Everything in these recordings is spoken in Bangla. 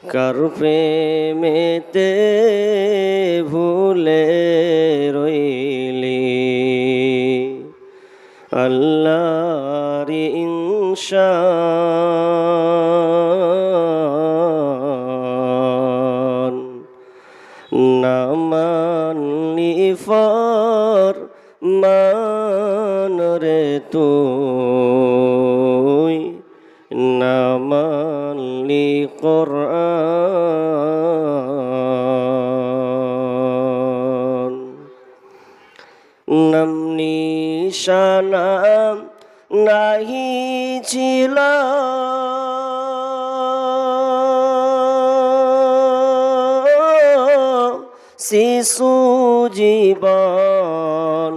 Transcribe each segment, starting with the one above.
কার প্রেমেতে ভুলে রইলি আল্লাহর ইনশান না মানলি ফরমান রে তুই না মানলি কোরআন নাম নিশানা নাহি ছিল শিশু জীবন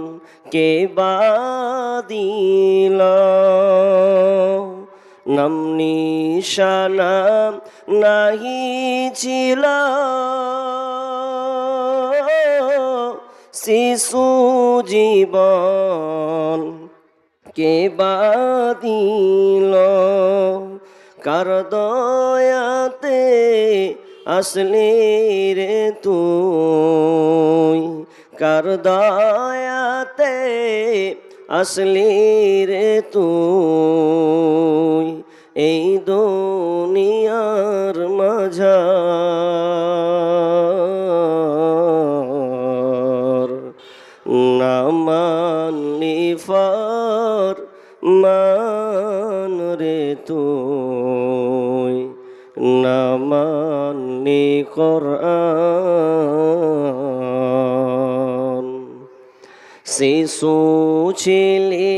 কে বাদিল নাম নিশানা নাহি ছিল শিশু জীবন কে বাদিল কার দয়াতে আসলি রে তুই কার দয়াতে আসলি রে তুই এই দুনিয়ার মাঝার না মানলি ফরমান রে তুই না মানলি কোরআন শিশু ছিলি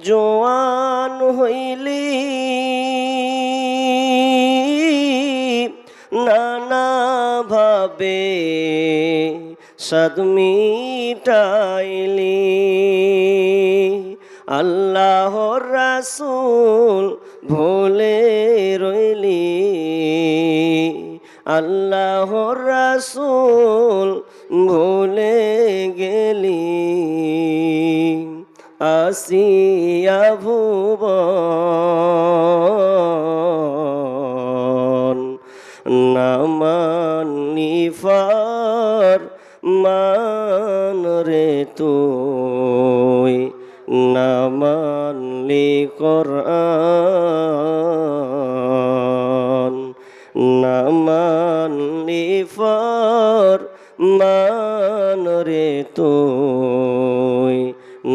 জোয়ান হইলি নানা ভাবে সাদ মিটাইলি আল্লাহর রাসূল ভুলে রইলি আল্লাহর রাসূল ভুলে গেলি আসিয়া ভুবন না মানলি ফরমান রে তুই না মানলি কোরআন না মানলি ফরমান রে তুই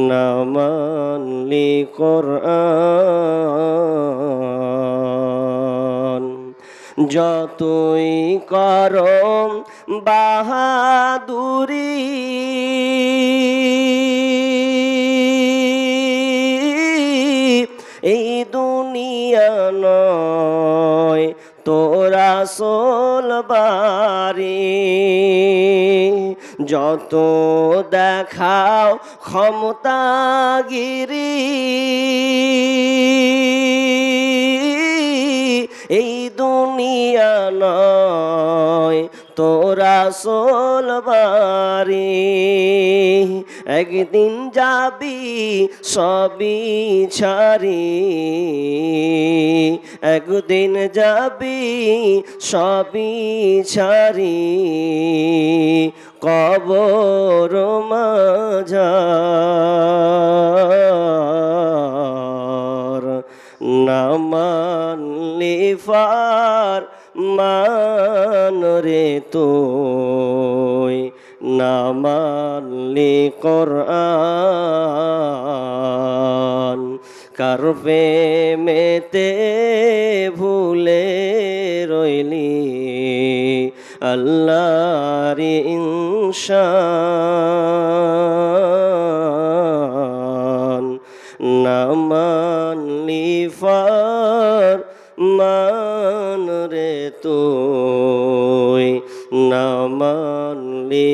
না মানলি কোরআন যতই করম বাহাদুরি এই দুনিয়া নয় তোরা আসল বাড়ি যত দেখাও ক্ষমতাগিরি এই দুনিয়া নয় তোরা আসল বাড়ি একদিন যাবি সবই ছাড়ি একদিন যাবি সবই ছাড়ি কবর মাঝার না মানলি ফরমান রে তুই না মানলি কোরআন কার প্রেমেতে ভুলে রইলি আল্লাহর ইনশান না মানলি ফরমান রে তুই না মানলি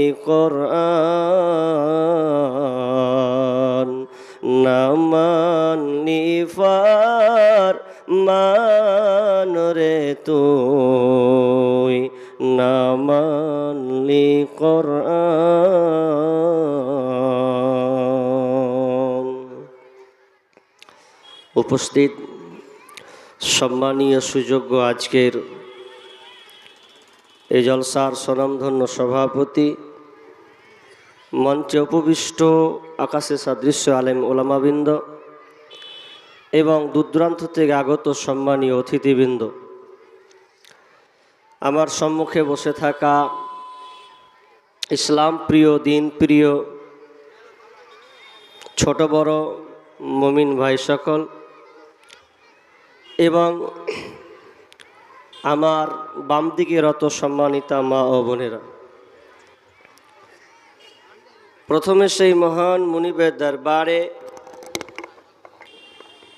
কোরআন না মানলি ফরমান রে তুই না মানলি কোরআন উপস্থিত সম্মানীয় সুযোগ্য আজকের এই জলসার স্বনামধন্য সভাপতি, মঞ্চে উপবিষ্ট আকাশে সাদৃশ্য আলেম ওলামাবৃন্দ এবং দূরদূরান্ত থেকে আগত সম্মানীয় অতিথিবৃন্দ, আমার সম্মুখে বসে থাকা ইসলাম প্রিয়, দিন প্রিয় ছোট বড় মুমিন ভাই সকল এবং আমার বাম দিকে রত সম্মানিতা মা ও বোনেরা, প্রথমে সেই মহান মুনিবের দরবারে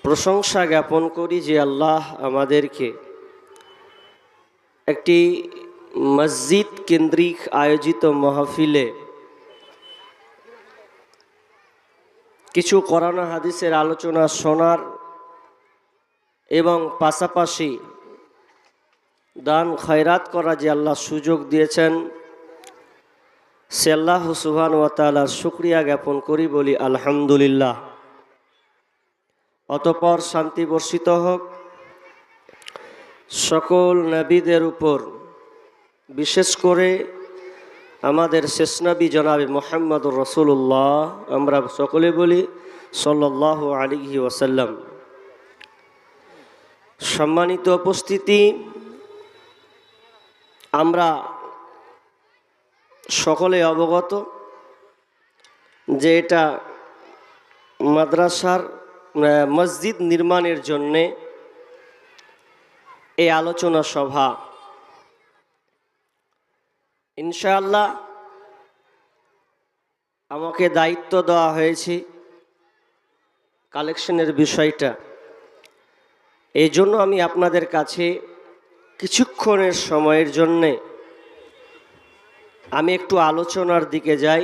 প্রশংসা জ্ঞাপন করি যে আল্লাহ আমাদেরকে একটি মসজিদ কেন্দ্রিক আয়োজিত মাহফিলে কিছু কোরআন হাদিসের আলোচনা শোনার এবং পাশাপাশি দান খয়রাত করা যে আল্লাহ সুযোগ দিয়েছেন, সে আল্লাহ সুবহানাহু ওয়া তাআলার শুকরিয়া জ্ঞাপন করি, বলি আলহামদুলিল্লাহ। অতঃপর শান্তি বর্ষিত হোক সকল নবীদের উপর, বিশেষ করে আমাদের শেষ নবী জনাবে মুহাম্মদুর রাসূলুল্লাহ, আমরা সকলে বলি সাল্লাল্লাহু আলাইহি ওয়াসাল্লাম। সম্মানিত উপস্থিতি, আমরা সকলে অবগত যে এটা মাদ্রাসার মসজিদ নির্মাণের জন্যে এই আলোচনা সভা। ইনশাআল্লাহ আমাকে দায়িত্ব দেওয়া হয়েছে কালেকশনের বিষয়টা, এই জন্য আমি আপনাদের কাছে কিছুক্ষণের সময়ের জন্যে আমি একটু আলোচনার দিকে যাই,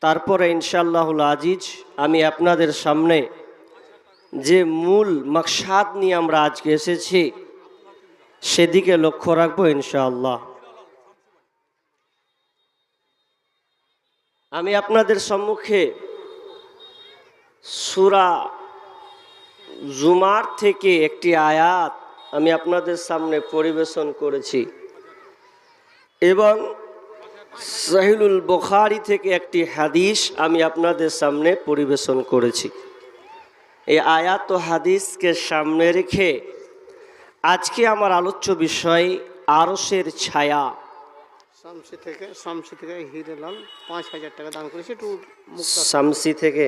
তারপরে ইনশাআল্লাহুল আজিজ আমি আপনাদের সামনে যে মূল মাকসাদ নিয়ে আমরা আজকে এসেছি সেদিকে লক্ষ্য রাখবো ইনশাআল্লাহ। আমি আপনাদের সম্মুখে সূরা জুমার থেকে একটি আয়াত আমি আপনাদের সামনে পরিবেশন করেছি এবং সহিহুল বুখারী থেকে একটি হাদিস আমি আপনাদের সামনে পরিবেশন করেছি। এই আয়াত ও হাদিসকে সামনে রেখে আজকে আমার আলোচ্য বিষয় আরশের ছায়া। শামসি থেকে হিরালাল ৫,০০০ টাকা দান করেছে। শামসি থেকে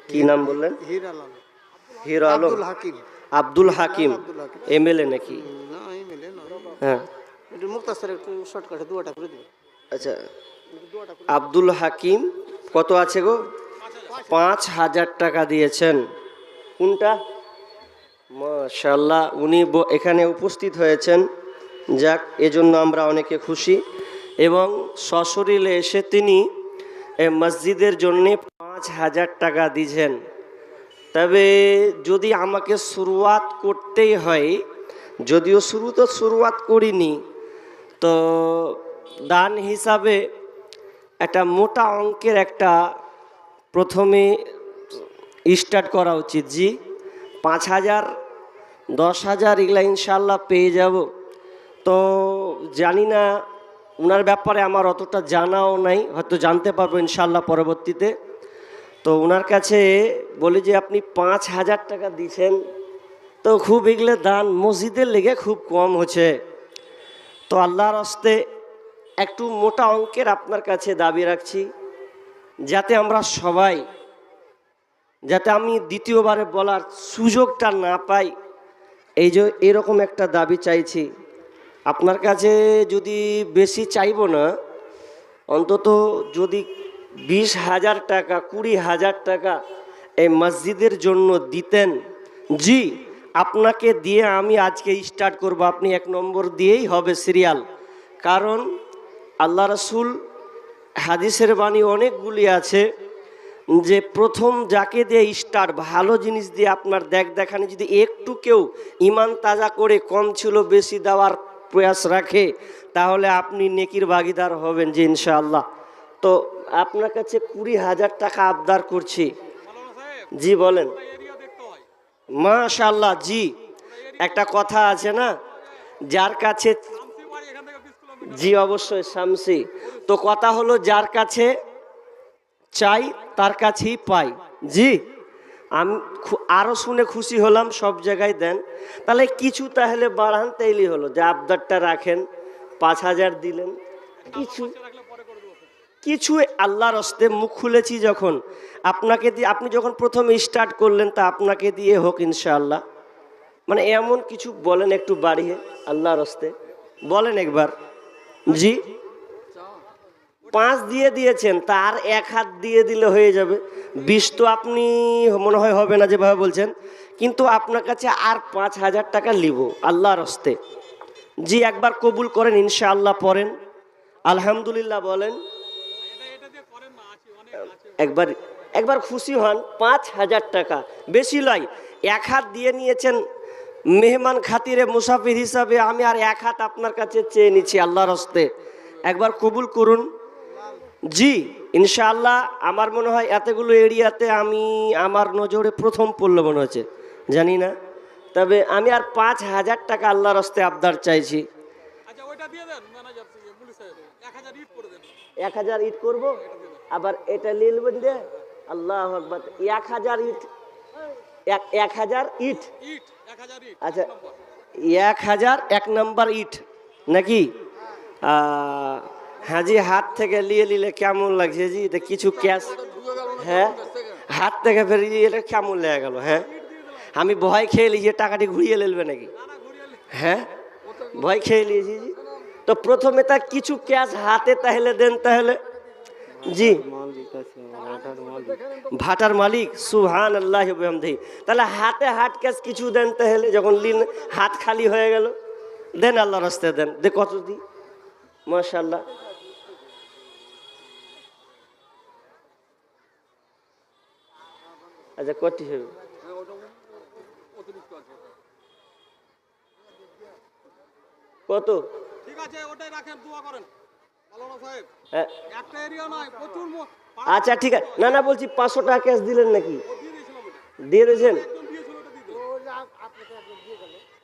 কি নাম বললেন? হিরো আলম আব্দুল হাকিম, এমএলএ নাকি? হ্যাঁ, একটু মুক্তাসর একটু শর্টকাটে দুয়াটা করে দিন। আচ্ছা, আব্দুল হাকিম কত আছে গো? ৫,০০০ টাকা দিয়েছেন। কোনটা? মাশাআল্লাহ, উনি এখানে উপস্থিত হয়েছেন, যাক এজন্য আমরা অনেকে খুশি। এবং সশরীরে এসে তিনি এই মসজিদের জন্যে ৫,০০০ টাকা দিয়েছেন। তবে যদি আমাকে শুরুয়াত করতেই হয়, যদিও শুরুয়াত করিনি, তো দান হিসাবে একটা মোটা অঙ্কের একটা প্রথমে স্টার্ট করা উচিত। জি, ৫,০০০, ১০,০০০ এগুলা ইনশাআল্লাহ পেয়ে যাব। তো জানি না, ওনার ব্যাপারে আমার অতটা জানাও নাই, হয়তো জানতে পারবো ইনশাআল্লাহ পরবর্তীতে। তো ওনার কাছে বলি যে আপনি ৫,০০০ টাকা দিচ্ছেন, তো খুব এগুলো দান মসজিদের লেগে খুব কম হচ্ছে। তো আল্লাহর হস্তে একটু মোটা অঙ্কের আপনার কাছে দাবি রাখছি, যাতে আমরা সবাই, যাতে আমি দ্বিতীয়বারে বলার সুযোগটা না পাই, এই যে এরকম একটা দাবি চাইছি আপনার কাছে। যদি বেশি চাইব না, অন্তত যদি 20,০০০ টাকা, 20,০০০ টাকা এই মসজিদের জন্য দিতেন। জি, আপনাকে দিয়ে আমি আজকে স্টার্ট করব, আপনি 1 নম্বর দিয়েই হবে সিরিয়াল। কারণ আল্লাহ রাসূল হাদিসের বাণী অনেকগুলি আছে যে প্রথম যাকে দিয়ে স্টার্ট, ভালো জিনিস দিয়ে আপনার দেখানে যদি একটু কেউ ইমান তাজা করে কম ছিল বেশি দেওয়ার প্রয়াস রাখে, তাহলে আপনি নেকির ভাগিদার হবেন যে ইনশাআল্লাহ। তো আপনার কাছে 20,০০০ টাকা আবদার করছি। জি বলেন। মাশাআল্লাহ। জি, একটা কথা আছে না, যার কাছে জি অবশ্যই শামসি। তো কথা হলো যার কাছে চাই তার কাছেই পাই। জি আমি আরো শুনে খুশি হলাম, সব জায়গায় দেন। তাহলে কিছু তাহলে বাড়ান, তাইলেই হলো যে আবদারটা রাখেন, 5,000 দিলেন। কিছু কিছু আল্লাহর হস্তে মুখ খুলেছি যখন, আপনাকে দিয়ে, আপনি যখন প্রথম স্টার্ট করলেন, তা আপনাকে দিয়ে হোক ইনশাআল্লাহ। মানে এমন কিছু বলেন একটু বাড়িয়ে আল্লাহর হস্তে বলেন একবার। জি 5 দিয়ে দিয়েছেন, তার 1 হাত দিয়ে দিলে হয়ে যাবে। 20 তো আপনি মনে হয় হবে না যেভাবে বলছেন, কিন্তু আপনার কাছে আর 5,000 টাকা লিব আল্লাহর হস্তে। জি একবার কবুল করেন ইনশাআল্লাহ, পড়েন আলহামদুলিল্লাহ বলেন একবার, একবার খুশি হন। 5,000 টাকা বেশি লয়, 1 হাত দিয়ে নিয়েছেন মেহমান খাতিরে, মুসাফির হিসাবে। আমি আর 1 হাত আপনার কাছে চেয়ে নিচ্ছি আল্লাহর হস্তে, একবার কবুল করুন। জি ইনশাআল্লাহ। আমার মনে হয় এতগুলো এরিয়াতে আমি, আমার নজরে প্রথম পড়লো মনে হচ্ছে, জানি না। তবে আমি আর 5,000 টাকা আল্লাহর হস্তে আবদার চাইছি। 1,000 ইট করব, আবার এটা লিলবেন দে। আল্লাহু আকবার। 1,000 ইট, 1,000 ইট, আচ্ছা 1,000 1 নম্বর ইট নাকি? হ্যাঁ জি, হাত থেকে নিয়ে নিলে কেমন লাগছে জি? এটা কিছু ক্যাশ, হ্যাঁ হাত থেকে ফের এটা কেমন লেগে গেল? হ্যাঁ আমি ভয় খেয়ে নিয়েছি টাকাটি ঘুরিয়ে নেবে নাকি? হ্যাঁ ভয় খেয়ে নিয়েছি জি। তো প্রথমে তার কিছু ক্যাশ হাতে তাহলে দেন তাহলে। জি ভাটার মালিক সুবহান আল্লাহ বিহামদিহি। তাহলে হাতে হাত ক্যাশ কিছু দেন তাহলে, যখন লিন হাত খালি হয়ে গেল। দেন আল্লাহর রাস্তায় দেন। দে কত দি? মাশাআল্লাহ। আচ্ছা কটি হবে? কত? ঠিক আছে ওটাই রাখেন, দোয়া করেন মাওলানা সাহেব। একটা এরিয়া নয়, প্রচুর। আচ্ছা ঠিক আছে, না না বলছি 500 টাকা ক্যাশ দিলেন নাকি? দিয়ে দিয়েছেন?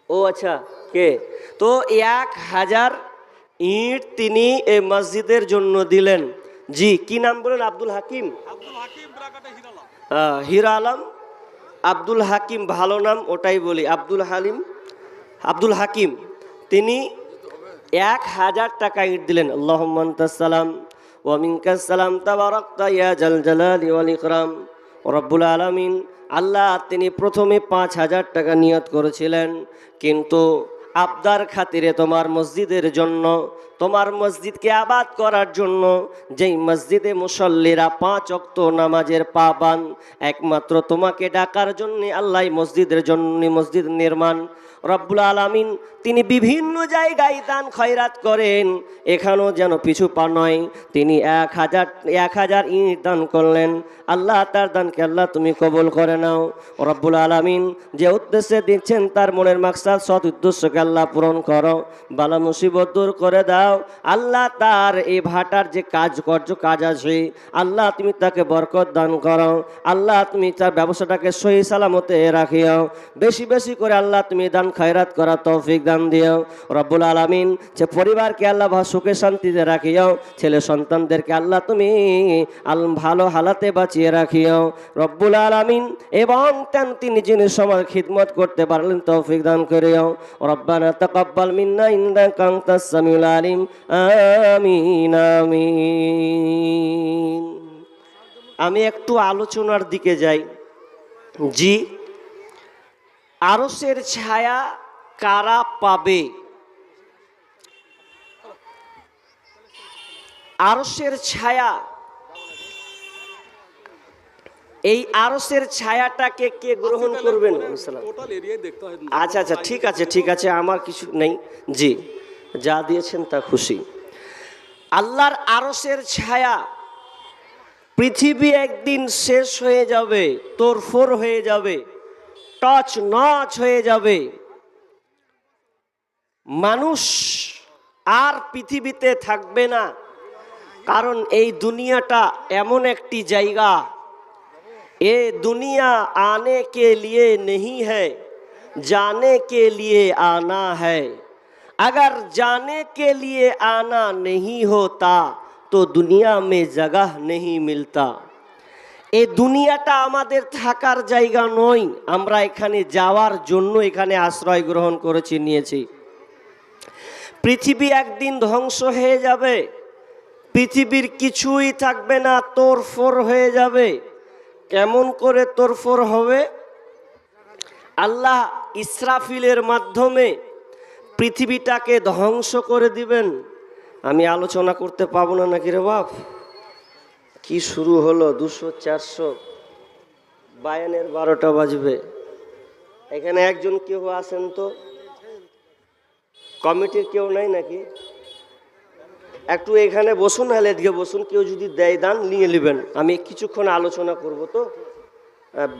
ও আচ্ছা, কে? তো 1,000 ইট তিনি এই মসজিদের জন্য দিলেন। জি কি নাম বলেন? আব্দুল হাকিম। হিরা আলম আব্দুল হাকিম, ভালো নাম, ওটাই বলি। আব্দুল হালিম, আব্দুল হাকিম, তিনি 1,000 টাকা ইট দিলেন। আল্লাহুম্মা আনতাস সালাম ওয়া মিনকাস সালাম তাবারাকতা ইয়া জাল জালালি ওয়াল ইকরাম রব্বুল আলামিন। আল্লাহ তিনি প্রথমে 5,000 টাকা নিয়ত করেছিলেন, কিন্তু আবদার খাতিরে তোমার মসজিদের জন্য, তোমার মসজিদকে আবাদ করার জন্য, যেই মসজিদে মুসল্লিরা 5 ওয়াক্ত নামাজের পাবান, একমাত্র তোমাকে ডাকার জন্য আল্লাহ মসজিদের জন্য মসজিদ নির্মাণ। রব্বুল আলামিন তিনি বিভিন্ন জায়গায় দান খয়রাত করেন, এখানেও যেন পিছু পা নয়। তিনি 1,000 ইট দান করলেন। আল্লাহ তার দানকে আল্লাহ তুমি কবুল করে নাও। রব্বুল আলামিন যে উদ্দেশ্যে দিচ্ছেন তার মনের মাকসাদ, সৎ উদ্দেশ্যকে আল্লাহ পূরণ করো, বালা মুসিবত দূর করে দাও। আল্লাহ তার এই ভাটার যে কাজ আছে, আল্লাহ তুমি তাকে বরকত দান করো। আল্লাহ তুমি তার ব্যবসাটাকে সহি সালামতে রাখিও। বেশি বেশি করে আল্লাহ তুমি দান খয়রাত করা তৌফিক দান দিও। রব্বুল আলামিন যে পরিবারকে আল্লাহ সুখে শান্তিতে রাখিও, ছেলে সন্তানদেরকে আল্লাহ তুমি ভালো হালাতে বাঁচিয়ে রাখিও রব্বুল আলামিন। এবং তিনি যিনি সমাজ খিদমত করতে পারলেন তৌফিক দান করিও। রব্বানা তাকাব্বাল মিন্না ইন্নাকা আনতাস সামিউল আলিম। আমিন আমিন। আমি একটু আলোচনার দিকে যাই। জি আরশের ছায়া কারা পাবে? আরশের ছায়া, এই আরশের ছায়াটাকে কে গ্রহণ করবেন? আচ্ছা আচ্ছা ঠিক আছে ঠিক আছে, আমার কিছু নেই। জি যা দিয়েছেন তা খুশি। আল্লাহর আরশের ছায়া, পৃথিবী একদিন শেষ হয়ে যাবে, তোরফোর হয়ে যাবে, টচ নচ হয়ে যাবে। মানুষ আর পৃথিবীতে থাকবে না, কারণ এই দুনিয়াটা এমন একটি জায়গা, ये दुनिया आने के लिए नहीं है, जाने के लिए आना है। अगर जाने के लिए आना नहीं होता तो दुनिया में जगह नहीं मिलता। এই দুনিয়াটা আমাদের থাকার জায়গা নয়, আমরা এখানে যাওয়ার জন্য এখানে আশ্রয় গ্রহণ করেছি, নিয়েছি। পৃথিবী একদিন ধ্বংস হয়ে যাবে, পৃথিবীর কিছুই থাকবে না, তোড়ফোড় হয়ে যাবে। কেমন করে তোড়ফোড় হবে? আল্লাহ ইসরাফিলের মাধ্যমে পৃথিবীটাকে ধ্বংস করে দিবেন। আমি আলোচনা করতে পাবো না নাকি রে বাপ? কি শুরু হলো 200-400 বায়ানের 12টা বাজবে। এখানে একজন কেউ আসেন তো, কমিটির কেউ নাই নাকি? একটু এখানে বসুন, হলে এদিকে বসুন, কেউ যদি দেয় দান নিয়ে নেবেন। আমি কিছুক্ষণ আলোচনা করব, তো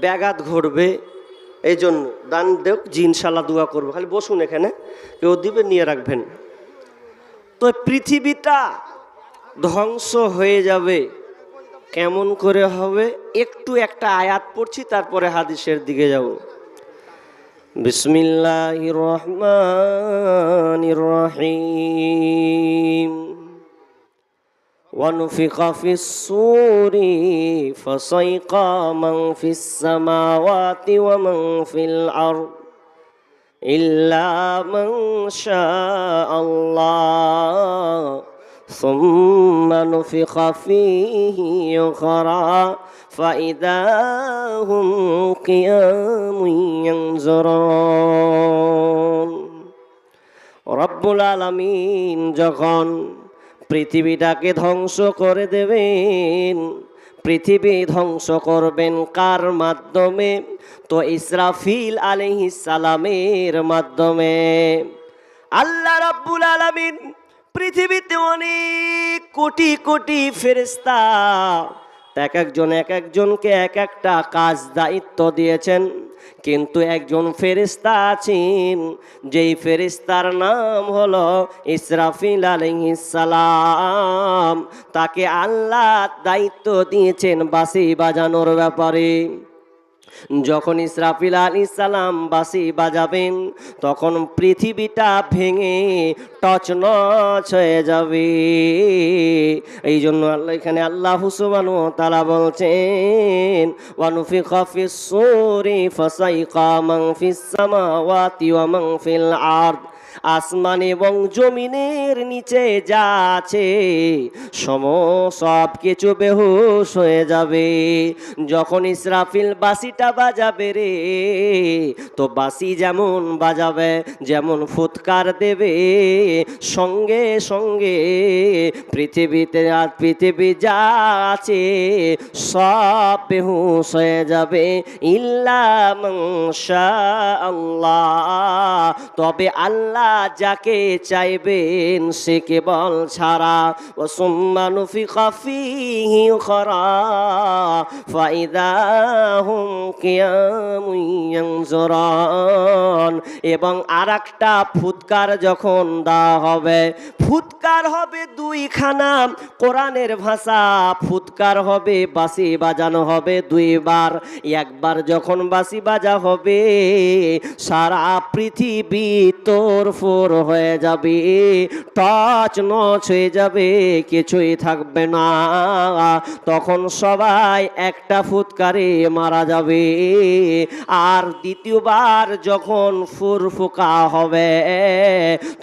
ব্যাঘাত ঘটবে, এই জন্য দান দেখ জি ইনশাল্লাহ দোয়া করবো। খালি বসুন এখানে, কেউ দিবে নিয়ে রাখবেন। তো পৃথিবীটা ধ্বংস হয়ে যাবে, কেমন করে হবে? একটু একটা আয়াত পড়ছি, তারপরে হাদিসের দিকে যাব। বিসমিল্লাহির রহমানির রহিম। ونفخ في الصور فصيق من في السماوات ومن في الأرض إلا من شاء الله ثم نفخ فيه أخرى فإذا هم قيام ينظرون। رب العالمين যখন পৃথিবীটাকে ধ্বংস করে দেবেন, পৃথিবী ধ্বংস করবেন কার মাধ্যমে? তো ইসরাফিল আলাইহিস সালামের মাধ্যমে। আল্লাহ রাব্বুল আলামিন পৃথিবীতে অনেক কোটি কোটি ফেরেশতা, এক একজনকে এক একটা কাজ দায়িত্ব দিয়েছেন। কিন্তু একজন ফেরেশতা আছেন, যেই ফেরেশতার নাম হলো ইসরাফিল আলাইহিস সালাম। তাকে আল্লাহ দায়িত্ব দিয়েছেন বাঁশি বাজানোর ব্যাপারে। যখন ইসরাফিল আলাইহিস সালাম বাঁশি বাজাবেন, তখন পৃথিবীটা ভেঙে তছনছ হয়ে যাবে। এই জন্য আল্লাহ এখানে আল্লাহ সুবহানাহু ওয়া তাআলা বলছেন, ওয়া নুফিখা ফিস সূরি ফাসাইকা মান ফিস সামাওয়াতি ওয়া মান ফিল আরদ। আসমান এবং জমিনের নিচে যা আছে সব কিছু বেহুশ হয়ে যাবে। যখন ইসরাফিল বাঁশিটা বাজাবে রে, তো বাঁশি যেমন বাজাবে, যেমন ফুৎকার দেবে, সঙ্গে সঙ্গে পৃথিবী যা আছে সব বেহুশ হয়ে যাবে। ইল্লা মান শাআল্লাহ, তবে আল্লাহ যাকে চাইবেন সে কেবল ছাড়া। ওয়া সুম্মা নুফিখা ফীহি উখরা ফাইদা হুম কিয়ামুন ইয়ানজুরুন। এবং আরেকটা ফুৎকার যখন দেওয়া হবে, ফুৎকার হবে দুইখানা। কোরআনের ভাষা, ফুৎকার হবে, বাঁশি বাজানো হবে দুইবার। একবার যখন বাঁশি বাজা হবে, সারা পৃথিবী তোড়ফোড় হয়ে যাবে, টচ নচ হয়ে যাবে, কিছুই থাকবে না। তখন সবাই একটা ফুৎকারে মারা যাবে। আর দ্বিতীয়বার যখন ফুরফুকা হবে,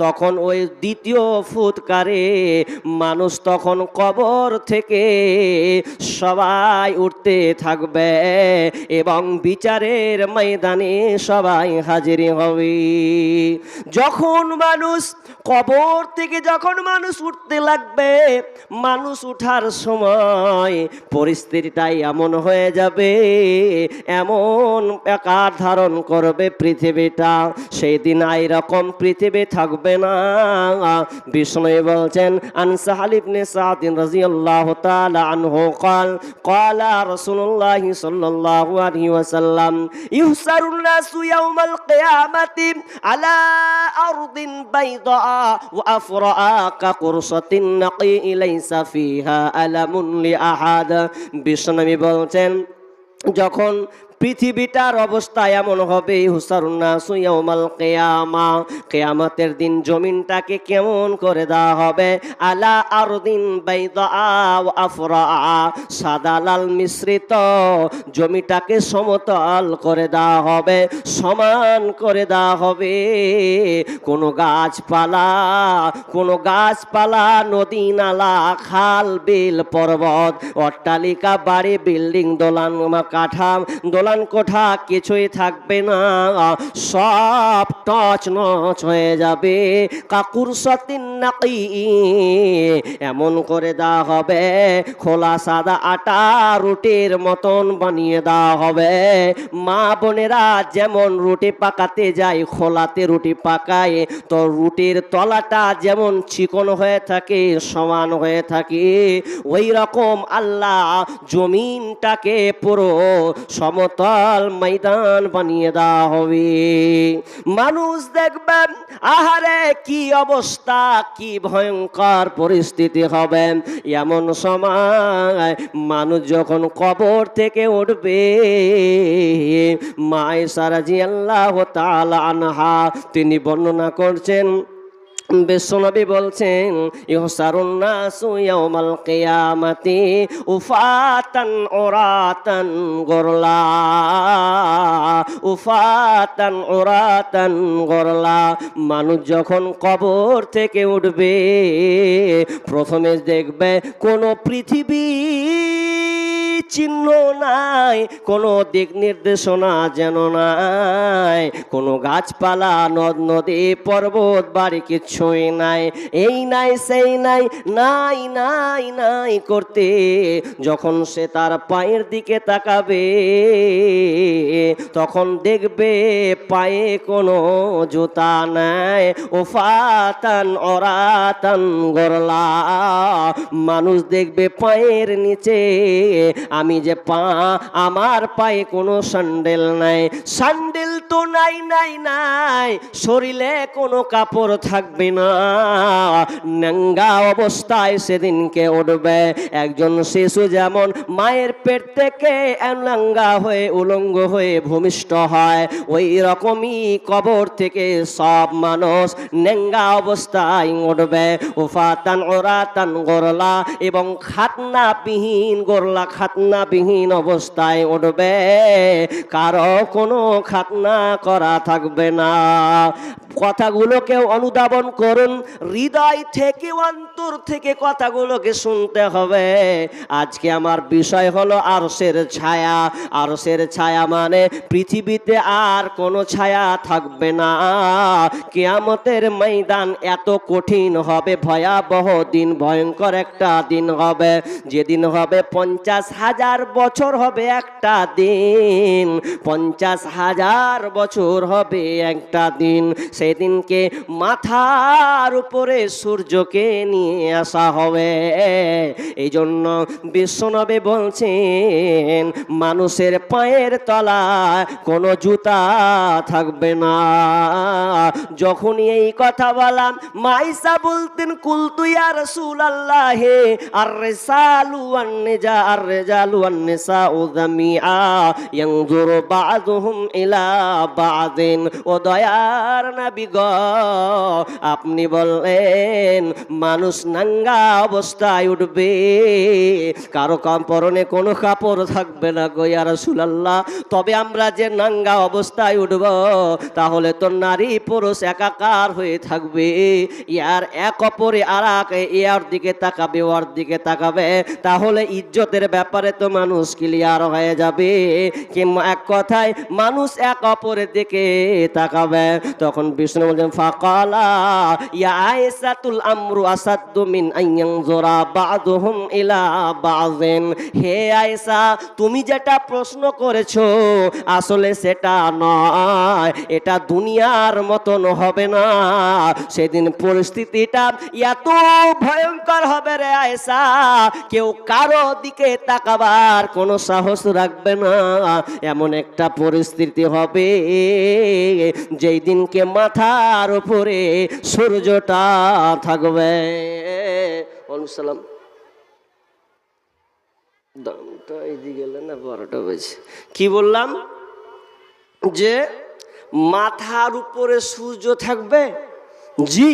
তখন ওই দ্বিতীয় ফুৎকারে মানুষ তখন কবর থেকে সবাই উঠতে থাকবে এবং বিচারের ময়দানে সবাই হাজির হবে। যখন মানুষ কবর থেকে মানুষ উঠতে লাগবে, মানুষ উঠার সময় পরিস্থিতিটাই এমন হয়ে যাবে, এমন আকার ধারণ করবে পৃথিবীটা, সেই দিন এইরকম পৃথিবী থাকবে না। বিষ্ণু বলছেন, আন সাহাল ইবনে সাদ রাদিয়াল্লাহু তাআলা আনহু ক্বালা রাসূলুল্লাহ সাল্লাল্লাহু আলাইহি ওয়াসাল্লাম, ইহসারুন নাসু ইয়াউমাল কিয়ামাতি আলা আরদিন বাইদা ওয়া আফরাআ কাকুরসাতিন নাকি লাইসা ফিহা আলামুন লিআহাদ। বিষ্ণু বলছেন, যখন পৃথিবীটার অবস্থা এমন হবে হুসারুন নাসু ইয়াউমাল কিয়ামা, কিয়ামতের দিন জমিনটাকে কেমন করে দেওয়া হবে, আলা আরদিন বাইদা ওয়া আফরা, সাদা লাল মিশ্রিত জমিটাকে সমতল করে দেওয়া হবে, সমান করে দেওয়া হবে। কোনো গাছপালা নদী নালা খাল বিল পর্বত অট্টালিকা বাড়ি বিল্ডিং দোলান কোঠা কিছুই থাকবে না, সব টচ নচ হয়ে যাবে। কাকুর সতিন নাকি, এমন করে দেওয়া হবে খোলা সাদা আটা রুটির মতন বানিয়ে দেওয়া হবে। মা বোনেরা যেমন রুটি পাকাতে যায়, খোলাতে রুটি পাকায়, তো রুটির তলাটা যেমন চিকন হয়ে থাকে, সমান হয়ে থাকে, ওই রকম আল্লাহ জমিনটাকে পুরো সমতল ময়দান বানিয়ে দেওয়া হবে। মানুষ দেখবেন আহারে কি অবস্থা, কি ভয়ঙ্কর পরিস্থিতি হবে। এমন সময় মানুষ যখন কবর থেকে উঠবে, মা আয়েশা রাদিয়াল্লাহু তাআলা আনহা তিনি বর্ণনা করছেন, বিশ্বনবী বলছেন, ইহসারুন নাসু ইয়াউমাল কিয়ামাতি উফাতান উরাতান গরলা, উফাতান উরাতান গরলা। মানুষ যখন কবর থেকে উঠবে, প্রথমে দেখবে কোনো পৃথিবী চিহ্ন নাই, কোনো দিক নির্দেশনা যেন নাই, কোনো গাছপালা নদ নদী পর্বত বাড়ি কিছুই নাই, এই নাই সেই নাই, নাই নাই নাই করতে যখন সে তার পায়ের দিকে তাকাবে, তখন দেখবে পায়ে কোনো জুতা নাই, ওফাতান অরাতান গরলা। মানুষ দেখবে পায়ের নিচে, আমি যে আমার পায়ে কোনো স্যান্ডেল নাই, স্যান্ডেল তো নাই নাই নাই, শরীরে কোনো কাপড় থাকবে না, নাঙ্গা অবস্থায় সেদিনকে উঠবে। একজন শিশু যেমন মায়ের পেট থেকে নাঙ্গা হয়ে উলঙ্গ হয়ে ভূমিষ্ঠ হয়, ওই রকমই কবর থেকে সব মানুষ নাঙ্গা অবস্থায় উঠবে। উফাতান উরাতান গরলা, এবং খাতনাবিহীন গরলা খাতনাবিহীন অবস্থায় উঠবে, কারো কোনো খাতনা করা থাকবে না। কথাগুলোকে অনুধাবন করুন, হৃদয় থেকে অন্তর থেকে কথাগুলোকে শুনতে হবে। আজকে আমার বিষয় হলো আরশের ছায়া। আরশের ছায়া মানে পৃথিবীতে আর কোনো ছায়া থাকবে না। কিয়ামতের ময়দান এত কঠিন হবে, ভয়াবহ দিন, ভয়ঙ্কর একটা দিন হবে, যেদিন হবে 50,000 বছর হবে একটা দিন, 50,000 বছর হবে একটা দিন। সেদিনকে মাথার উপরে সূর্যকে নিয়ে আসা হবে। এই জন্য বিশ্বনবী বলছেন, মানুষের পায়ের তলায় কোনো জুতা থাকবে না। যখনই এই কথা বললাম, মাইসা বলতেন, কুলতু ইয়া রাসূলুল্লাহ আর রিসালু ওয়ান নিজা আর রিজালু ওয়ান নিসাউ জামিআ ইয়ানজুরু বা'দুহুম ইলা বা'দিন। ও দয়ার নবী গো, আপনি বললেন মানুষ নাঙ্গা অবস্থায় উঠবে, কারো পরনে কোনো কাপড় থাকবে না গো ইয়া রাসূলুল্লাহ। তবে আমরা যে নাঙ্গা অবস্থায় উঠব, তাহলে তো নারী পুরুষ একাকার হয়ে থাকবে, ইয়ার এক অপরে আর ইয়ার দিকে তাকাবে, ওর দিকে তাকাবে, তাহলে ইজ্জতের ব্যাপারে তো মানুষ ক্লিয়ার হয়ে যাবে। কিংবা এক কথায় মানুষ এক অপরের দিকে তাকাবে। তখন বিষ্ণু বলছেন, ফাকালা ইয়া আয়েশাতুল আমরু আসাদ্দু মিন আইয়ানজুরা বা'দুহুম ইলা বা'দিন। হে আয়েশা, তুমি যেটা প্রশ্ন করেছো আসলে সেটা নয়, এটা দুনিয়ার মতন হবে না। সেদিন পরিস্থিতিটা এত ভয়ঙ্কর হবে রে আয়েশা, কেউ কারো দিকে তাকাবার কোনো সাহস রাখবে না। এমন একটা পরিস্থিতি হবে যেই দিনকে মাথার উপরে সূর্যটা থাকবে। ওয়ালাইকুম সালাম। দামটা এদিকে গেলে না 12টা বাজে। কি বললাম যে মাথার উপরে সূর্য থাকবে। জি,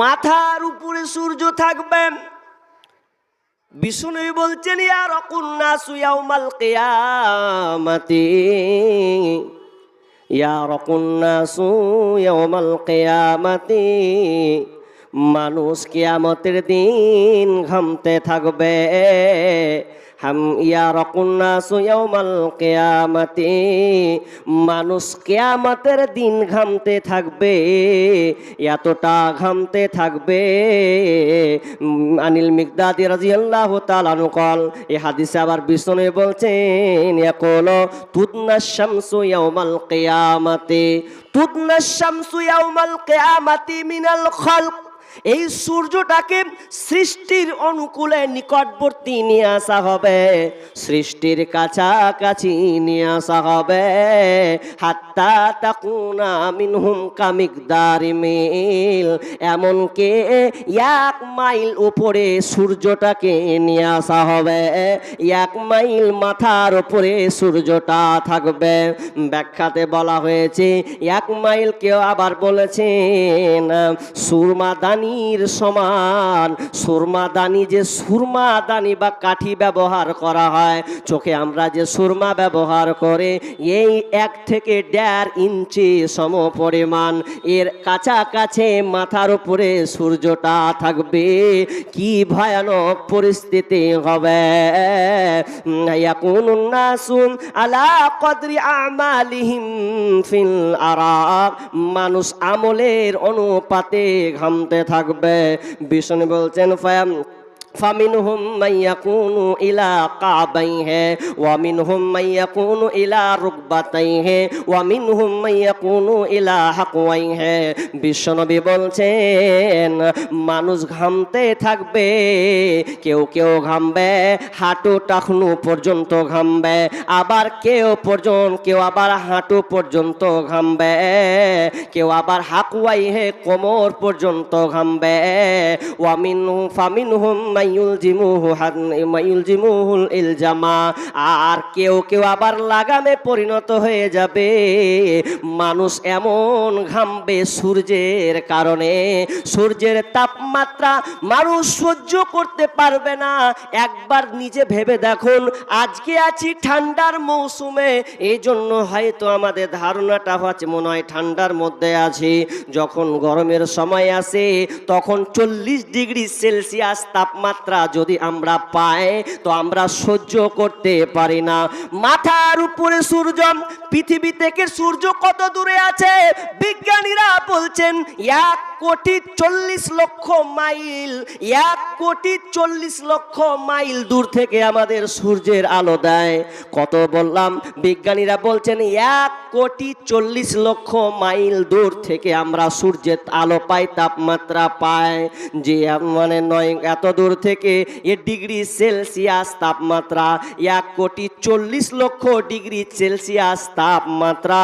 মাথার উপরে সূর্য থাকবে। বিষ্ণু বলছেন ইয়ারাকুন নাসু ইয়াউমাল কিয়ামাতি, ইয়ারাকুন নাসু ইয়াউমাল কিয়ামাতি, মানুষ কিয়ামতের দিন ঘামতে থাকবে। হাম ইয়ারাকুন নাসু ইয়াউমাল কিয়ামাতি, মানুষ কিয়ামতের দিন ঘামতে থাকবে, এতটা ঘামতে থাকবে। আনিল মিকদাদি রাদিয়াল্লাহু তাআলা আনহু قال, এই হাদিসে আবার বিষ্ণু বলছেন ইয়াকুলু তুদনা শামসু ইয়াউমাল কিয়ামাতি, তুদনা শামসু ইয়াউমাল কিয়ামাতি মিনাল খালক, এই সূর্যটাকে সৃষ্টির অনুকূলে নিকটবর্তী নিয়ে আসা হবে, সৃষ্টির কাছাকাছি নিয়ে আসা হবে। হাত্তা তাকুনা মিনহুম কামিকদারি মিল, এমনকি 1 মাইল উপরে সূর্যটাকে নিয়ে আসা হবে, 1 মাইল মাথার উপরে সূর্যটা থাকবে। ব্যাখ্যাতে বলা হয়েছে 1 মাইল, কেউ আবার বলেছেন সুরমাদানি সমান। সুরমাদানি, যে সুরমাদানি বা কাঠি ব্যবহার করা হয় চোখে, আমরা যে সুরমা ব্যবহার করে, এই 1 থেকে 1.5 ইঞ্চি সম পরিমাণ এর কাছাকাছি মাথার উপরে সূর্যটা থাকবে। কি ভয়ানক পরিস্থিতি হবে। ইয়াকুনুন নাসু আলা কদরি আমালিহিম ফিল আরাক, মানুষ আমলের অনুপাতে ঘামতে থাকবে। বিষ্ণু বলছেন ফামিনহুম মাইয়াকুনু ইলা কাবাইহি ওয়া মিনহুম মাইয়াকুনু ইলা রুকবাতাইহি ওয়া মিনহুম মাইয়াকুনু ইলা হাকওয়াইহি। বিশ্বনবী বলছেন মানুষ ঘামতে থাকবে, কেউ কেউ ঘামবে হাঁটু টাকনু পর্যন্ত ঘামবে, আবার কেউ আবার হাঁটু পর্যন্ত ঘামবে, কেউ আবার হাকওয়াইহি কোমর পর্যন্ত ঘামবে। ওয়া মিনহুম ফামিনহুম মায়ুলজিমুহুল ইলজামা, আর কেউ কেউ আবার লাগামে পরিণত হয়ে যাবে। মানুষ এমন ঘামবে সূর্যের কারণে, সূর্যের তাপমাত্রা মানুষ সহ্য করতে পারবে না। একবার নিজে ভেবে দেখুন, আজকে আছি ঠান্ডার মৌসুমে, এই জন্য হয়তো আমাদের ধারণাটা হচ্ছে মনে হয় ঠান্ডার মধ্যে আছি। যখন গরমের সময় আসে তখন 40 ডিগ্রি সেলসিয়াস তাপমাত্রা যদি আমরা পাই তো আমরা সহ্য করতে পারি না। মাথার উপরে সূর্য, পৃথিবী থেকে সূর্য কত দূরে আছে বিজ্ঞানীরা বলছেন 1,40,00,000 মাইল, 1,40,00,000 মাইল দূর থেকে আমাদের সূর্যের আলো দেয়। কত বললাম, বিজ্ঞানীরা বলছেন 1,40,00,000 মাইল দূর থেকে আমরা সূর্যের আলো পাই, তাপমাত্রা পাই। যে মানে নয়, এত দূর থেকে ডিগ্রি সেলসিয়াস তাপমাত্রা, 1,40,00,000 ডিগ্রি সেলসিয়াস তাপমাত্রা।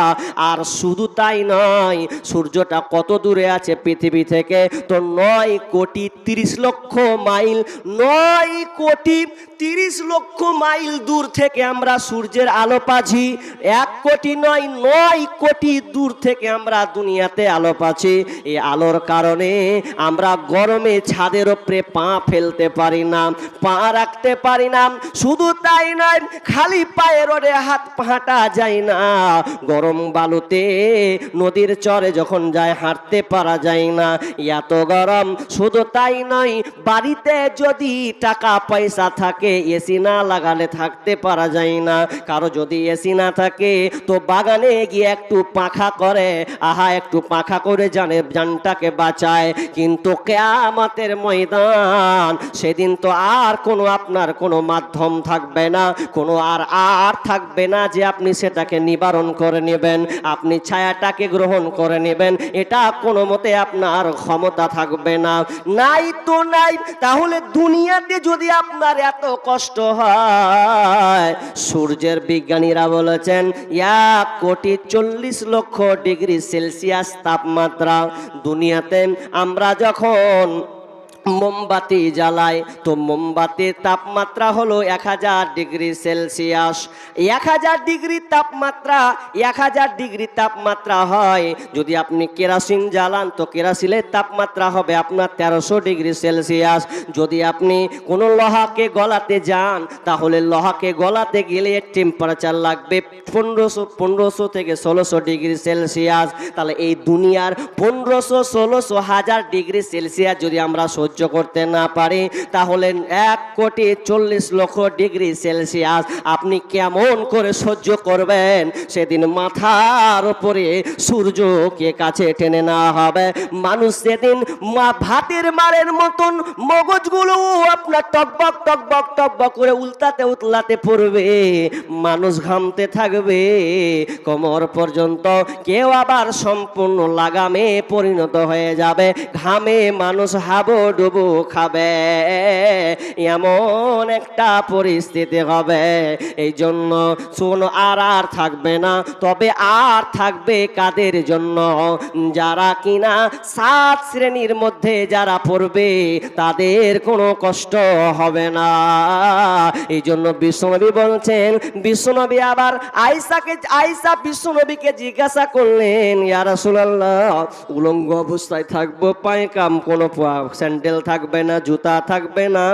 আর শুধু তাই নয়, সূর্যটা কত দূরে আছে পৃথিবী থেকে, তো 9,30,00,000 মাইল, 9,30,00,000 মাইল দূর থেকে আমরা সূর্যের আলো পাচ্ছি। 1 কোটি নয়, 9 কোটি দূর থেকে আমরা দুনিয়াতে আলো পাচ্ছি। এই আলোর কারণে আমরা গরমে ছাদের উপরে পা ফেলতে পারি না, পা রাখতে পারি না। শুধু তাই নয়, খালি পায়ে রোডে হাত হাঁটা যায় না, গরম বালুতে নদীর চরে যখন যায় হাঁটতে পারা যায় না, এত গরম। শুধু তাই নয়, বাড়িতে যদি টাকা পয়সা থাকে এসি না লাগালে থাকতে পারা যায় না। কারো যদি এসি না থাকে তো বাগানে গিয়ে একটু পাখা করে, আহা একটু পাখা করে জানটাকে বাঁচায়। কিন্তু কিয়ামতের ময়দান, সেদিন তো আর কোনো আপনার কোনো মাধ্যম থাকবে না, কোনো আর থাকবে না যে আপনি সেটাকে নিবারণ করে নেবেন, আপনি ছায়াটাকে গ্রহণ করে নেবেন, এটা কোনো মতে আপনার ক্ষমতা থাকবে না। নাই তো নাই। তাহলে দুনিয়াতে যদি আপনার এত কষ্ট হয়, সূর্যের বিজ্ঞানীরা বলেছেন 1,40,00,000 ডিগ্রি সেলসিয়াস তাপমাত্রা। দুনিয়াতে আমরা যখন মোমবাতি জ্বালায়, তো মোমবাতির তাপমাত্রা হলো 1000 ডিগ্রি সেলসিয়াস। 1000 ডিগ্রি তাপমাত্রা, 1000 ডিগ্রি তাপমাত্রা হয়। যদি আপনি কেরোসিন জ্বালান তো কেরোসিনের তাপমাত্রা হবে আপনার 1300 ডিগ্রি সেলসিয়াস। যদি আপনি কোনো লোহাকে গলাতে যান তাহলে লোহাকে গলাতে গেলে টেম্পারেচার লাগবে 1500 থেকে 1600 ডিগ্রি সেলসিয়াস। তাহলে এই দুনিয়ার 1500, 1600, 1000 ডিগ্রি সেলসিয়াস যদি আমরা সহ্য করতে না পারি, তাহলে 1,40,00,000 ডিগ্রি সেলসিয়াস আপনি কেমন করে সহ্য করবেন? সেদিন মাথার উপরে সূর্যকে কাছে টেনে নেওয়া হবে। মানুষ সেদিন ভাতের মারের মতন মগজগুলো আপনার টকবক টকবক টকবক করে উল্টাতে উতলাতে পড়বে। মানুষ ঘামতে থাকবে কোমর পর্যন্ত, কেউ আবার সম্পূর্ণ লাগামে পরিণত হয়ে যাবে। ঘামে মানুষ হাবুডুবু খাবে, এমন একটা পরিস্থিতি হবে। এই জন্য শোনো, আর থাকবে না। তবে আর থাকবে কাদের জন্য? যারা কিনা 7 শ্রেণীর মধ্যে যারা পড়বে তাদের কোনো কষ্ট হবে না। এই জন্য বিশ্বনবী বলছেন, বিশ্বনবী আবার আয়েশা বিশ্বনবীকে জিজ্ঞাসা করলেন, ইয়া রাসূলুল্লাহ, উলঙ্গ অবস্থায় থাকবো, পায়ে কোনো স্যান্ডেল থাকবে না, জুতা থাকবে না,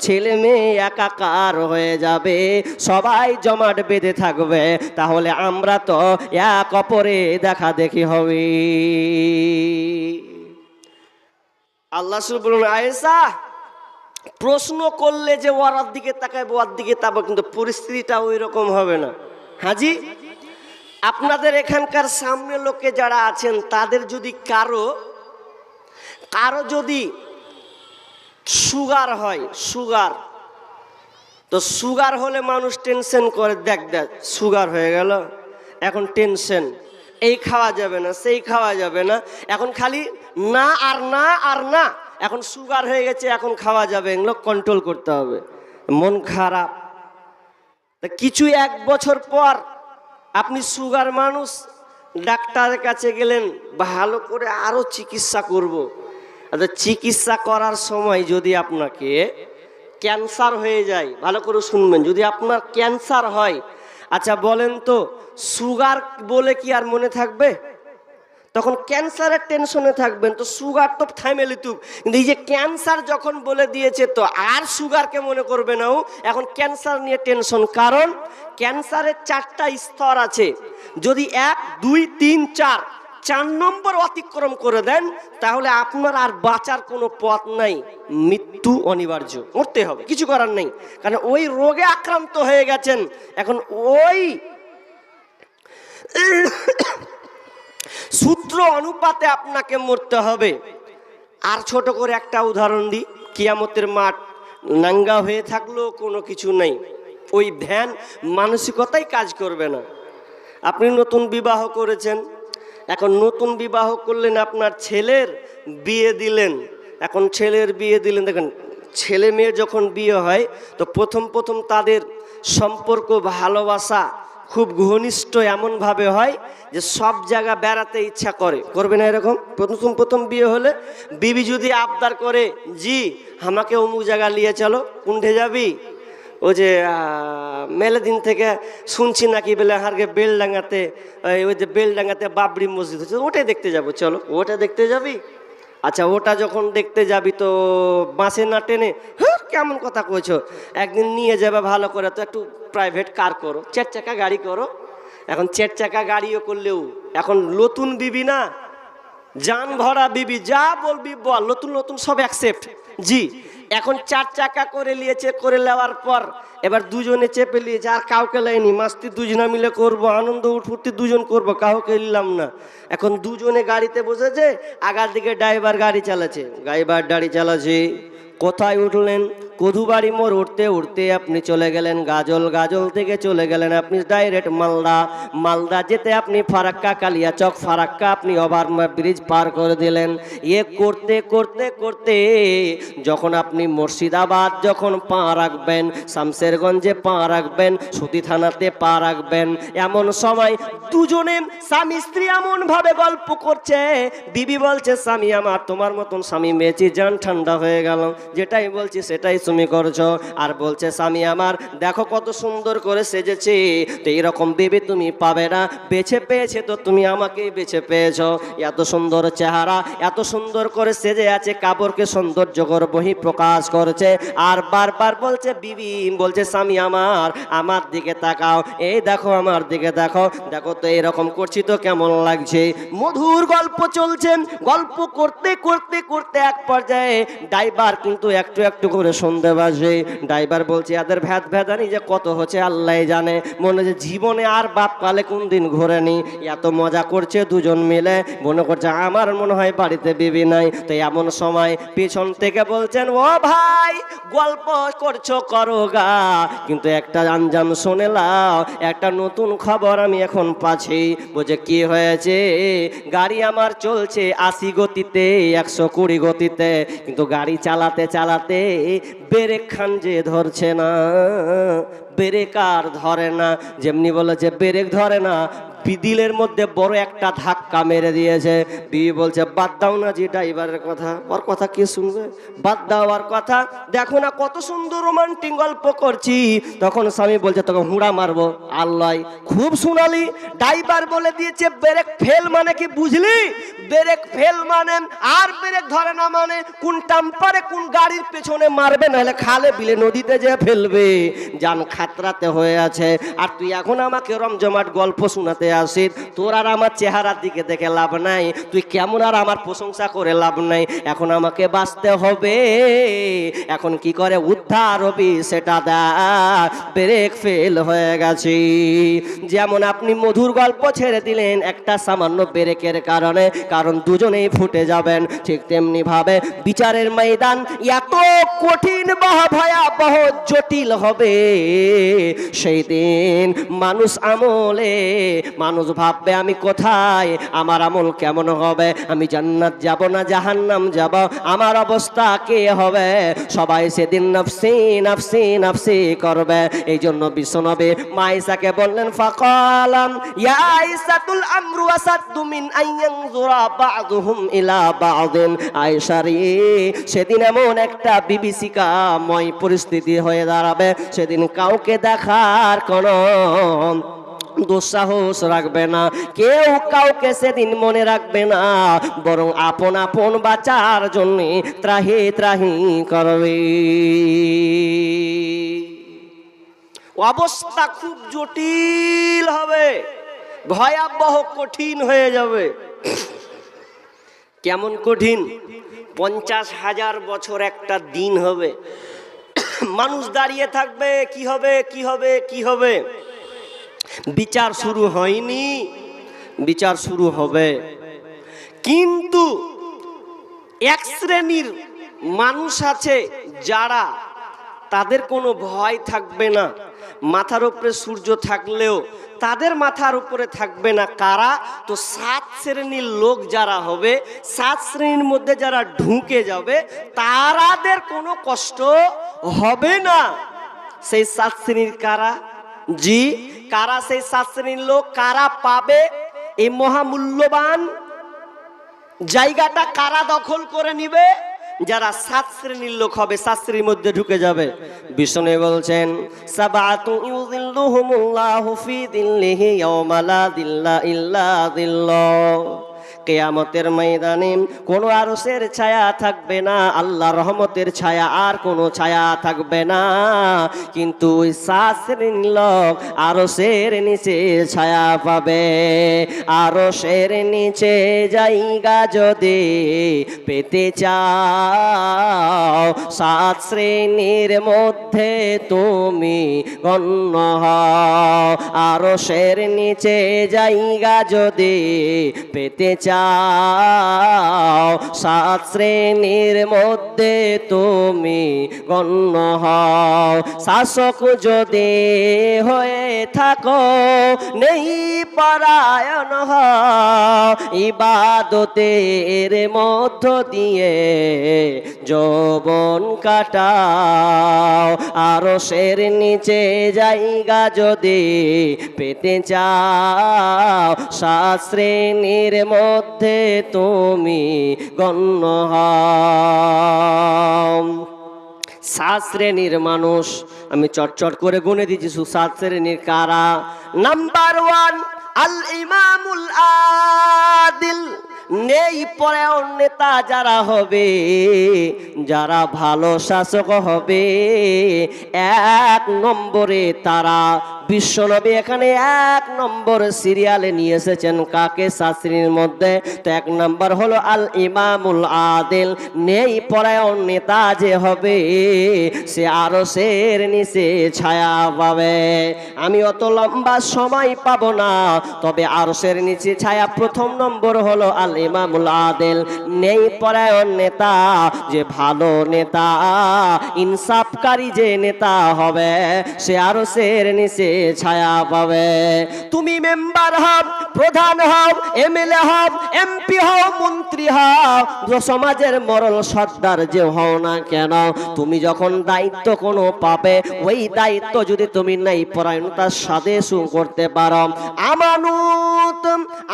ছেলে মেয়ে একাকার হয়ে যাবে, সবাই জমাট বেঁধে থাকবে, তাহলে আমরা তো এক অপরে দেখা দেখি হবে। আল্লাহ রাসূল বললেন, আয়েশা, প্রশ্ন করলে যে ওর দিকে তাকায় ওর দিকে তাকাবো, কিন্তু পরিস্থিতিটা ওই রকম হবে না। হাজি, আপনাদের এখানকার সামনে লোকে যারা আছেন তাদের যদি কারো যদি সুগার হয়, সুগার, তো সুগার হলে মানুষ টেনশন করে, দেখ সুগার হয়ে গেল, এখন টেনশন, এই খাওয়া যাবে না, সেই খাওয়া যাবে না, এখন খালি না আর না আর না, এখন সুগার হয়ে গেছে, এখন খাওয়া যাবে, এগুলো কন্ট্রোল করতে হবে। মন খারাপ। কিছু 1 বছর পর আপনি সুগার মানুষ, ডাক্তারের কাছে গেলেন, ভালো করে আরো চিকিৎসা করব। আচ্ছা, চিকিৎসা করার সময় যদি আপনাকে ক্যান্সার হয়ে যায়, ভালো করে শুনবেন, যদি আপনার ক্যান্সার হয়, আচ্ছা বলেন তো সুগার বলে কি আর মনে থাকবে? তখন ক্যান্সারের টেনশনে থাকবেন, তো সুগার তো থামে লিতুক, কিন্তু এই যে ক্যান্সার যখন বলে দিয়েছে তো আর সুগারকে মনে করবে না, এখন ক্যান্সার নিয়ে টেনশন। কারণ ক্যান্সারের 4টা স্তর আছে, যদি 1, 2, 3, 4 নম্বর অতিক্রম করে দেন তাহলে আপনার আর বাঁচার কোনো পথ নাই, মৃত্যু অনিবার্য, মরতে হবে, কিছু করার নেই। কারণ ওই রোগে আক্রান্ত হয়ে গেছেন, এখন ওই সূত্র অনুপাতে আপনাকে মরতে হবে। আর ছোট করে একটা উদাহরণ দিই, কিয়ামতের মাঠ নাঙ্গা হয়ে থাকলেও কোনো কিছু নেই, ওই ধ্যান মানসিকতাই কাজ করবে না। আপনি নতুন বিবাহ করেছেন, এখন নতুন বিবাহ করলেন, আপনার ছেলের বিয়ে দিলেন, এখন ছেলের বিয়ে দিলেন, দেখেন ছেলে মেয়ে যখন বিয়ে হয় তো প্রথম তাদের সম্পর্ক ভালোবাসা খুব ঘনিষ্ঠ এমনভাবে হয় যে সব জায়গা বেড়াতে ইচ্ছা করবে না এরকম? প্রথম বিয়ে হলে বিবি যদি আবদার করে, জি আমাকে অমুক জায়গা নিয়ে চলো, কোনঠে যাবি? ও যে মেলে দিন থেকে শুনছি নাকি বলে হারকে বেলডাঙ্গাতে, ওই যে বেলডাঙ্গাতে বাবরি মসজিদ হচ্ছে, ওটাই দেখতে যাবো, চলো ওটা দেখতে যাবি। আচ্ছা, ওটা যখন দেখতে যাবি তো বাসে না টেনে, হ্যাঁ কেমন কথা কইছো, একদিন নিয়ে যাবে ভালো করে, তো একটু প্রাইভেট কার করো, 4 চাকা গাড়ি করো। এখন 4 চাকা গাড়িও করলেও এখন নতুন বিবি না, জান ভরা বিবি, যা বলবি বল, নতুন সব অ্যাকসেপ্ট, জি। এখন 4 চাকা করে নিয়েছে, করে নেওয়ার পর এবার দুজনে চেপে নিয়েছে, আর কাউকে লাইনি, মাস্তি দুজনে মিলে করবো, আনন্দ ফুর্তি দুজন করবো, কাউকে নিলাম না। এখন দুজনে গাড়িতে বসেছে, আগার দিকে ড্রাইভার গাড়ি চালাচ্ছে, কোথায় উঠলেন? কদুবাড়ি মোড় উঠতে উঠতে আপনি চলে গেলেন গাজল, গাজল থেকে চলে গেলেন আপনি ডাইরেক্ট মালদা, মালদা যেতে আপনি ফারাক্কা কালিয়াচক, ফারাক্কা আপনি ওভার ব্রিজ পার করে দিলেন। এ করতে করতে করতে যখন আপনি মুর্শিদাবাদ যখন পা রাখবেন, শামশেরগঞ্জে পা রাখবেন, সুতি থানাতে পা রাখবেন, এমন সময় দুজনে স্বামী স্ত্রী এমন ভাবে গল্প করছে। বিবি বলছে স্বামী আমার, তোমার মতন স্বামী মেয়েছি জান ঠান্ডা হয়ে গেল, যেটাই বলছি সেটাই তুমি করছো। আর বলছে স্বামী আমার দেখো কত সুন্দর করে সেজেছি, তো এইরকম বিবি তুমি পাবে না, বেছে পেয়েছে তো তুমি আমাকেই বেছে পেয়েছো। এত সুন্দর চেহারা, এত সুন্দর করে সেজে আছে, কাপড়কে সৌন্দর্য করে বহি প্রকাশ করেছে। আর বারবার বলছে বিবি বলছে স্বামী আমার, আমার দিকে তাকাও, এই দেখো আমার দিকে দেখো, দেখো তো এরকম করছি তো কেমন লাগছে। মধুর গল্প চলছে, গল্প করতে করতে করতে এক পর্যায়ে ড্রাইভার কিন্তু একটু একটু করে শুনতে পাচ্ছে। ড্রাইভার বলছে এদের ভেদ ভেদানি যে কত হচ্ছে আল্লাহ জানে, মনে যে জীবনে আর বাপ কালে কোন দিন ঘোরেনি, এত মজা করছে দুজন মিলে, মনে করছে আমার মনে হয় বাড়িতে বিবি নাই। তো এমন সময় পিছন থেকে বলছেন ও ভাই গল্প করছো করো গা, কিন্তু একটা আঞ্জাম শুনে লাও, একটা নতুন খবর আমি এখন পাচ্ছি। বলছে কি হয়েছে? গাড়ি আমার চলছে 80 গতিতে, 120 গতিতে, কিন্তু গাড়ি চালাতে চালাতে ব্রেক খান যে ধরছে না, ব্রেক আর ধরে না। যেমনি বলেছে ব্রেক ধরে না, দিলের মধ্যে বড় একটা ধাক্কা মেরে দিয়েছে। বিবি বলছে বাদ দাও না জি ড্রাইভারের কথা, ওর কথা কে শুনবে, বাদ দাও আর কথা, দেখো না কত সুন্দর রোমান্টিক গল্প করছি। তখন স্বামী বলছে তোকে হুঁড়া মারবো। আল্লাহ খুব শুনালি, ড্রাইভার বলে দিয়েছে ব্রেক ফেল মানে কি বুঝলি? ব্রেক ফেল মানে আর ব্রেক ধরে না মানে কোন টাম্পারে কোন গাড়ির পেছনে মারবে, নাহলে খালে বিলে নদীতে যে ফেলবে, জান খাতরাতে হয়ে আছে। আর তুই এখন আমাকে রমজমাট গল্প শোনাতে আসিস, তোর আর আমার চেহারার দিকে দেখে লাভ নাই, তুই কেমন আর আমার প্রশংসা করে লাভ নাই, এখন আমাকে বাঁচতে হবে। এখন কি করে উদ্ধার হবি সেটা দেখ, ব্রেক ফেল হয়ে গেছে। যেমন আপনি মধুর গল্প ছেড়ে দিলেন একটা সামান্য ব্রেকের কারণে, কারণ দুজনেই ফুটে যাবেন, ঠিক তেমনি ভাবে বিচারের ময়দান এত কঠিন ভয়াবহ জটিল হবে সেই দিন। মানুষ আমলে মানুষ ভাববে আমি কোথায়, আমার আমল কেমন হবে, আমি জান্নাত যাব না জাহান্নাম যাব, আমার অবস্থা কে হবে। সবাই সেদিন নফসি নফসি নফসি করবে। এই জন্য বিশ্বনবী মা আয়েশাকে বললেন ফাকালাম ইয়া আয়েশাতুল আমরু আসাদু মিন আইয়ানজুরা বা'দুহুম ইলা বা'দিন। আয়েশা রে, সেদিন এমন একটা বিভীষিকাময় পরিস্থিতি হয়ে দাঁড়াবে, সেদিন কাউকে দেখার কোনো দুঃসাহস রাখবে না, কেউ কাউকে সেদিন মনে রাখবে না, বরং আপন আপন বাঁচার জন্য ত্রাহি ত্রাহি করবে। অবস্থা খুব জটিল হবে, ভয়াবহ কঠিন হয়ে যাবে। কেমন কঠিন? 50,000 বছর একটা দিন হবে, মানুষ দাঁড়িয়ে থাকবে, কি হবে কি হবে কি হবে। বিচার শুরু হয়নি, বিচার শুরু হবে, কিন্তু এক শ্রেণীর মানুষ আছে যারা তাদের কোনো ভয় থাকবে না, মাথার উপরে সূর্য থাকলেও তাদের মাথার উপরে থাকবে না। কারা? তো 7 শ্রেণীর লোক যারা হবে, 7 শ্রেণীর মধ্যে যারা ঢুকে যাবে তারাদের কোনো কষ্ট হবে না। সেই 7 শ্রেণীর কারা? জি, কারা সেই 7 শ্রেণীর লোক? কারা পাবে এই মহামূল্যবান জায়গাটা? কারা দখল করে নিবে? যারা 7 শ্রেণীর লোক হবে, 7 শ্রেণীর মধ্যে ঢুকে যাবে। বিষ্ণু বলছেন সাবাতু ইউযিল্লুহুমুল্লাহু ফি দিল্লিহি ইয়াওমা লা দিল্লা ইল্লা দিল্লাহ। কিয়ামতের ময়দানে কোনো আরশের ছায়া থাকবে না, আল্লাহর রহমতের ছায়া আর কোনো ছায়া থাকবে না, কিন্তু ওই 7 শ্রেণীর লোক আরশের নিচে ছায়া পাবে। আরশের নিচে জায়গা যদি পেতে চাও, সাত শ্রেণীর মধ্যে তুমি গণ্য হও। আরশের নিচে জায়গা যদি পেতে চাও, সাত শ্রেণীর মধ্যে তুমি গণ্য হও। শাসক যদি হয়ে থাকো নেই পরায়ণ হও, ইবাদতের মধ্য দিয়ে যৌবন কাটাও। আরশের নিচে জায়গা যদি পেতে চাও, সাত শ্রেণীর মধ্যে তুমি গণ্য হও। সাত শ্রেণীর মানুষ, আমি চটচট করে গুনে দিচ্ছি সাত শ্রেণীর কারা। নাম্বার 1 আল ইমামুল আদিল, নেই পরায়ণ নেতা যারা হবে, যারা ভালো শাসক হবে, 1 নম্বরে তারা বিশ্বনবী এখানে 1 নম্বর সিরিয়ালে নিয়ে এসেছেন কাকে? সাত শ্রেণীর মধ্যে। তো 1 নম্বর হলো আল ইমামুল আদিল, নেই পরায়ণ নেতা যে হবে সে আরশের নিচে ছায়া পাবে। আমি অত লম্বা সময় পাবো না, তবে আরশের নিচে ছায়া 1ম নম্বর হলো আল ইমামুল আদিল, নেই পরায়ণ নেতা যে ভালো নেতা, ইনসাফকারী যে নেতা হবে সে আরশের নিচে ছায়া পাবে। তুমি মেম্বার হও, প্রধান হও, এমএলএ হও, এমপি হও, মন্ত্রী হও, সমাজের মরল সর্দার যে হও না কেন, তুমি যখন দায়িত্ব কোনো পাবে, ওই দায়িত্ব যদি তুমি নাই পরায়ণতার সাথে করতে পারো,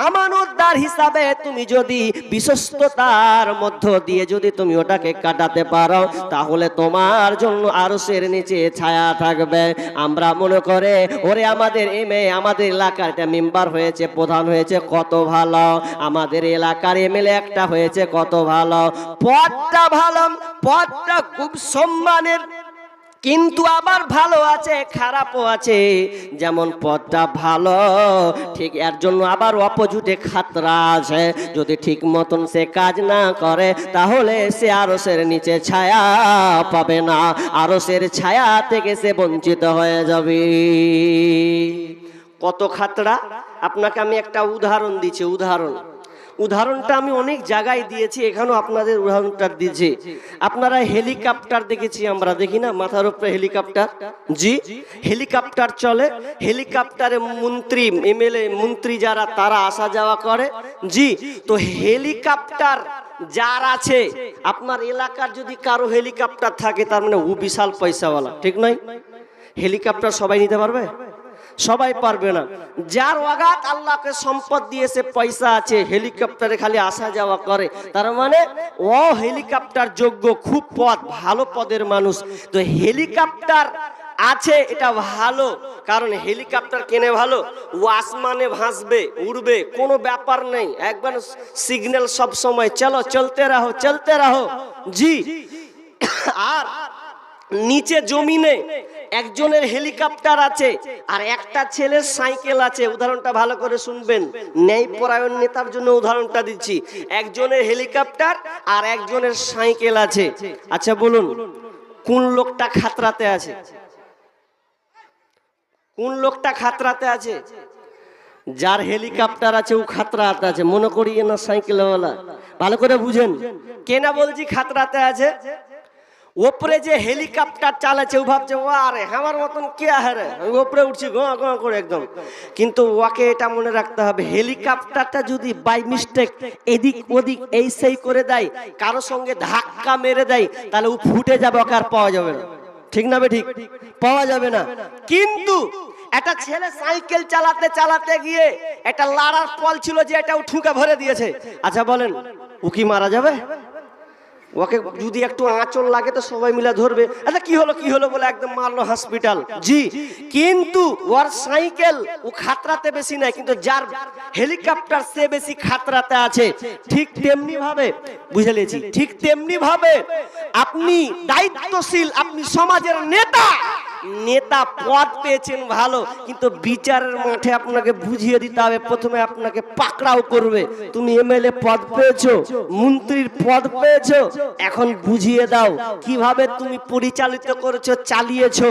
আমানতদার হিসাবে তুমি যদি বিশ্বস্ততার মধ্য দিয়ে যদি তুমি ওটাকে কাটাতে পারো, তাহলে তোমার জন্য আরশের নিচে ছায়া থাকবে। আমরা মনে করে ওরে আমাদের আমাদের এলাকার একটা মেম্বার হয়েছে, প্রধান হয়েছে, কত ভালো, আমাদের এলাকার এমএলএ একটা হয়েছে, কত ভালো, পদটা ভালো, পদটা খুব সম্মানের, কিন্তু আবার ভালো আছে খারাপও আছে। যেমন পদটা ভালো, ঠিক এর জন্য আবার অপোজিটে খাতরা আছে, যদি ঠিক মতন সে কাজ না করে তাহলে সে আরশের নিচে ছায়া পাবে না, আরশের ছায়া থেকে সে বঞ্চিত হয়ে যাবে। কত খাতরা! আপনাকে আমি একটা উদাহরণ দিচ্ছি, উদাহরণটা আমি অনেক জায়গায় দিয়েছি, এখানেও আপনাদের উদাহরণটা দিয়েছি। আপনারা হেলিকপ্টার দেখেছি, আমরা দেখি না মাথার উপরে হেলিকপ্টার? জি, হেলিকপ্টার চলে, হেলিকপ্টারে মন্ত্রী, এমএলএ, মন্ত্রী যারা তারা আসা যাওয়া করে। জি, তো হেলিকপ্টার যার আছে, আপনার এলাকার যদি কারো হেলিকপ্টার থাকে তার মানে ও বিশাল পয়সাওয়ালা, ঠিক নয়? হেলিকপ্টার সবাই নিতে পারবে? সবাই পারবে না। যার ওয়াগাত আল্লাহকে সম্পদ দিয়েছে, পয়সা আছে, হেলিকপ্টারে খালি আসা যাওয়া করে, তার মানে ও হেলিকপ্টার যোগ্য, খুব পদ, ভালো পদের মানুষ। তো হেলিকপ্টার আছে এটা ভালো, কারণ হেলিকপ্টার কেনে ভালো, ও আসমানে ভাসবে, উড়বে, কোনো ব্যাপার নেই, একবার সিগন্যাল সব সময় চলো, চলতে রাহো, চলতে রাহো। জি, আর নিচে জমিনে একজনের হেলিকপ্টার আছে আর একটা ছেলের সাইকেল আছে। উদাহরণটা ভালো করে শুনবেন, ন্যায়পরায়ণ নেতার জন্য উদাহরণটা দিচ্ছি। একজনের হেলিকপ্টার আর একজনের সাইকেল আছে। আচ্ছা বলুন, কোন লোকটা খাতরাতে আছে? কোন লোকটা খাতরাতে আছে? যার হেলিকপ্টার আছে ও খাতরাতে আছে, মনে করিয়ে না সাইকেলওয়ালা। ভালো করে বুঝেন কেনা বলছি খাতরাতে আছে। ওপরে যে হেলিকপ্টার চালাচ্ছে ও ভাবছে ও আরে আমার মতন কে আরে আমি ওপরে উঠছি গো গো করে একদম, কিন্তু ওকে এটা মনে রাখতে হবে, হেলিকপ্টারটা যদি বাই মিস্টেক এদিক ওদিক এই সেই করে দেয়, কারো সঙ্গে ধাক্কা মেরে দেয়, তাহলে ও ফুটে যাবে, ওকে আর পাওয়া যাবে না। ঠিক না ঠিক? পাওয়া যাবে না। কিন্তু একটা ছেলে সাইকেল চালাতে চালাতে গিয়ে একটা লাড়ার পল ছিল যে এটা ও ঠুকে ভরে দিয়েছে। আচ্ছা বলেন, ও কি মারা যাবে? ওকে যদি একটু আঁচল লাগে তো সবাই মিলে ধরবে, আচ্ছা কি হলো কি হলো বলে একদম মারলো হসপিটাল। জি, কিন্তু ওর সাইকেল ও খাতরাতে বেশি নাই, কিন্তু যার হেলিকপ্টার সে বেশি খাতরাতে আছে। ঠিক তেমনি ভাবে বুঝে নিয়েছি, ঠিক তেমনি ভাবে আপনি দায়িত্বশীল, আপনি সমাজের নেতা, নেতা পদ পেয়েছেন ভালো, কিন্তু বিচারের মাঠে আপনাকে বুঝিয়ে দিতে হবে। প্রথমে আপনাকে পাকড়াও করবে, তুমি এমএলএ পদ পেয়েছো, মন্ত্রীর পদ পেয়েছো, এখন বুঝিয়ে দাও কিভাবে তুমি পরিচালিত করেছো, চালিয়েছো।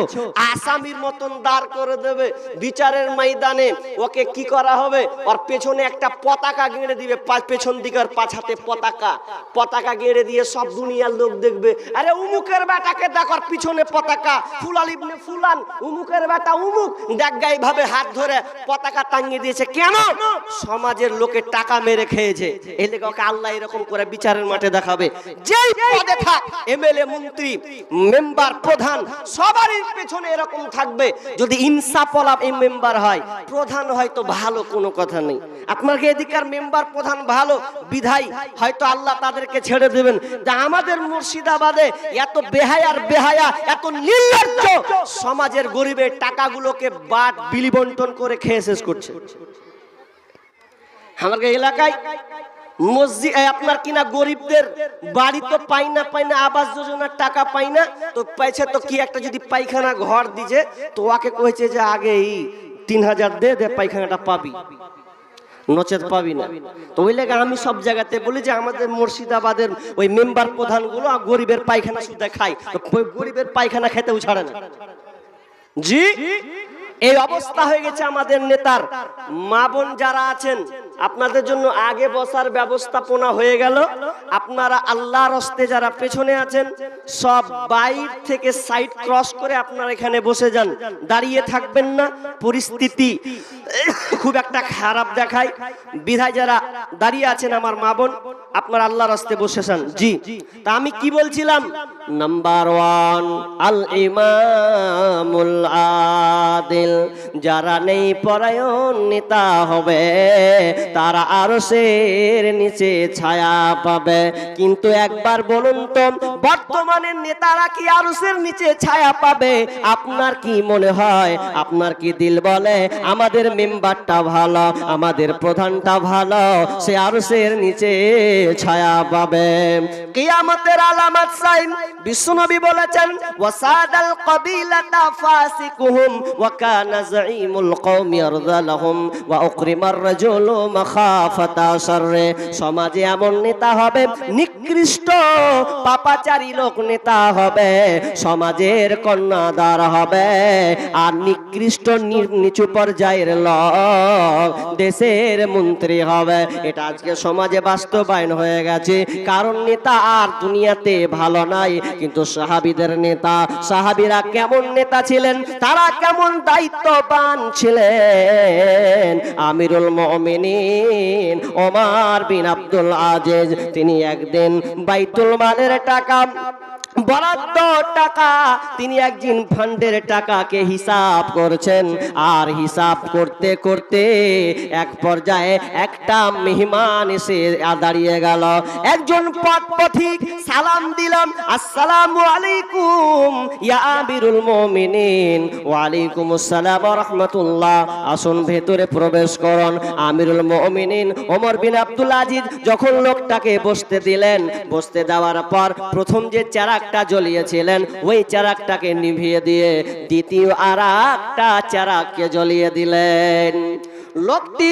আসামির মতন দাঁড় করে দেবে বিচারের ময়দানে। ওকে কি করা হবে, ওর পেছনে একটা পতাকা গেঁড়ে দিবে, পেছন দিকে ওর পাছাতে পতাকা গেঁড়ে দিয়ে সব দুনিয়ার লোক দেখবে, আরে উমুকের বেটাকে দেখ, ওর পিছনে পতাকা, ফুলাল ইবনে ফুলান, উমুকের বেটা উমুক, দেখ গা এইভাবে হাত ধরে পতাকা টাঙিয়ে দিয়েছে। কেন? সমাজের লোকে টাকা মেরে খেয়েছে, এই লেগে ওকে আল্লাহ এরকম করে বিচারের মাঠে দেখাবে। যেই পদে থাক, এমএলএ, মন্ত্রী, মেম্বার, প্রধান, সবারই পেছনে এরকম থাকবে। যদি ইনসাফওয়ালা এই মেম্বার হয়, প্রধান হয়তো ভালো, কোনো কথা নেই। আপনাকে এদিকার মেম্বার প্রধান ভালো বিধায় হয়তো আল্লাহ তাদেরকে ছেড়ে দেবেন। যে আমাদের মুর্শিদাবাদে এত বেহায়া, এত নির্লজ্জ, সমাজের গরিবের টাকাগুলোকে বাট বিলি বন্টন করে খেয়ে শেষ করছে। আমার এলাকায় মসজিদ আপনার কিনা গরিবদের বাড়ি তো পাই না, আবাস যোজনার টাকা পাই না, তো পাইছে তো কি একটা যদি পায়খানা ঘর দিছে, তো ওকে কইছে যে আগে 3000 দে পায়খানাটা পাবি, নচেত পাবি না। তো ওই লেগে আমি সব জায়গাতে বলি যে আমাদের মুর্শিদাবাদের ওই মেম্বার প্রধানগুলো গরিবের পায়খানা শুধু খায়, তো গরিবের পায়খানা খেতেও ছাড়ে না। জি, এই অবস্থা হয়ে গেছে আমাদের নেতার। মা বোন যারা আছেন, আপনাদের জন্য আগে বসার ব্যবস্থাপনা হয়ে গেল। আপনারা আল্লাহর হস্তে যারা পেছনে আছেন, সব বাইর থেকে সাইড ক্রস করে আপনারা এখানে বসে যান, দাঁড়িয়ে থাকবেন না। পরিস্থিতি খুব একটা খারাপ দেখায়, বিধায় যারা দাঁড়িয়ে আছেন আমার মা বোন, আপনারা আল্লাহর হস্তে বসে যান। জি, তা আমি কি বলছিলাম, নাম্বার 1 আল ইমামুল আদিল, যারা নেই পরায়ণ নেতা হবে তারা আরশের নিচে ছায়া পাবে। কিন্তু একবার বলুন তো, বর্তমানের নেতারা কি আরশের নিচে ছায়া পাবে? আপনার কি মনে হয়, আপনার কি দিল বলে আমাদের মেম্বারটা ভালো, আমাদের প্রধানটা ভালো, সে আরশের নিচে ছায়া পাবে? কিয়ামতের আলামত সাইন বিশ্বনবী বলেছেন, ওয়াসাদাল কাবিলাতা ফাসিকুহুম ওয়া কানা যাঈমুল কওমি ইয়ারযালহুম ওয়া উকরিমার রাজুলু মাখাফাতা শাররে। সমাজে এমন নেতা হবে, নিকৃষ্ট পাপাচারী লোক নেতা হবে, সমাজের কন্যাদার হবে, আর নিকৃষ্ট নিচু পর্যায়ের লোক দেশের মন্ত্রী হবে। এটা আজকে সমাজে বাস্তবায়ন হয়ে গেছে। কারণ নেতা আর দুনিয়াতে ভালো নাই, কিন্তু সাহাবীদের নেতা, সাহাবীরা কেমন নেতা ছিলেন, তারা কেমন দায়িত্ববান ছিলেন। আমিরুল মুমিনিন ওমর বিন আব্দুল আজিজ, তিনি একদিন বাইতুল মালের টাকা, বরাদ্দ টাকা, তিনি একদিন ফান্ডের টাকাকে হিসাব করছেন। আর হিসাব করতে করতে এক পর্যায়ে একটা মেহমান এসে দাঁড়িয়ে গেল। একজন পথিক সালাম দিলাম, আসসালামু আলাইকুম ইয়া আমিরুল মুমিনিন। ওয়া আলাইকুম আসসালাম ওয়া রাহমাতুল্লাহ, আসুন ভেতরে প্রবেশ করুন। আমিরুল মুমিনিন ওমর বিন আব্দুল আজিজ যখন লোকটাকে বসতে দিলেন, বসতে দেওয়ার পর প্রথম যে চারাকটা জ্বলিয়েছিলেন, ওই চারাকটাকে নিভিয়ে দিয়ে দ্বিতীয় আর একটা চারাককে জ্বলিয়ে দিলেন। লোকটি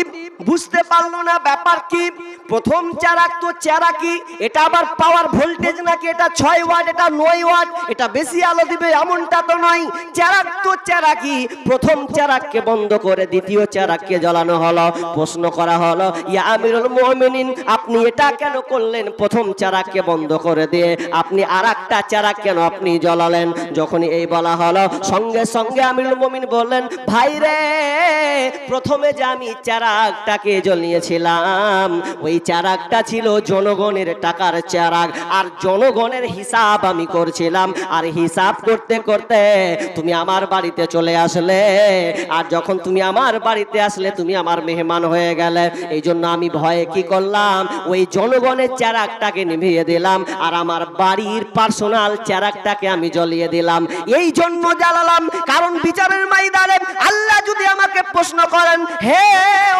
বুঝতে পারলো না ব্যাপার কি। প্রথম চারাক তো চারাকি, এটা আবার পাওয়ার ভোল্টেজ নাকি এটা 6 ওয়াট, এটা 9 ওয়াট, এটা বেশি আলো দিবে এমনটা তো নয়। চারাক তো চারাকি, প্রথম চারাককে বন্ধ করে দ্বিতীয় চারাককে জ্বালানো হলো। প্রশ্ন করা হলো, ইয়া আমিরুল মুমিনিন, আপনি এটা কেন করলেন? প্রথম চারাককে বন্ধ করে দিয়ে আপনি আরেকটা চারাক কেন আপনি জ্বালালেন? যখন এই বলা হলো, সঙ্গে সঙ্গে আমিরুল মুমিন বললেন, ভাই রে, প্রথমে যে আমি চারাকটাকে জ্বলিয়েছিলাম, ওই চারাকটা ছিল জনগণের টাকার চারাক, আর জনগণের হিসাব আমি করছিলাম। আর হিসাব করতে করতে তুমি আমার বাড়িতে চলে আসলে, আর যখন তুমি আমার বাড়িতে আসলে তুমি আমার মেহমান হয়ে গেলে। এই জন্য আমি ভয়ে কি করলাম, ওই জনগণের চারাকটাকে নিভিয়ে দিলাম, আর আমার বাড়ির পার্সোনাল চারাকটাকে আমি জ্বলিয়ে দিলাম। এই জন্য জ্বালালাম, কারণ বিচারের ময়দানে আল্লাহ যদি আমাকে প্রশ্ন করেন, হে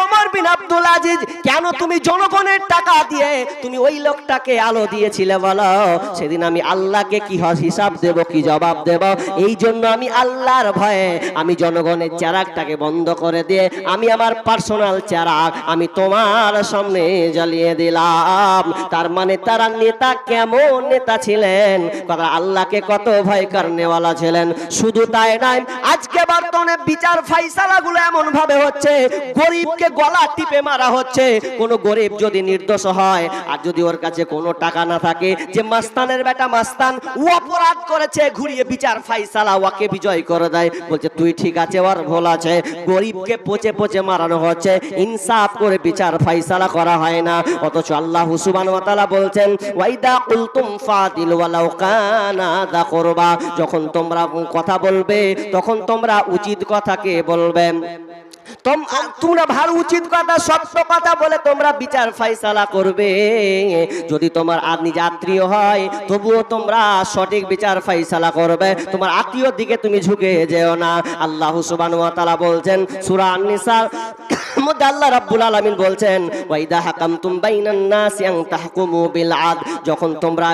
ওমর বিন আব্দুল আজিজ, কেন তুমি জনগণের টাকা দিয়ে তুমি ওই লোকটাকে আলো দিয়েছিলে বলো, সেদিন আমি আল্লাহকে কি হিসাব দেব, কি জবাব দেব? এই জন্য আমি আল্লাহর ভয়ে আমি জনগণের চেরাগটাকে বন্ধ করে দিয়ে আমি আমার পার্সোনাল চেরাগ আমি তোমার সামনে জ্বালিয়ে দিলাম। তার মানে তারা নেতা কেমন নেতা ছিলেন, তারা আল্লাহকে কত ভয় করনেওয়ালা ছিলেন। শুধু তাই নয়, আজকে বর্তমানে বিচার ফাইসালাগুলো এমন ভাবে হচ্ছে, গরিবকে গলা টিপে মারা হচ্ছে। কোন গরিব যদি নির্দোষ হয় আর যদি ওর কাছে কোনো টাকা না থাকে, যে মাস্তানের বেটা মাস্তান ও অপরাধ করেছে, ঘুরিয়ে বিচার ফাইসালা ওকে বিজয় করে দেয়, বলছে তুই ঠিক আছে, ওর ভুল আছে। গরিবকে পচে পচে মারানো হচ্ছে, ইনসাফ করে বিচার ফাইসালা করা হয় না। অথচ আল্লাহ সুবহানাহু ওয়া তাআলা বলছেন, ওয়াইদা কুলতুম ফাদিল ওয়ালাউ কানা দা কুরবা, যখন তোমরা কথা বলবে তখন তোমরা উচিত কথাকে বলবে। তোমরা ভালো উচিত কথা, সত্য কথা বলে তোমরা বিচার ফাইসালা করবে। যদি তোমার নিজ আত্মীয় হয় তবুও তোমরা সঠিক বিচার ফাইসালা করবে, তোমার আত্মীয়র দিকে তুমি ঝুঁকে যেও না। আল্লাহ সুবহানাহু ওয়া তাআলা বলছেন সূরা আন-নিসা মধ্যে আল্লাহ রাব্বুল আলামিন বলছেন, ওয়াইদা হাকামতুম বাইনান নাসি আন তাহকুমু বিল আদল, যখন তোমরা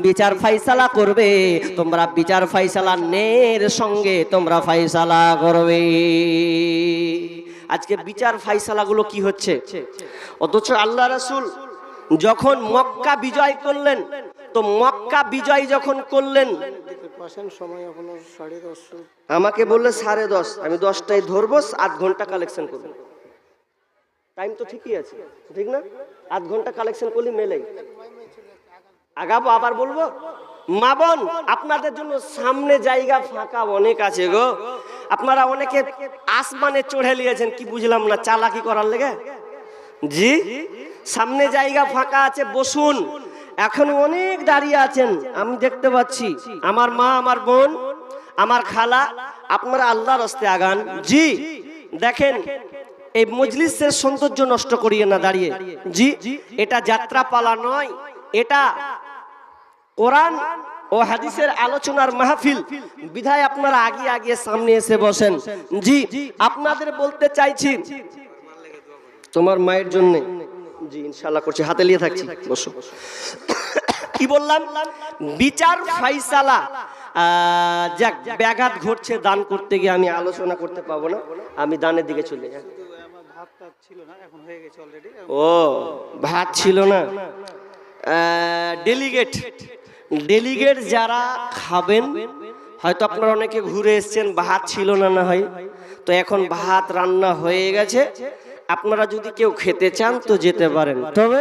বিচার ফাইসালা করবে তোমরা বিচার ফাইসালা ন্যায়ের সঙ্গে তোমরা ফাইসালা করবে। আজকে বিচার ফাইসালাগুলো কি হচ্ছে? অথচ আল্লাহ রাসূল যখন মক্কা বিজয় করলেন, তো মক্কা বিজয় যখন করলেন, সময় এখনো 10:30। আমাকে বললে 10:30, আমি 10টায় ধরবো, 8 ঘন্টা কালেকশন করবো। টাইম তো ঠিকই আছে, ঠিক না? 8 ঘন্টা কালেকশন করলে মেলেই আগাবো। আবার বলবো, মা বোন আপনাদের জন্য সামনে জায়গা ফাঁকা অনেক আছে গো। আপনারা অনেকে আসমানে চড়ে নিয়েছেন, কি বুঝলাম না, চালাকি করার লেগে? জি, সামনে জায়গা ফাঁকা আছে, বসুন। এখন অনেক দাঁড়িয়ে আছেন, আমি দেখতে পাচ্ছি। আমার মা, আমার বোন, আমার খালা, আপনারা আল্লাহর রাস্তায় আগান। জি দেখেন, এই মজলিসের সৌন্দর্য নষ্ট করিয়ে না দাঁড়িয়ে। জি, এটা যাত্রা পালা নয়, এটা কোরআন ও হাদিসের আলোচনার মাহফিল। বিধায় আপনারা আগে আগে সামনে এসে বসেন। জি, আপনাদের বলতে চাইছি, তোমার মায়ের জন্য জি ইনশাআল্লাহ করছি, হাতে নিয়ে থাকছি, বসো। কি বললাম? বিচার ফাইসালা যাক ব্যাঘাত ঘটছে। দান করতে গিয়ে আমি আলোচনা করতে পাবো না, আমি দানের দিকে চলে যাই। ও ভাত ছিল না। ডেলিগেট যারা খাবেন, হয়তো আপনারা অনেকে ঘুরে এসেছেন, ভাত ছিল না, না হয় তো এখন ভাত রান্না হয়ে গেছে। আপনারা যদি কেউ খেতে চান তো যেতে পারেন, তবে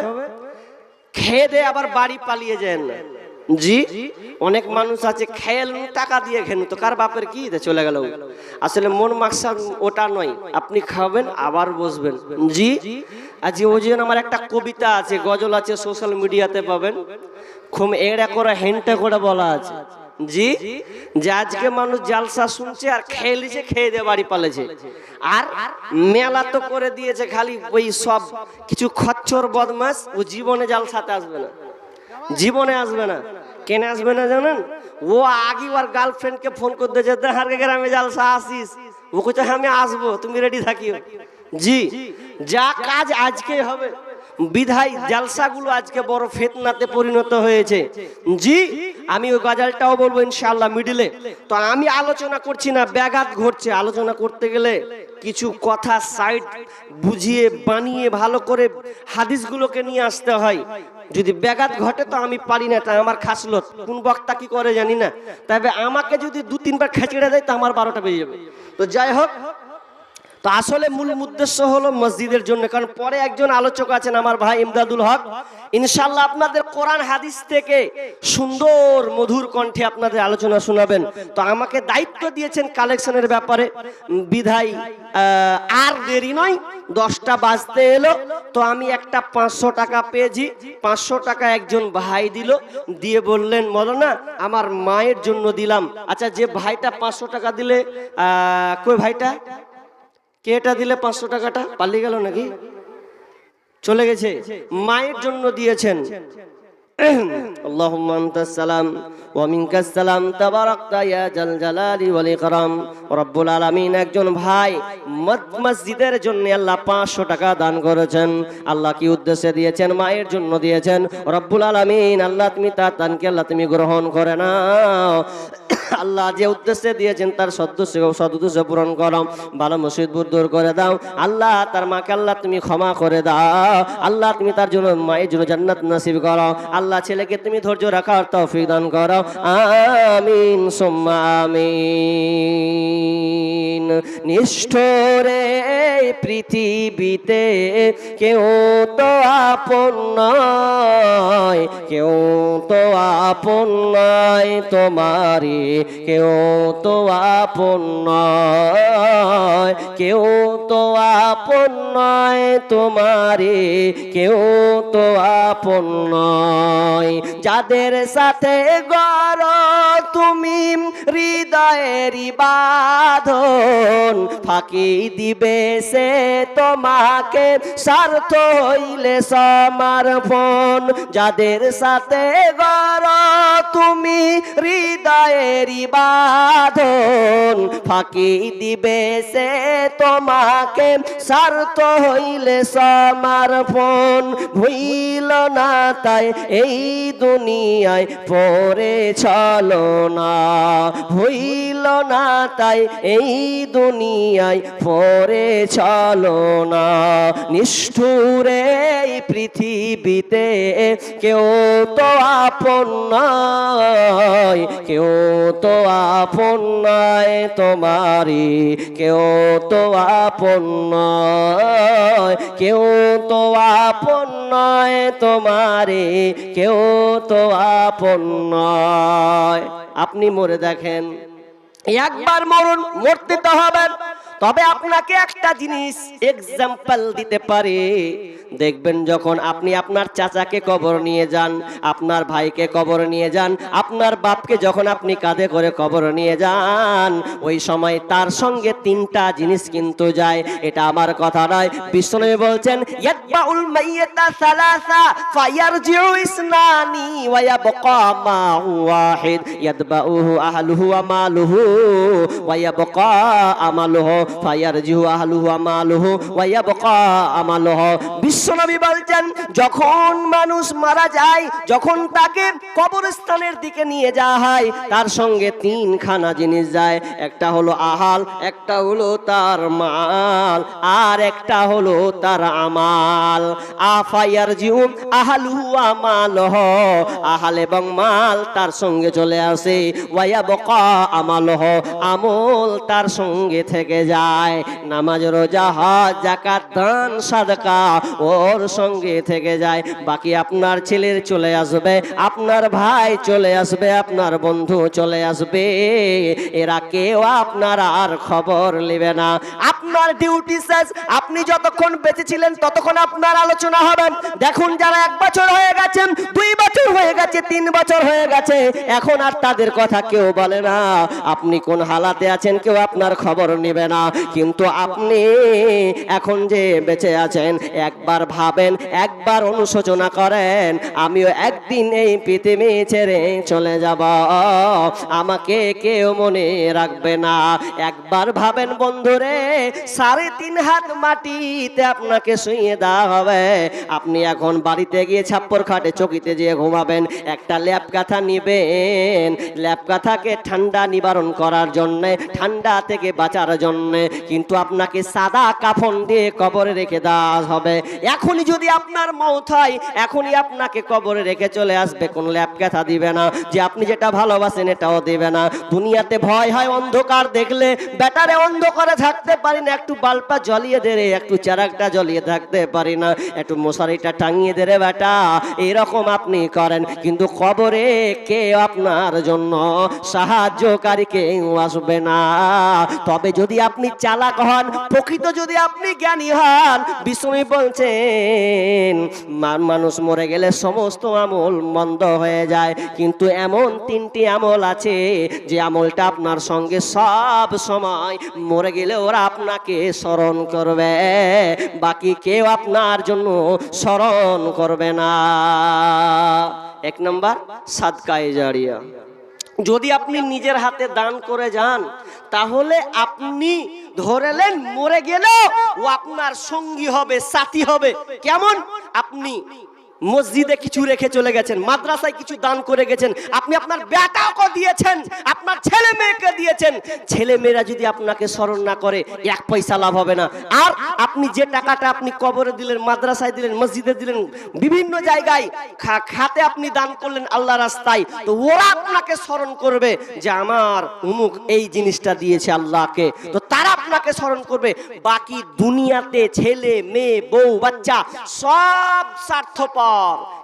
খেয়ে দিয়ে আবার বাড়ি পালিয়ে যান না। জি, অনেক মানুষ আছে খেল টাকা দিয়ে খেন, তো কার বাপের কি চলে গেল। আসলে মন মাকসাদ ওটা নয়, আপনি খাবেন আবার বসবেন। জি, আজ ওই জন্য আমার একটা কবিতা আছে, গজল আছে, সোশ্যাল মিডিয়াতে পাবেন, খুব এড়া করে হেন্টা করে বলা আছে। জি, যে আজকে মানুষ জালসা শুনছে আর খেয়ে লিছে, খেয়ে দিয়ে বাড়ি পালেছে, আর মেলা তো করে দিয়েছে খালি ওই সব কিছু খচ্চর বদমাস। ও জীবনে জালসাতে আসবে না, জীবনে আসবে না। কেন আসবে না জানেন? ও আগে ওর গার্লফ্রেন্ডকে ফোন করতে যেতে, হারকে গ্রামে জালসা আসিস, ও কইছে আমি আসবো, তুমি রেডি থাকিও। জি, যা কাজ আজকে হবে। বিধায় জালসাগুলো আজকে বড় ফিতনাতে পরিণত হয়েছে। জি, আমি ওই গজলটাও বলবো ইনশাআল্লাহ মিডিলে। তো আমি আলোচনা করছি না, ব্যাঘাত ঘটছে। আলোচনা করতে গেলে কিছু কথা সাইড বুঝিয়ে বানিয়ে ভালো করে হাদিসগুলোকে নিয়ে আসতে হয়। যদি ব্যাঘাত ঘটে তো আমি পারি না, তাই আমার খাসলত। কোন বক্তা কি করে জানি না, তবে আমাকে যদি 2-3 বার খেচড়ে দেয় তো আমার 12টা বেজে যাবে। তো যাই হোক, তো আসলে মূল উদ্দেশ্য হলো মসজিদের জন্য, কারণ পরে একজন আলোচক আছেন আমার ভাই ইমদাদুল হক, ইনশাআল্লাহ আপনাদের কোরআন হাদিস থেকে সুন্দর মধুর কণ্ঠে আপনাদের আলোচনা শোনাবেন। তো আমাকে দায়িত্ব দিয়েছেন কালেকশনের ব্যাপারে, বিধায় আর দেরি নয়, 10টা বাজতে এলো। তো আমি একটা 500 টাকা পেয়েছি, 500 টাকা একজন ভাই দিল, দিয়ে বললেন মৌলানা আমার মায়ের জন্য দিলাম। আচ্ছা, যে ভাইটা 500 টাকা দিলে, কই ভাইটা কেটা দিলে 500 টাকাটা পালিয়ে গেল নাকি চলে গেছে? মায়ের জন্য দিয়েছেন। আল্লাহুম্মা আনতাস সালাম ওয়া মিনকাস সালাম তাবারাকতা ইয়া জাল জালালি ওয়াল ইকরাম। রব্বুল আলামিন একজন ভাই মসজিদের জন্য আল্লাহ 500 টাকা দান করেছেন। আল্লাহ কি উদ্দেশ্যে দিয়েছেন? মায়ের জন্য দিয়েছেন। রব্বুল আলামিন আল্লাহ তুমি তার দানকে আল্লাহ তুমি গ্রহণ করে নাও। আল্লাহ যে উদ্দেশ্যে দিয়েছেন তার সদুদ্দেশ্য পূরণ করো, ভালো মুসিবত দূর করে দাও। আল্লাহ তার মাকে আল্লাহ তুমি ক্ষমা করে দাও। আল্লাহ তুমি তার জন্য মায়ের জন্য জান্নাত নসিব করো। আল্লাহ ছেলেকে তুমি ধৈর্য রাখার তৌফিক দান করো। আমিন সুম্মা আমিন। নিষ্ঠুরে পৃথিবীতে কেউ তো আপন নয়, কেউ তো আপন নয় তোমারি, কেউ তো আপন নয়, কেউ তো আপন নয় তোমারি, কেউ তো আপন নয়। যাদের সাথে গড়ো তুমি হৃদয়ের বাঁধন, ফাঁকি দিবে সে তোমাকে স্বার্থ হইলে সমর্পণ। যাদের সাথে গড়ো তুমি হৃদয়ের বাঁধন, ফাঁকি দিবে সে তোমাকে স্বার্থ হইলে সমর্পণ। ভুইল না তাই এই দুনিয়ায় পড়ে চলো না, ভুইল না তাই এই দুনিয়ায় পড়ে চলো না। নিষ্ঠুরে পৃথিবীতে কেউ তো আপন নয়, কেউ তো আপন নয় তোমারি, কেউ তো আপন নয়, কেউ তো আপন নয় তোমারি, কেউ তো আপন নয়। আপনি মরে দেখেন, একবার মরুন, মরতে তো হবে। তবে আপনাকে একটা জিনিস এক্সাম্পল দিতে পারে। দেখবেন যখন আপনি আপনার চাচাকে কবর নিয়ে যান, আপনার ভাইকে কবর নিয়ে যান, আপনার বাপকে যখন আপনি কাঁধে করে কবর নিয়ে যান, ওই সময় তার সঙ্গে 3টা জিনিস কিন্তু যায়। এটা আমার কথা নয়, বিশ্বনবী বলছেন ইয়াতবাউল মাইয়াতা সালাসা ফায়ারজিউ ইসনানি ওয়া ইয়াবকা মা ওয়াহিদ ইয়াতবাউহু আহলুহু ওয়া মালুহু ওয়া ইয়াবকা আমালুহু ফায়ারজিউ আহলুহু ওয়া মালুহু ওয়া ইয়াবকা আমালুহু। বিশ্বনবী বলছেন যখন মানুষ মারা যায়, যখন তাকে কবরস্থানের দিকে নিয়ে যাওয়া হয়, তার সঙ্গে 3খানা জিনিস যায়। একটা হলো আহাল, একটা হলো তার মাল, আর একটা হলো তার আমাল। আফায়ারজিউ আহলুহু ওয়া মালুহু, আহাল এবং মাল তার সঙ্গে চলে আসে। ওয়া ইয়াবকা আমালুহু, আমল তার সঙ্গে থেকে যায়। নামাজ, রোজা, হজ, যাকাত, দান, সাদকা ওর সঙ্গে থেকে যায়। বাকি আপনার ছেলের চলে আসবে, আপনার ভাই চলে আসবে, আপনার বন্ধু চলে আসবে। এরা কেউ আপনার আর খবর নেবে না। আপনার ডিউটি শেষ। আপনি যতক্ষণ বেঁচে ছিলেন ততক্ষণ আপনার আলোচনা হবে। দেখুন যারা 1 বছর হয়ে গেছেন, 2 বছর হয়ে গেছে, 3 বছর হয়ে গেছে, এখন আর তাদের কথা কেউ বলে না। আপনি কোন হালাতে আছেন কেউ আপনার খবর নেবে না। কিন্তু আপনি এখন যে বেঁচে আছেন, একবার ভাবেন, একবার অনুশোচনা করেন, আমিও একদিন এই পৃথিবী ছেড়ে চলে যাব, আমাকে কেউ মনে রাখবে না। একবার ভাবেন বন্ধুরে, 3.5 হাত মাটিতে আপনাকে শুইয়ে দেওয়া হবে। আপনি এখন বাড়িতে গিয়ে ছাপ্পর খাটে চকিতে যেয়ে ঘুমাবেন, একটা ল্যাপ কাঁথা নিবেন, ল্যাপ কাঁথাকে ঠান্ডা নিবারণ করার জন্যে, ঠান্ডা থেকে বাঁচার জন্যে। কিন্তু আপনাকে সাদা কাফন দিয়ে কবরে রেখে দেওয়া হবে। এখনই যদি আপনার মওত হয়, এখনই আপনাকে কবরে রেখে চলে আসবে। কোন ল্যাপ কাঁথা দিবে না, যে আপনি যেটা ভালোবাসেন এটাও দিবে না। দুনিয়াতে ভয় হয় অন্ধকার দেখলে, বেটারে অন্ধকারে থাকতে পারি না, একটু বাল্বটা জ্বলিয়ে দে রে, একটু চারাকটা জ্বলিয়ে থাকতে পারি না, একটু মশারিটা টাঙিয়ে দে রে বেটা, এরকম আপনি করেন। কিন্তু কবরে কেউ আপনার জন্য সাহায্যকারী কেউ আসবে না। তবে যদি আপনি চালাক হন, প্রকৃত যদি আপনি জ্ঞানী হন, বিষ্ণু বলছেন মানুষ মরে গেলে সমস্ত আমল বন্ধ হয়ে যায়, কিন্তু এমন 3টি আমল আছে যে আমলটা আপনার সঙ্গে সব সময়, মরে গেলে ওরা আপনাকে স্মরণ করবে, বাকি কেউ আপনার জন্য স্মরণ করবে না। এক নাম্বার সাদকায়ে জারিয়া। যদি আপনি নিজের হাতে দান করে যান তাহলে আপনি ধরেলেন মরে গেলেও ও আপনার সঙ্গী হবে, সাথী হবে। কেমন? আপনি মসজিদে কিছু রেখে চলে গেছেন, মাদ্রাসায় কিছু দান করে গেছেন, আপনি আপনার বেটাকে দিয়েছেন, আপনার ছেলে মেয়েকে দিয়েছেন, ছেলে মেয়েরা যদি আপনাকে স্মরণ না করে এক পয়সা লাভ হবে না। আর আপনি যে টাকাটা আপনি কবরে দিলেন, মাদ্রাসায় দিলেন, মসজিদে দিলেন, বিভিন্ন জায়গায় খাতে আপনি দান করলেন আল্লাহ রাস্তায়, তো ওরা আপনাকে স্মরণ করবে যে আমার উমুক এই জিনিসটা দিয়েছে আল্লাহকে, তো তারা আপনাকে স্মরণ করবে। বাকি দুনিয়াতে ছেলে মেয়ে বউ বাচ্চা সব স্বার্থপর,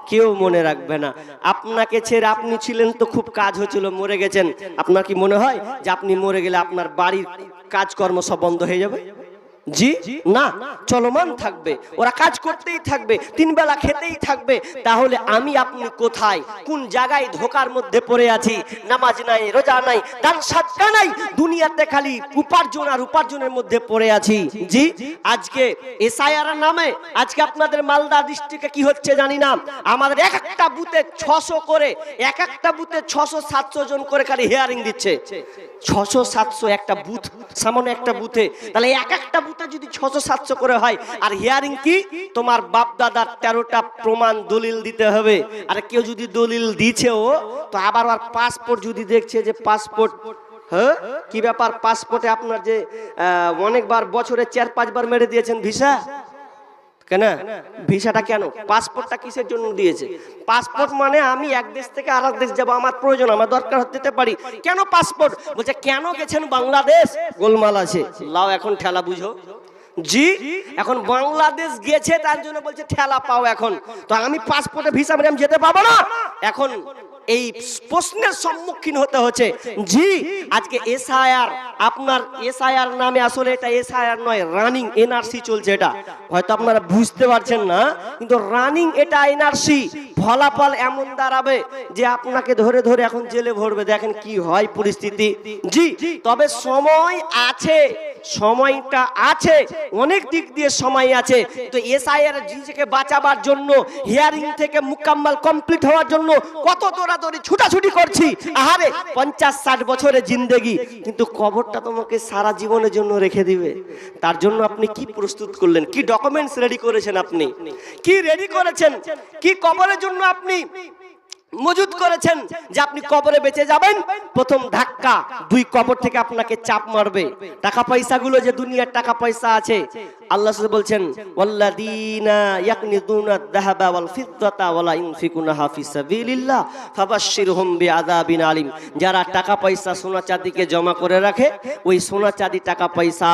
কেউ মনে রাখবে না। আপনাকে ছেড়ে, আপনি ছিলেন তো খুব কাজ হয়েছিল, মরে গেছেন, আপনার কি মনে হয় যে আপনি মরে গেলে আপনার বাড়ির কাজকর্ম সব বন্ধ হয়ে যাবে? জি না, চলমান থাকবে, ওরা কাজ করতেই থাকবে, তিন বেলা খেতেই থাকবে। তাহলে আমি আপনি কোথায়, কোন জায়গায় ধোকার মধ্যে পড়ে আছি? নামাজ নাই, রোজা নাই, দান সাদকা নাই, দুনিয়াতে খালি উপার্জন আর উপার্জনের মধ্যে পড়ে আছি। জি, আজকে এসআইআর নামে আজকে আপনাদের মালদা ডিস্ট্রিক্টে কি হচ্ছে জানি না, আমাদের এক একটা বুথে 600 করে, এক একটা বুথে 600-700 জন করে খালি হিয়ারিং দিচ্ছে। 600-700 একটা বুথ, সামান্য একটা বুথে, তাহলে এক একটা বুথে যদি 600-700 করে হয়, আর হিয়ারিং কি? তোমার বাপ দাদার 13টা প্রমাণ দলিল দিতে হবে। আর কেউ যদি দলিল দিছেও, তো আবার আর পাসপোর্ট যদি দেখছে যে পাসপোর্ট, হ্যাঁ কি ব্যাপার, পাসপোর্টে আপনার যে অনেকবার বছরে 4-5 বার মেরে দিয়েছেন ভিসা, কেন ভিসাটা, কেন পাসপোর্টটা কিসের জন্য দিয়েছে? পাসপোর্ট মানে আমি এক দেশ থেকে আরেক দেশ যাব, আমার প্রয়োজন, আমার দরকার হতে পারি, কেন পাসপোর্ট? বলছে কেন গেছেন বাংলাদেশ, গোলমাল আছে। লাও এখন ঠেলা বুঝো। জি, এখন বাংলাদেশ গেছে তার জন্য বলছে ঠেলা পাও। এখন তো আমি পাসপোর্টে ভিসা মেরে আমি যেতে পাবো না, এখন এই প্রশ্নের সম্মুখীন হতে হচ্ছে। জি, আজকে এসআইআর, আপনার এসআইআর নামে আসলে এটা এসআইআর নয়, রানিং এনআরসি চলছে। এটা হয়তো আপনারা বুঝতে পারছেন না, কিন্তু রানিং এটা এনআরসি। ফলাফল এমন দাঁড়াবে যে আপনাকে ধরে ধরে এখন জেলে ভরবে। দেখেন কি হয় পরিস্থিতি। জি, তবে সময় আছে, সময়টা আছে, অনেক দিক দিয়ে সময় আছে। তো এসআইআর জিনিসকে বাঁচাবার জন্য, হিয়ারিং থেকে মুকাম্মাল কমপ্লিট হওয়ার জন্য কত দৌড়াদৌড়ি ছুটাছুটি করছি। আহারে 50-60 বছরের জিন্দেগি, কিন্তু কবরটা তোমাকে সারা জীবনের জন্য রেখে দিবে। তার জন্য আপনি কি প্রস্তুত করলেন, কি ডকুমেন্টস রেডি করেছেন, আপনি কি রেডি করেছেন, কি কবরের জন্য আপনি মজুদ করেছেন যে আপনি কবরে বেঁচে যাবেন? প্রথম ধাক্কা, 2 কবর থেকে আপনাকে চাপ মারবে। টাকা পয়সাগুলো যে দুনিয়ার টাকা পয়সা আছে, আল্লাহ বলছেন ওয়াল্লাযীনা ইয়াকনিদুনা আয-যাহাবা ওয়াল ফিদ্দাতা ওয়ালা ইউনফিকুনাহা ফি সাবিলিল্লাহ ফাবাশশিরহুম বিআযাবিন আলিম। যারা টাকা পয়সা সোনা চাঁদিকে জমা করে রাখে, ওই সোনা চাঁদি টাকা পয়সা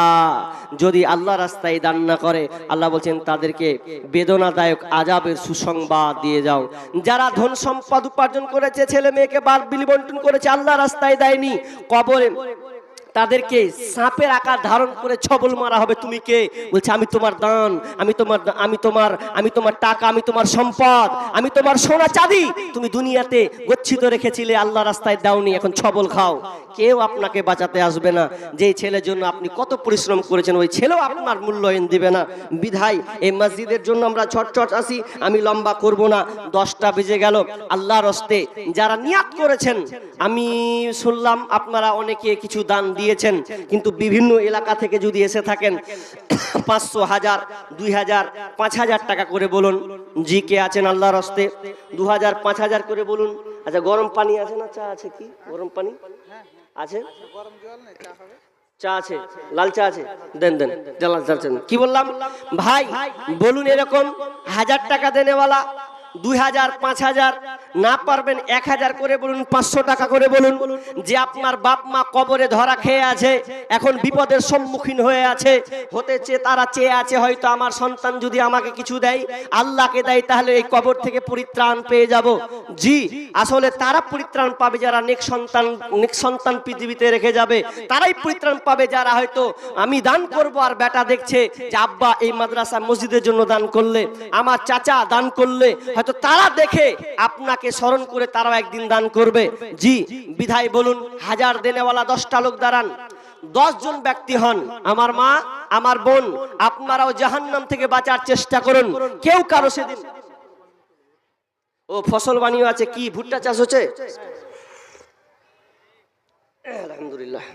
যদি আল্লাহ রাস্তায় দান না করে, আল্লাহ বলছেন তাদেরকে বেদনাদায়ক আযাবের সুসংবাদ দিয়ে যাও। যারা ধন সম্পদ উপার্জন করেছে, ছেলে মেয়েকে বার বিলি বন্টন করেছে, আল্লাহ রাস্তায় দেয়নি, কবরে তাদেরকে সাপের আকার ধারণ করে ছবল মারা হবে। তুমি কে? বলছে আমি তোমার দান, আমি তোমার টাকা, আমি তোমার সম্পদ, আমি তোমার সোনা চাঁদি, তুমি দুনিয়াতে গচ্ছিত রেখেছিলে, আল্লাহ রাস্তায় দাওনি, এখন ছবল খাও। কেউ আপনাকে বাঁচাতে আসবে না। যেই ছেলের জন্য আপনি কত পরিশ্রম করেছেন, ওই ছেলেও আপনার মূল্যায়ন দিবে না। বিধায় এই মসজিদের জন্য আমরা ছটছট আসি, আমি লম্বা করব না, 10টা বেজে গেল। আল্লাহর হস্তে যারা নিয়াত করেছেন, আমি শুনলাম আপনারা অনেকে কিছু দান দিয়েছেন, কিন্তু বিভিন্ন এলাকা থেকে যদি এসে থাকেন 500, 1000, 2000, 5000 টাকা করে বলুন। জি কে আছেন আল্লাহর হস্তে? 2000, 5000 করে বলুন। আচ্ছা, গরম পানি আছে না? চা আছে কি? গরম পানি আছে? চা আছে, লাল চা আছে, দেন দেন, লাল চা আছে। কি বললাম ভাই? বলুন এরকম 1000 টাকা দেনেওয়ালা, 2000, 5000, না পারবেন 1000 করে বলুন, 500 টাকা করে বলুন। যে আপনার বাপ মা কবরে ধরা খেয়ে আছে, এখন বিপদের সম্মুখীন হয়ে আছে, তারা চেয়ে আছে হয়তো আমার সন্তান যদি আমাকে কিছু দেয়, আল্লাহকে দেয়, তাহলে এই কবর থেকে পরিত্রাণ পেয়ে যাব। জি, আসলে তারা পরিত্রাণ পাবে যারা নেক সন্তান পৃথিবীতে রেখে যাবে, তারাই পরিত্রাণ পাবে। যারা হয়তো আমি দান করব আর বেটা দেখছে যে আব্বা এই মাদ্রাসা মসজিদের জন্য দান করলে, আমার চাচা দান করলে, হয়তো তারা দেখে আপনাকে স্মরণ করে তারাও একদিন দান করবে। জি, বিধায় বলুন 1000 দেনেওয়ালা 10টা লোক দাঁড়ান, 10 জন ব্যক্তি হন। আমার মা, আমার বোন, আপনারাও জাহান্নাম থেকে বাঁচার চেষ্টা করুন। কেউ কারো সেদিন ও ফসল বানিয়ে আছে, কি ভুট্টা চাষ হচ্ছে? আলহামদুলিল্লাহ।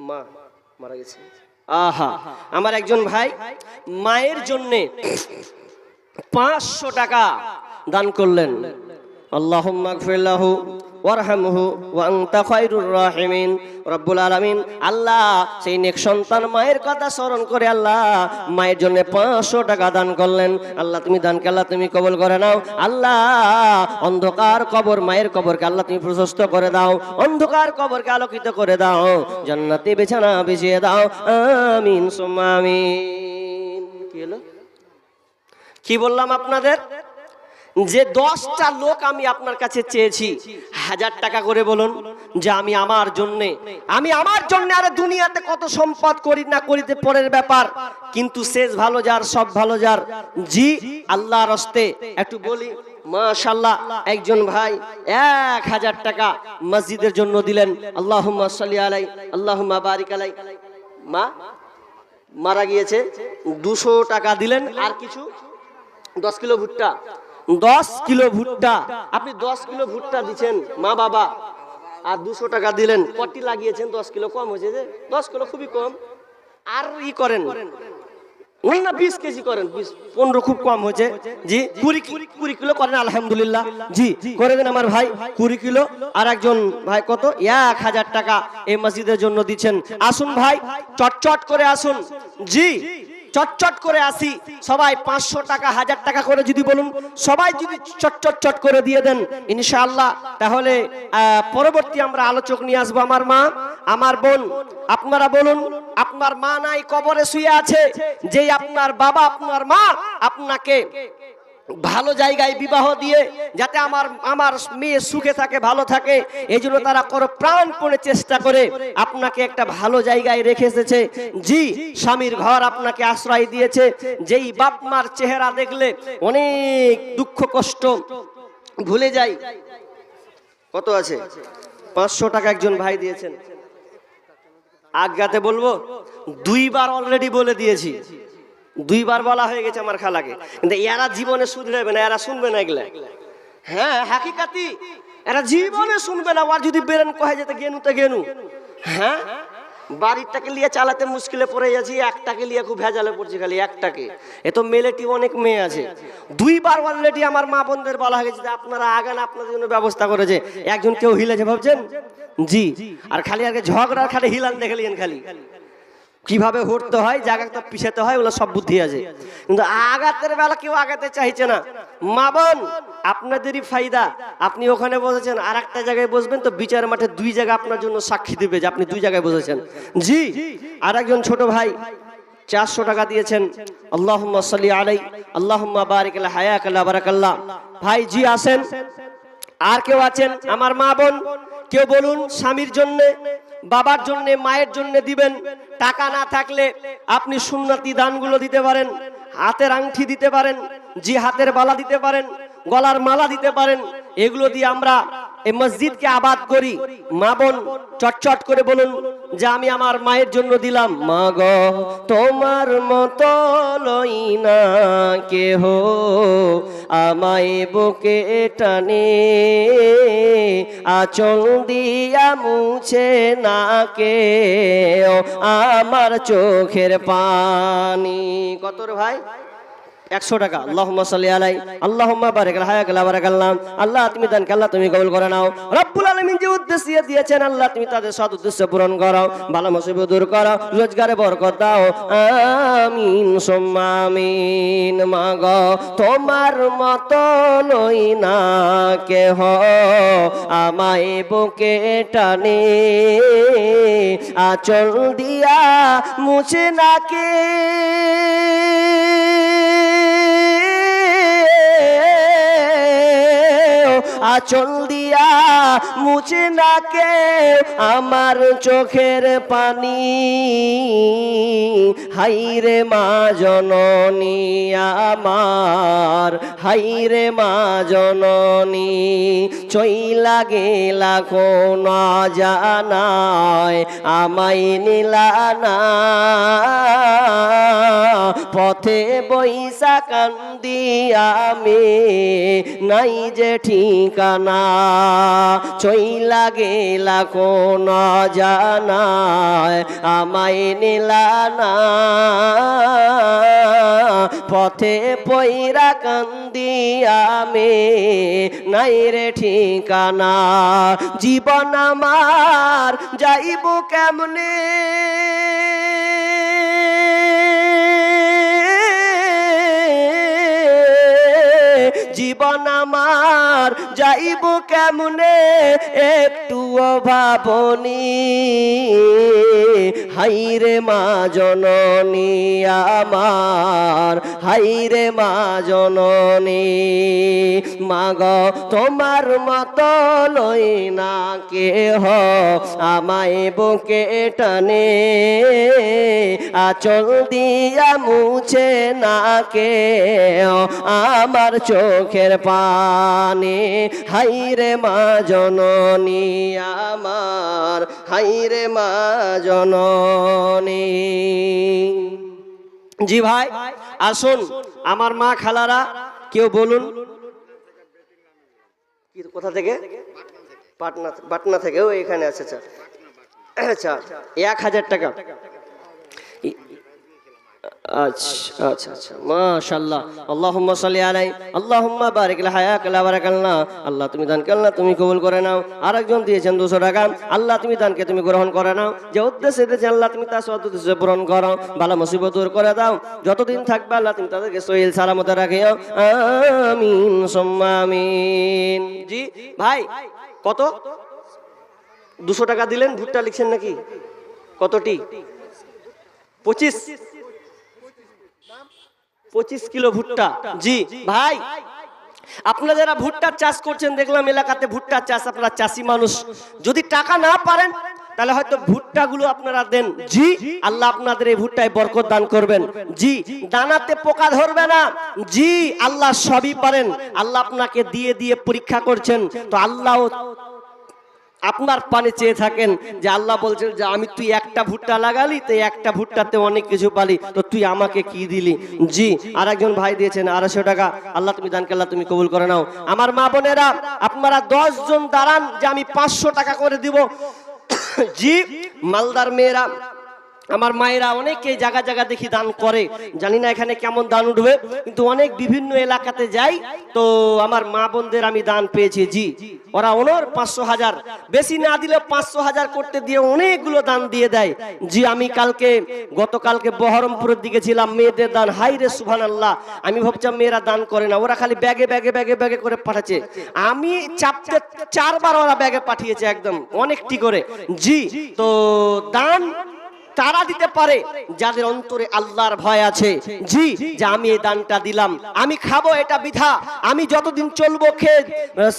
মা মারা গেছে। আহা, আমার একজন ভাই মায়ের জন্যে 500 টাকা দান করলেন। আল্লাহুম্মা গফির লাহু ওয়ারহামহু ওয়া আনতা খায়রুর রাহিমিন। রব্বুল আলামিন, আল্লাহ সেই নেক সন্তান মায়ের কথা স্মরণ করে আল্লাহ মায়ের জন্য 500 টাকা দান করলেন। আল্লাহ তুমি দানকে আল্লাহ তুমি কবুল করে নাও। আল্লাহ অন্ধকার কবর, মায়ের কবরকে আল্লাহ তুমি প্রশস্ত করে দাও, অন্ধকার কবরকে আলোকিত করে দাও, জান্নাতে বিছানা বিছিয়ে দাও। আমিন সুম্মা আমিন। কি হলো? কি বললাম আপনাদের? যে 10টা লোক আমি আপনার কাছে চেয়েছি 1000 টাকা করে বলুন যে আমি আমার জন্য আরে দুনিয়াতে কত সম্পদ করি না করিতে পরের ব্যাপার, কিন্তু শেষ ভালো যার সব ভালো যার। জি আল্লাহর হস্তে একটু বলি, মাশাআল্লাহ একজন ভাই 1000 টাকা মসজিদের জন্য দিলেন। আল্লাহুম্মা সাল্লি আলাই আল্লাহুম্মা বারিক আলাই। মা মারা গিয়েছে, 200 টাকা দিলেন। আর কিছু 10 কিলো ভুট্টা, 10 কিলো ভুট্টা, আপনি 10 কিলো ভুট্টা দিচ্ছেন মা বাবা, আর 200 টাকা দিলেন। কটি লাগিয়েছেন? 10 কিলো কম হয়েছে যে, 10 কিলো খুবই কম। আর ই করেন না 20 কেজি করেন, 15 খুব কম হয়েছে। জি 20 কিলো করেন, আলহামদুলিল্লাহ। জি করে দেন আমার ভাই 20 কিলো। আর একজন ভাই কত? 1000 টাকা এই মসজিদের জন্য দিচ্ছেন। আসুন ভাই চটচট করে আসুন। জি চটচট করে আসি সবাই। 500 টাকা 1000 টাকা করে যদি বলুন, সবাই যদি চট করে দিয়ে দেন ইনশাআল্লাহ, তাহলে পরবর্তী আমরা আলোচক নিয়ে আসবো। আমার মা, আমার বোন, আপনারা বলুন, আপনার মা নাই কবরে শুয়ে আছে, যেই আপনার বাবা আপনার মা আপনাকে ভালো জায়গায় বিবাহ দিয়ে যাতে আমার মেয়ে সুখে থাকে, ভালো থাকে, এই জন্য তারা প্রাণপণে চেষ্টা করে আপনাকে একটা ভালো জায়গায় রেখে এসেছে। জি স্বামীর ঘর আপনাকে আশ্রয় দিয়েছে। যেই বাপ মার চেহারা দেখলে অনেক দুঃখ কষ্ট ভুলে যাই। কত আছে? 500 টাকা একজন ভাই দিয়েছেন। আজ্ঞাতে বলবো, 2বার অলরেডি বলে দিয়েছি, 2বার বলা হয়ে গেছে আমার খালাকে, কিন্তু এরা জীবনে শুধরাবে না, এরা শুনবে না এগুলা। হ্যাঁ হাকিকাতি এরা জীবনে শুনবে না। আর যদি বেরেন কহে যেতে গেনু, হ্যাঁ বাড়িটাকে লিয়ে চালাতে মুশকিলে পড়ে যাচ্ছি, একটাকে লিয়ে খুব ভেজালে পড়ছি, খালি একটাকে। এ তো মেলেটি অনেক মেয়ে আছে। 2বার অলরেডি আমার মা বোনদের বলা হয়ে গেছে যে আপনারা আগান, আপনাদের জন্য ব্যবস্থা করেছে। একজন কেউ হিলেছে ভাবছেন? জি আর খালি আগে ঝগড়ার খালি হিলান দেখলেন, খালি কিভাবে হরতে হয়, জায়গাটা পিছাতে হয়, ওগুলো সব বুদ্ধি আছে, কিন্তু আগাতের বেলা কেউ আগাতে চাইছে না। মা বোন আপনাদেরই ফায়দা। আপনি ওখানে বসেছেন, আর একটা জায়গায় বসবেন তো বিচার মাঠে 2 জায়গা আপনার জন্য সাক্ষী দিবে যে আপনি 2 জায়গায় বসেছেন। জি আর একজন ছোট ভাই 400 টাকা দিয়েছেন। আল্লাহুম্মা সাল্লি আলাই আল্লাহুম্মা বারিক আলা হায়াকাল্লাহ বারাকাল্লাহ। ভাই জি আসেন। আর কেউ আছেন আমার মা বোন? কেউ বলুন স্বামীর জন্য, বাবার জন্য, মায়ের জন্য দিবেন। টাকা না থাকলে আপনি সুন্নতি দানগুলো দিতে পারেন, হাতের আংটি দিতে পারেন, জি হাতের বালা দিতে পারেন, গলার মালা দিতে পারেন। এগুলো দিয়ে আমরা এই মসজিদকে আবাদ করি। মা বোন চটচট করে বলুন যে আমি আমার মায়ের জন্য দিলাম। মা গো তোমার মতো লই না কেহ, আমায় বুকে টানে, আঁচল দিয়া মুছে না কেউ আমার চোখের পানি। কত রে ভাই? 100 টাকা। আল্লাহুম্মা সাল্লি আলাই আল্লাহুম্মা বারিক আলা হায়াকাল্লাহ বারাকাল্লাহ। আল্লাহ তুমি দানকে আল্লাহ তুমি কবুল করে নাও। রব্বুল আলামিন যে উদ্দেশ্যে দিয়েছেন আল্লাহ তুমি তাদের সৎ উদ্দেশ্য পূরণ করো, ভালো মুসিবত দূর করো, রোজগারে বরকত দাও। আমিন সুম্মা আমিন। মাগো তোমার মতো লই না কেহ, আমায় বুকে টানে, আঁচল দিয়া মুছে না কে আঁচল দিয়া দিয়া মুছে না কে আমার চোখের পানি। হাইরে মা জননী আমার, হাইরে মা জননী, চইলা গেলা কোন জানায় আমায় নিলা না। পথে বইসা কান্দি আমি নাই যে ঠিকানা, চইলা গেলা কোন জানায় আমায় নিলা না। পথে পইরা কান্দি আমি নাই রে ঠিকানা। জীবন আমার যাইব কেমনে, জীবন আমার যাইব কেমনে একটুও ভাবনি। হাইরে মা জননী আমার, হাইরে মা জননী, মাগ তোমার মতো লই না কেহ আমায় বুকে টানে, আঁচল দিয়া মুছে না কেহ আমার চোখের পানি। হাইরে মা জননী আমার, হাইরে মা জননী। জি ভাই আসুন আমার মা খালারা কেউ বলুন কোথা থেকে? পাটনা, পাটনা থেকে। ও এখানে আছে। আচ্ছা 1000 টাকা। আচ্ছা আচ্ছা আচ্ছা মাশাআল্লাহ। আল্লাহুম্মা সাল্লি আলাইহি আল্লাহুম্মা বারিক লা হায়াক লা বারাকাল্লাহ। আল্লাহ তুমি দানকে আল্লাহ তুমি কবুল করে নাও। আরেকজন দিয়েছেন 200 টাকা। আল্লাহ তুমি দানকে তুমি গ্রহণ করে নাও। যে উদ্দেশ্যে দিয়েছেন আল্লাহ তুমি তার উদ্দেশ্যে পূরণ করো। বালা মুসিবত দূর করে দাও। যতদিন থাকবে আল্লাহ তুমি তাদেরকে সহিল সালামতে রাখিও। আমিন সুম্মা আমিন। জি ভাই কত? 200 টাকা দিলেন। ভুট্টা লিখছেন নাকি? কতটি? 25 কিলো ভুট্টা। জি ভাই আপনারা যারা ভুট্টার চাষ করছেন দেখলাম এলাকাতে ভুট্টার চাষ, আপনারা চাষি মানুষ, যদি টাকা না পারেন তাহলে হয়তো ভুট্টাগুলো আপনারা দেন। জি আল্লাহ আপনাদের এই ভুট্টায় বরকত দান করবেন। জি দানাতে পোকা ধরবে না। জি আল্লাহ সবই পারেন। আল্লাহ আপনাকে দিয়ে দিয়ে পরীক্ষা করছেন। তো আল্লাহ আপনার পানে চেয়ে থাকেন যে আল্লাহ বলছেন যে আমি তুই একটা ভুট্টা লাগালি তো একটা ভুট্টাতে অনেক কিছু পালি, তো তুই আমাকে কি দিলি। জি আর একজন ভাই দিয়েছেন 250 টাকা। আল্লাহ তুমি দানকে আল্লাহ তুমি কবুল করে নাও। আমার মা বোনেরা আপনারা 10 জন দাঁড়ান যে আমি 500 টাকা করে দিব। জি মালদার মেয়েরা আমার মায়েরা অনেকে জায়গা জায়গা দেখি দান করে, জানি না এখানে কেমন দান উঠবে, কিন্তু অনেক বিভিন্ন এলাকাতে যাই তো আমার মা বোনদের আমি দান পেয়েছি। জি ওরা ওনার 500,000 বেশি না দিলে 500,000 করতে দিয়ে অনেকগুলো দান দিয়ে দেয়। জি আমি গতকালকে বহরমপুরের দিকে ছিলাম, মেয়েদের দান হাই রে সুবহানাল্লাহ। আমি ভাবছিলাম মেয়েরা দান করে না, ওরা খালি ব্যাগে ব্যাগে ব্যাগে ব্যাগে করে পাঠাচ্ছে। আমি চাপতে 4 বার ওরা ব্যাগে পাঠিয়েছে একদম অনেকটি করে। জি তো দান তারা দিতে পারে যাদের অন্তরে আল্লাহর ভয় আছে। জি যে আমি এই দানটা দিলাম, আমি খাবো এটা বিধা, আমি যতদিন চলবো খেয়ে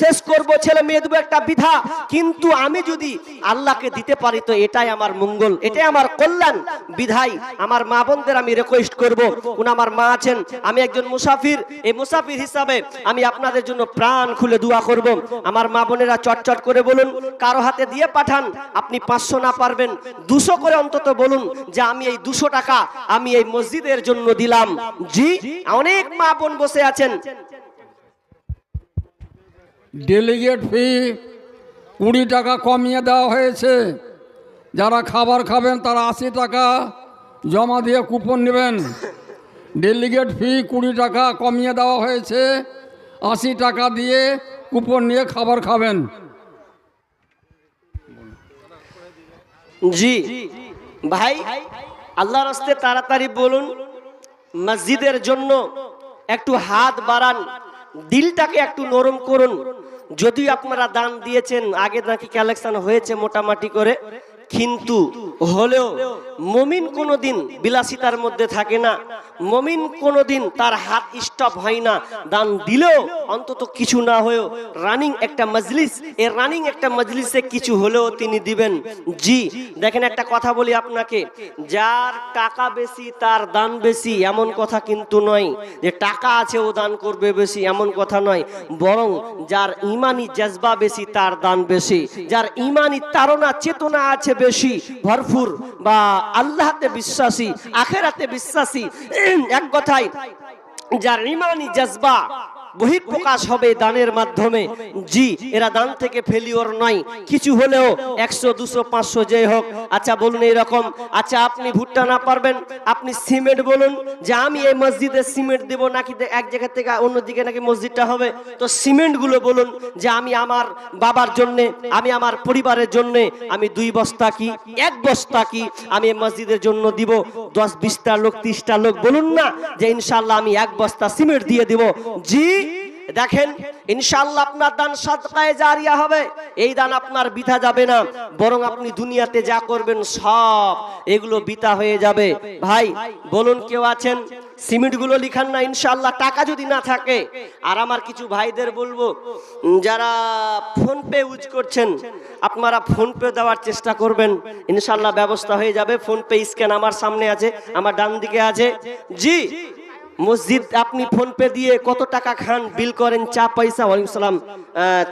শেষ করব, ছেলে মেয়ে দেবো একটা বিধা, কিন্তু আমি যদি আল্লাহকে দিতে পারি তো এটাই আমার মঙ্গল, এটাই আমার কল্যাণ। বিধাই আমার মা বোনদের আমি রিকোয়েস্ট করব, উনি আমার মা আছেন, আমি একজন মুসাফির, এই মুসাফির হিসাবে আমি আপনাদের জন্য প্রাণ খুলে দোয়া করব। আমার মা বোনেরা চটচট করে বলুন, কারো হাতে দিয়ে পাঠান, আপনি 500 না পারবেন 200 করে অন্তত বলুন যে আমি এই 200 টাকা আমি এই মসজিদের জন্য দিলাম। জি অনেক মা বোন বসে আছেন। ডেলিগেট ফি 20 টাকা কমিয়ে দেওয়া হয়েছে। যারা খাবার খাবেন তারা 80 টাকা জমা দিয়ে কুপন নেবেন। ডেলিগেট ফি 20 টাকা কমিয়ে দেওয়া হয়েছে, 80 টাকা দিয়ে কুপন নিয়ে খাবার খাবেন। জি ভাই আল্লাহর রাস্তে তাড়াতাড়ি বলুন, মসজিদের জন্য একটু হাত বাড়ান, দিলটাকে একটু নরম করুন। যদিও আপনারা দান দিয়েছেন, আগে নাকি কালেকশন হয়েছে মোটামুটি করে, কিন্তু হলেও মুমিন কোনোদিন বিলাসিতার মধ্যে থাকে না, মুমিন কোনোদিন তার হাত স্টপ হয় না, দান দিলেও অন্তত কিছু না হয়েও রানিং একটা মজলিস, এই রানিং একটা মজলিসে কিছু হলেও তিনি দিবেন। জি দেখেন, একটা কথা বলি আপনাকে, যার টাকা বেশি তার দান বেশি এমন কথা কিন্তু নয়, যে টাকা আছে ও দান করবে বেশি এমন কথা নয়, বরং যার ইমানি জজবা বেশি তার দান বেশি, যার ইমানি তাড়না চেতনা আছে বেশি ভরপুর, বা আল্লাহতে বিশ্বাসী আখেরাতে বিশ্বাসী, এক কথায় যার ইমানি জজবা বহিঃপ্রকাশ হবে দানের মাধ্যমে। জি এরা দান থেকে ফেলিওর নয়, কিছু হলেও 100 200 500 যেই হোক। আচ্ছা বলুন এইরকম, আচ্ছা আপনি ভুট্টা না পারবেন, আপনি সিমেন্ট বলুন যে আমি এই মসজিদে সিমেন্ট দেব, নাকি এক জায়গা থেকে অন্যদিকে নাকি মসজিদটা হবে, তো সিমেন্টগুলো বলুন যে আমি আমার বাবার জন্যে, আমি আমার পরিবারের জন্যে আমি 2 বস্তা কি 1 বস্তা কি আমি এই মসজিদের জন্য দিব। 10-20টা লোক 30টা লোক বলুন না যে ইনশাআল্লাহ আমি 1 বস্তা সিমেন্ট দিয়ে দিব। জি দেখেন ইনশাআল্লাহ আপনার দান সাদকায়ে জারিয়া হবে, এই দান আপনার বৃথা যাবে না, বরং আপনি দুনিয়াতে যা করবেন সব এগুলো বৃথা হয়ে যাবে। ভাই বলুন কেউ আছেন সিমেন্টগুলো লিখান না ইনশাআল্লাহ, টাকা যদি না থাকে। আর আমার কিছু ভাইদের বলবো যারা ফোন পে ইউজ করছেন, আপনারা ফোন পে দেওয়ার চেষ্টা করবেন, ইনশাআল্লাহ ব্যবস্থা হয়ে যাবে। ফোন পে স্ক্যান আমার সামনে আছে, আমার ডান দিকে আছে। জি মসজিদ আপনি ফোন পে দিয়ে কত টাকা খান, বিল করেন, চা পয়সা, ওয়ালাইকুম সালাম,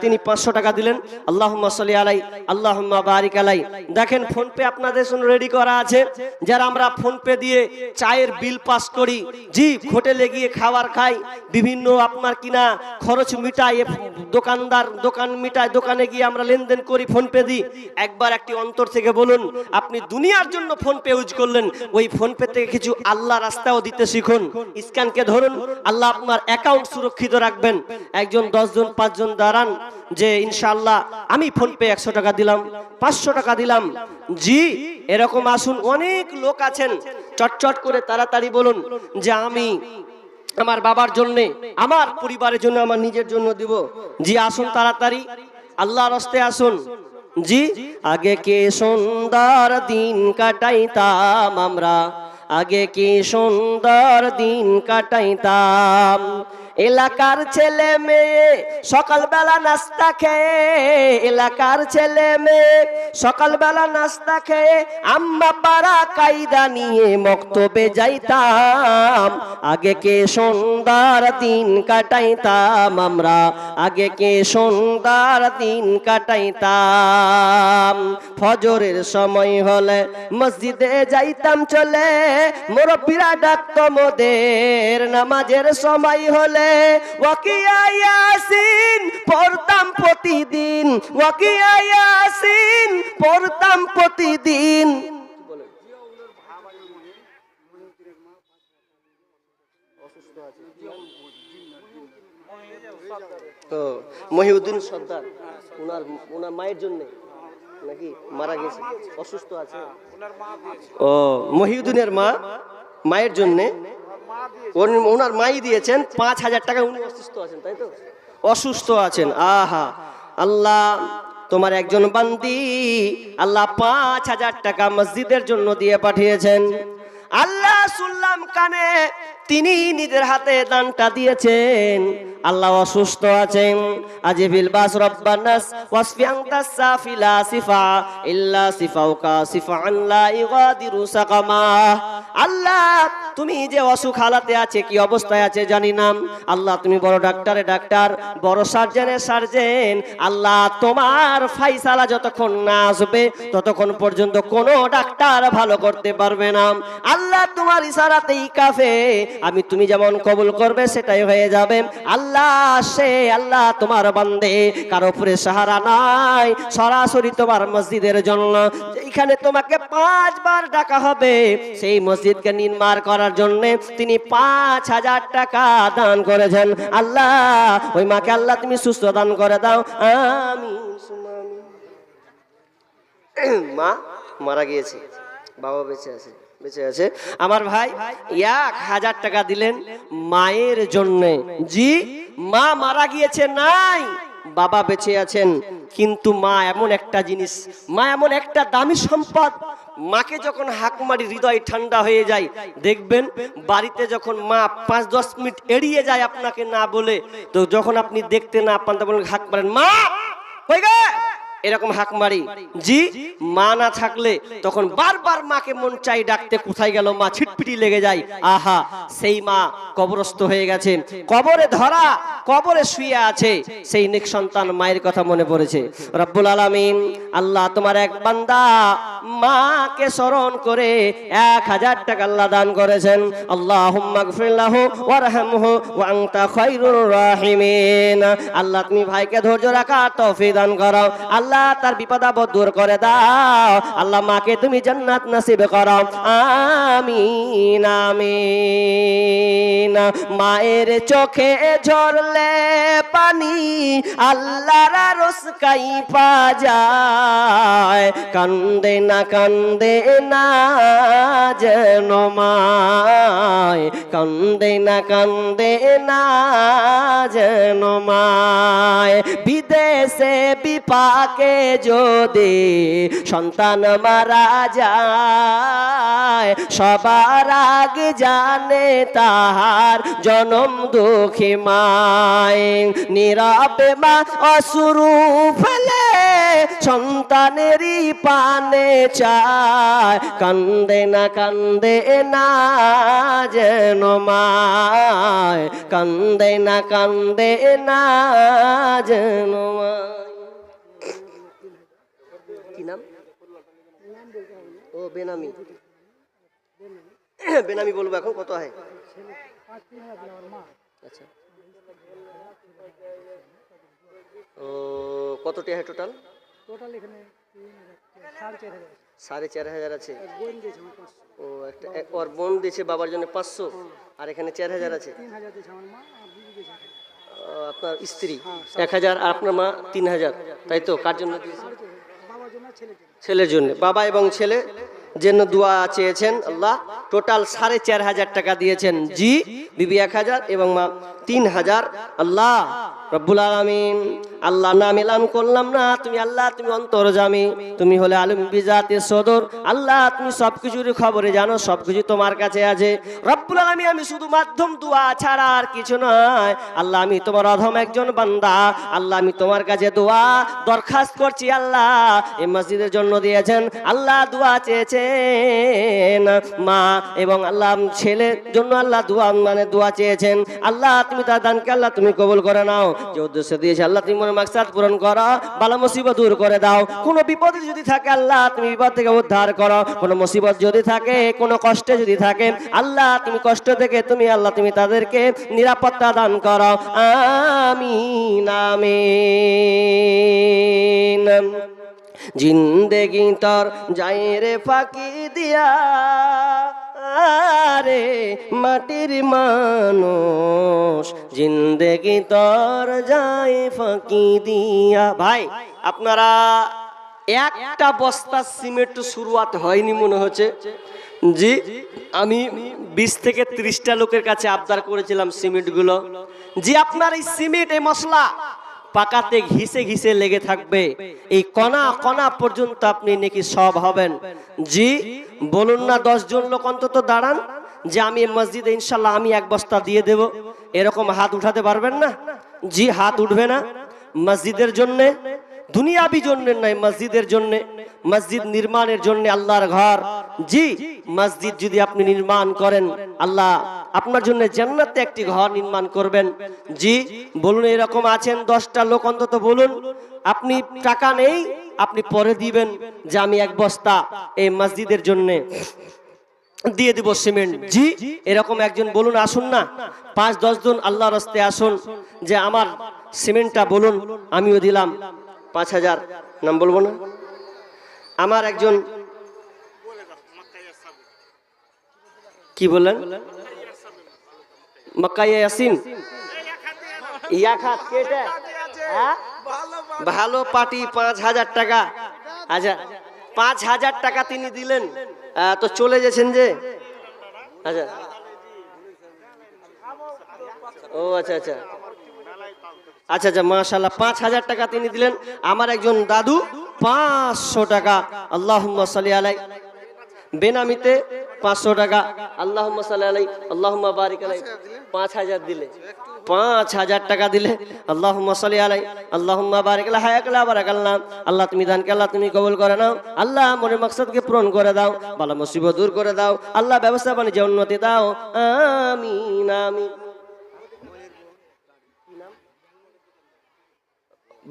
তিনি 500 টাকা দিলেন, আল্লাহুম্মা সাল্লি আলাই আল্লাহুম্মা বারিক আলাই। দেখেন ফোন পে আপনাদের জন্য রেডি করা আছে, যারা আমরা ফোন পে দিয়ে চায়ের বিল পাস করি, জি হোটেলে গিয়ে খাবার খাই, বিভিন্ন আপনার কিনা খরচ মিটাই, দোকানদার দোকান মিটায়, দোকানে গিয়ে আমরা লেনদেন করি, ফোন পে দিই। একবার একটি অন্তর থেকে বলুন, আপনি দুনিয়ার জন্য ফোন পে ইউজ করলেন, ওই ফোন পে থেকে কিছু আল্লাহ রাস্তাও দিতে শিখুন। স্ক্যানকে ধরুন, আল্লাহ আপনার অ্যাকাউন্ট সুরক্ষিত রাখবেন। একজন 10 জন 5 জন দাঁড়ান যে ইনশাআল্লাহ আমি ফোন পে 100 টাকা দিলাম, 500 টাকা দিলাম। জি এরকম আসুন, অনেক লোক আছেন, চটচট করে তাড়াতাড়ি বলুন যে আমি আমার বাবার জন্য, আমার পরিবারের জন্য, আমার নিজের জন্য দিব। জি আসুন তাড়াতাড়ি, আল্লাহর রাস্তায় আসুন। জি আগে কি সুন্দর দিন কাটাইতাম আমরা, আগে কি সুন্দর দিন কাটাইতাম, এলাকার ছেলে মেয়ে সকালবেলা নাস্তা খেয়ে, এলাকার ছেলে মেয়ে সকালবেলা নাস্তা খেয়ে আম্মা পাড়া কায়দা নিয়ে মক্তবে যাইতাম, আগে কে সুন্দর দিন কাটাইতাম আমরা, আগে কে সুন্দর দিন কাটাইতাম। ফজরের সময় হলে মসজিদে যাইতাম চলে, মুরব্বিরা ডাকতো মোদের, নামাজের সময় হলে ওয়াকিয়া ইয়াসিন পড়তাম প্রতিদিন, ওয়াকিয়া ইয়াসিন পড়তাম প্রতিদিন। তো মহিউদ্দিন সর্দার ওনার মায়ের জন্য নাকি মারা গেছে, অসুস্থ আছে। ও মহিউদ্দিনের মা মায়ের জন্য ওনার মাই দিয়েছেন 5000 টাকা, উনি অসুস্থ আছেন, তাই তো অসুস্থ আছেন। আহা আল্লাহ তোমার একজন বান্দি আল্লাহ 5000 টাকা মসজিদের জন্য দিয়ে পাঠিয়েছেন। আল্লাহ শুনলাম কানে, তিনি নিজের হাতে দানটা দিয়েছেন। আল্লাহ অসুস্থ আছেন, আজিবিল বাস রব্বানাস ওয়াসফি আনতাস সাফিলা সিফা ইল্লা সিফাউকা সিফান লা ইগাদিরু সাকামা। আল্লাহ তুমি যে অসুখ হালাতে আছে, কি অবস্থায় আছে জানি না, আল্লাহ তুমি বড় ডাক্তারে ডাক্তার, বড় সার্জেনের সার্জেন। আল্লাহ তোমার ফাইসালা যতক্ষণ না আসবে ততক্ষণ পর্যন্ত কোনো ডাক্তার ভালো করতে পারবে না। আল্লাহ তোমার ইশারাতেই কাফে, আমি তুমি যেমন কবুল করবে সেটাই হয়ে যাবে। আল্লাহ সে আল্লাহ তোমার বান্দে, কারো উপরে সাহারা নাই, সরাসরি তোমার মসজিদের জন্য এখানে তোমাকে 5 বার ডাকা হবে, সেই মসজিদকে নির্মাণ করার জন্য তিনি 5000 টাকা দান করেছেন। আল্লাহ ওই মাকে আল্লাহ তুমি সুস্থ দান করে দাও, আমিন। মা মারা গিয়েছে, বাবা বেঁচে আছে, বেঁচে আছে। আমার ভাই 1000 টাকা দিলেন মায়ের জন্য। জি মা মারা গিয়েছে নাই, বাবা বেঁচে আছেন, কিন্তু মা এমন একটা জিনিস, মা এমন একটা দামি সম্পদ, মাকে যখন হাক মারি হৃদয় ঠান্ডা হয়ে যায়। দেখবেন বাড়িতে যখন মা 5-10 মিনিট এড়িয়ে যায় আপনাকে না বলে, তো যখন আপনি দেখতে না পান তখন হাক মারেন, মা কই গে, এরকম হাক মারি। জি, মা না থাকলে তখন বারবার মাকে মন চাই ডাকতে, কোথায় গেল মা, ছিটপিটি লেগে যায়। আহা, সেই মা কবরস্থ হয়ে গেছে, কবরে ধরা, কবরে শুয়ে আছে, সেই নিঃসন্তান মায়ের কথা মনে পড়েছে। রব্বুল আলামিন আল্লাহ তোমার এক বান্দা মাকে স্মরণ করে 1000 টাকা আল্লাহ দান করেছেন। আল্লাহুম্মা গফির লাহু ওয়ারহামহু ওয়া আনতা খায়রুর রাহিমিন। আল্লাহ তুমি ভাইকে ধৈর্য রাখার তৌফিক দান করো। আল্লাহ তার বিপদ আপদ দূর করে দাও। আল্লাহ মাকে তুমি জান্নাত নসিব করো। আমিন আমিন। মায়ের চোখে ঝরলে পানি আল্লাহর রসকাই পা যায়। কান্দে না কান্দে না যেন মায়, কান্দে না কান্দে না যেন মায়। বিদেশে বিপাকে যদি সন্তান মারা যায়, সবার আগে জানে তাহার জনম দুঃখী মায়। নীরবে মা অশ্রু ফেলে সন্তানেরই পানে চায়। কান্দে না যেন মায়, কান্দে না যেন মায়। কি নাম? ও বেনামি, বেনামি বলবো এখন কত হয়? আচ্ছা, ও কত টাকা টোটাল? টোটাল এখানে 4,500 আছে। ও একটা ওর বোন দিয়েছে বাবার জন্য 500, আর এখানে 4,000 আছে। আপনার স্ত্রী 1,000 আর আপনার মা 3,000, তাই তো? কার জন্য দিয়েছে? ছেলের জন্য। বাবা এবং ছেলে জন্য দোয়া চেয়েছেন আল্লাহ। টোটাল 4,500 টাকা দিয়েছেন। জি, বিবি 1,000 এবং মা 3,000। আল্লাহ রব্বুল আলামিন, আল্লাহ নাম এলান করলাম না, তুমি আল্লাহ, তুমি অন্তর্যামী, তুমি হলে আলিম বিজাতির সদর। আল্লাহ তুমি সবকিছুর খবরে জানো, সবকিছু তোমার কাছে আছে। রব্বুল আলামিন, আমি শুধু মাধ্যম দোয়া ছাড়া আর কিছু নয়। আল্লাহ আমি তোমার অধম একজন বান্দা। আল্লাহ আমি তোমার কাছে দোয়া দরখাস্ত করছি। আল্লাহ এই মসজিদের জন্য দিয়েছেন, আল্লাহ দোয়া চেয়েছেন মা এবং আল্লাহ ছেলের জন্য আল্লাহ দোয়া চেয়েছেন। আল্লাহ তুমি তার দানকে আল্লাহ তুমি কবুল করে নাও। যে উদ্দেশ্য দিয়েছে আল্লাহ তুমি মনের মাকসাদ পূরণ করো, বালা মুসিবত দূর করে দাও। কোনো বিপদ যদি থাকে আল্লাহ তুমি বিপদ থেকে উদ্ধার করো। কোনো মুসিবত যদি থাকে, কোনো কষ্টে যদি থাকে আল্লাহ তুমি কষ্ট থেকে তুমি আল্লাহ তুমি তাদেরকে নিরাপত্তা দান করো। আমিন আমিন। জিন্দেগি তোর যাই রে ফাঁকি দিয়া রে মাটির মানুষ, জিন্দেগি তোর যায় ফাঁকি দিয়া। ভাই আপনারা একটা বস্তা সিমেন্ট শুরুয়াত হয়নি মনে হচ্ছে। জি, আমি 20 থেকে 30টা লোকের কাছে আবদার করেছিলাম সিমেন্টগুলো। জি, আপনার এই সিমেন্ট, এই মশলা পাকাতে ঘিসে ঘিসে লেগে থাকবে, এই কণা কণা পর্যন্ত আপনি নাকি সব হবেন। জি, বলুন না 10 জন লোক অন্তত দাঁড়ান যে আমি মসজিদে ইনশাল্লাহ আমি 1 বস্তা দিয়ে দেব, এরকম হাত উঠাতে পারবেন না? জি, হাত উঠবে না। মসজিদের জন্য, দুনিয়াবি জন্য নয়, মসজিদের জন্য, মসজিদ নির্মাণের জন্য, আল্লাহর ঘর। জি, মসজিদ যদি আপনি নির্মাণ করেন আল্লাহ আপনার জন্য জান্নাতে একটি ঘর নির্মাণ করবেন। জি, বলুন এরকম আছেন 10টা লোক অন্তত বলুন। আপনি টাকা নেই, আপনি পরে দিবেন যে আমি 1 বস্তা এই মসজিদের জন্য দিয়ে দিব সিমেন্ট। জি, এরকম একজন বলুন, আসুন না 5-10 জন আল্লাহর রাস্তায় আসুন যে আমার সিমেন্টটা বলুন, আমিও দিলাম 5,000। নাম বলবো না। আমার একজন কি বললেন, মক্কায়ে ইয়াসিন ইয়াখাত কেটে ভালো পার্টি 5,000 টাকা। আচ্ছা, 5,000 টাকা তিনি দিলেন, তো চলে গেছেন যে। আচ্ছা, ও আচ্ছা আচ্ছা আচ্ছা আচ্ছা, মাশাআল্লাহ 5,000 টাকা তিনি দিলেন। আমার একজন দাদু 500 টাকা, আল্লাহুম্মা সাল্লি আলাই। বেনামিতে 500 টাকা, আল্লাহুম্মা সাল্লি আলাইহি আল্লাহুম্মা বারিক আলাইহি 5000 দিলে, 5000 টাকা দিলে, আল্লাহুম্মা সাল্লি আলাইহি আল্লাহুম্মা বারিক আলাইহি হায়াকাল্লাহ বারাকাল্লাহ। আল্লাহ তুমি দানকে আল্লাহ তুমি কবুল করে নাও, আল্লাহ মনের মাকসাদকে পূরণ করে দাও, বালা মুসিবত দূর করে দাও, আল্লাহ ব্যবসা বাণিজ্যে উন্নতি দাও, আমিন আমিন।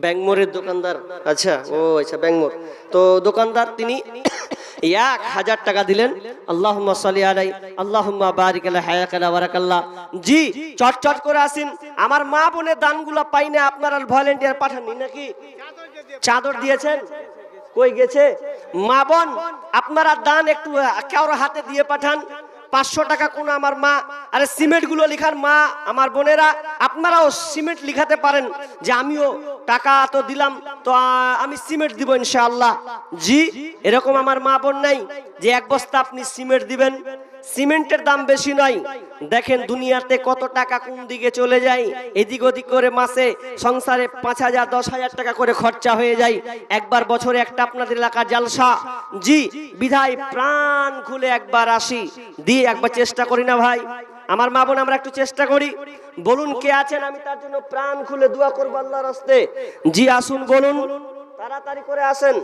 ব্যাংমোরের দোকানদার, আচ্ছা ও আচ্ছা ব্যাংমোর, তো দোকানদার তিনি 1000 টাকা দিলেন, আল্লাহুম্মা সাল্লি আলাইহি আল্লাহুম্মা বারিক আলাইহি হায়াকাল্লাহ বারাকাল্লাহ। জি চট করে আসেন, আমার মা বোনের দানগুলো পাই না, আপনারা ভলান্টিয়ার পাঠাননি নাকি? চাদর দিয়েছেন, কই গেছে? মা বোন আপনারা দান একটু কারো হাতে দিয়ে পাঠান। 500 টাকা কোন আমার মা, আরে সিমেন্ট গুলো লিখার মা আমার বোনেরা, আপনারাও সিমেন্ট লিখাতে পারেন যে আমিও টাকা তো দিলাম, তো আমি সিমেন্ট দিব ইনশাআল্লাহ। জি এরকম আমার মা বোন নাই যে 1 বস্তা আপনি সিমেন্ট দিবেন? সিমেন্টের দাম বেশি নয়, দেখেন দুনিয়াতে কত টাকা কোন দিকে চলে যায়, এদিক ওদিক করে মাসে সংসারে 5000 10,000 টাকা করে খরচা হয়ে যায়। একবার বছরে একটা আপনাদের এলাকা জালসা, জি বিধায় প্রাণ খুলে একবার আসি, দিয়ে একবার চেষ্টা করি না ভাই? আমার মা বোন আমরা একটু চেষ্টা করি। বলুন কে আছেন, আমি তার জন্য প্রাণ খুলে দোয়া করবো আল্লাহর রাস্তে। জি আসুন, বলুন তাড়াতাড়ি করে আসেন।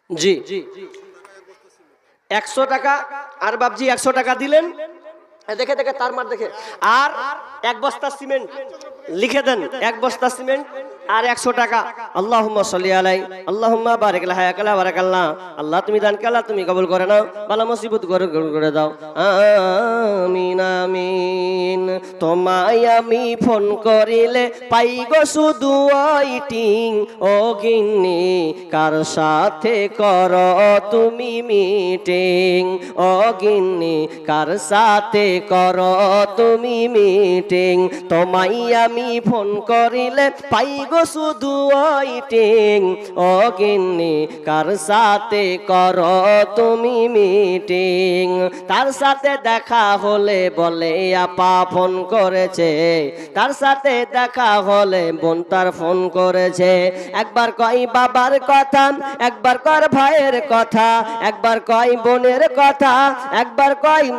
জি 100 টাকা, আর বাবজি 100 টাকা দিলেন, দেখে তার মার দেখে, আর 1 বস্তা সিমেন্ট লিখে দেন, 1 বস্তা সিমেন্ট আর 100 টাকা। আল্লাহুম্মা সাল্লি আলাইহি আল্লাহুম্মা বারিক আলাইহি হায়াকাল্লাহ বারাকাল্লাহ। আল্লাহ তুমি দানকে আল্লাহ তুমি কবুল করে নাও, বালা মুসিবত করে দাও, আমিন আমিন। তোমায় আমি ফোন করিলে পাই গো শুধু ওয়াইটিং, ও গিন্নি কার সাথে করো তুমি মিটিং, ও গিন্নি কার সাথে করো তুমি মিটিং। তোমায় আমি ফোন করিলে পাই গো শুধু ওয়াইটিং, ও গিন্নি কার সাথে করো তুমি মিটিং। তার সাথে দেখা হলে বলে আপা ফোন করেছে, তার সাথে দেখা হলে বোন তার ফোন করেছে। একবার কয় বাবার কথা, একবার কর ভাইয়ের কথা, একবার কয় বোনের কথা, একবার কয়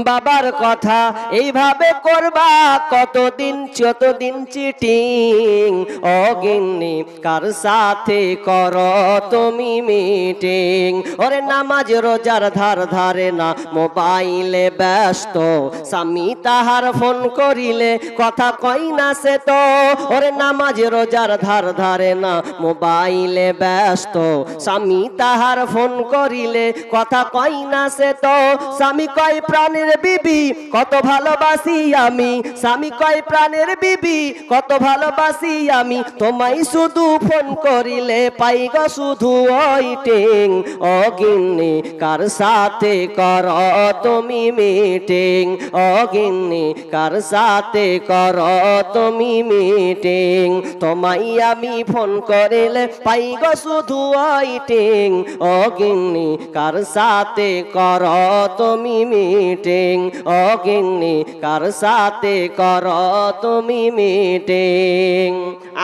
বাবার কথা। এইভাবে করবা কতদিন চিটিং, ও গিন্নি কার সাথে করো তুমি মিটিং। ওরে নামাজ রোজার ধার ধারে না, মোবাইলে ব্যস্ত, স্বামী তাহার ফোন করিলে কথা কই না সে তো। ওরে নামাজ রোজার ধার ধারে না, মোবাইলে ব্যস্ত, স্বামী তাহার ফোন করিলে কথা কই না সে তো। স্বামী কয় প্রাণের বিবি কত ভালোবাসি আমি, স্বামী কয় প্রাণের বিবি কত ভালোবাসি আমি, তোমায় শুধু ফোন করিলে পাই গো শুধু ওয়াইটিং, ও গিন্নি কার সাথে করো তুমি মিটিং, ও গিন্নি কার সাথে করো তুমি মিটিং। তোমায় আমি ফোন করিলে পাই গো শুধু ওয়াইটিং, ও গিন্নি কার সাথে করো তুমি মিটিং, ও গিন্নি কার সাথে করো তুমি মিটিং।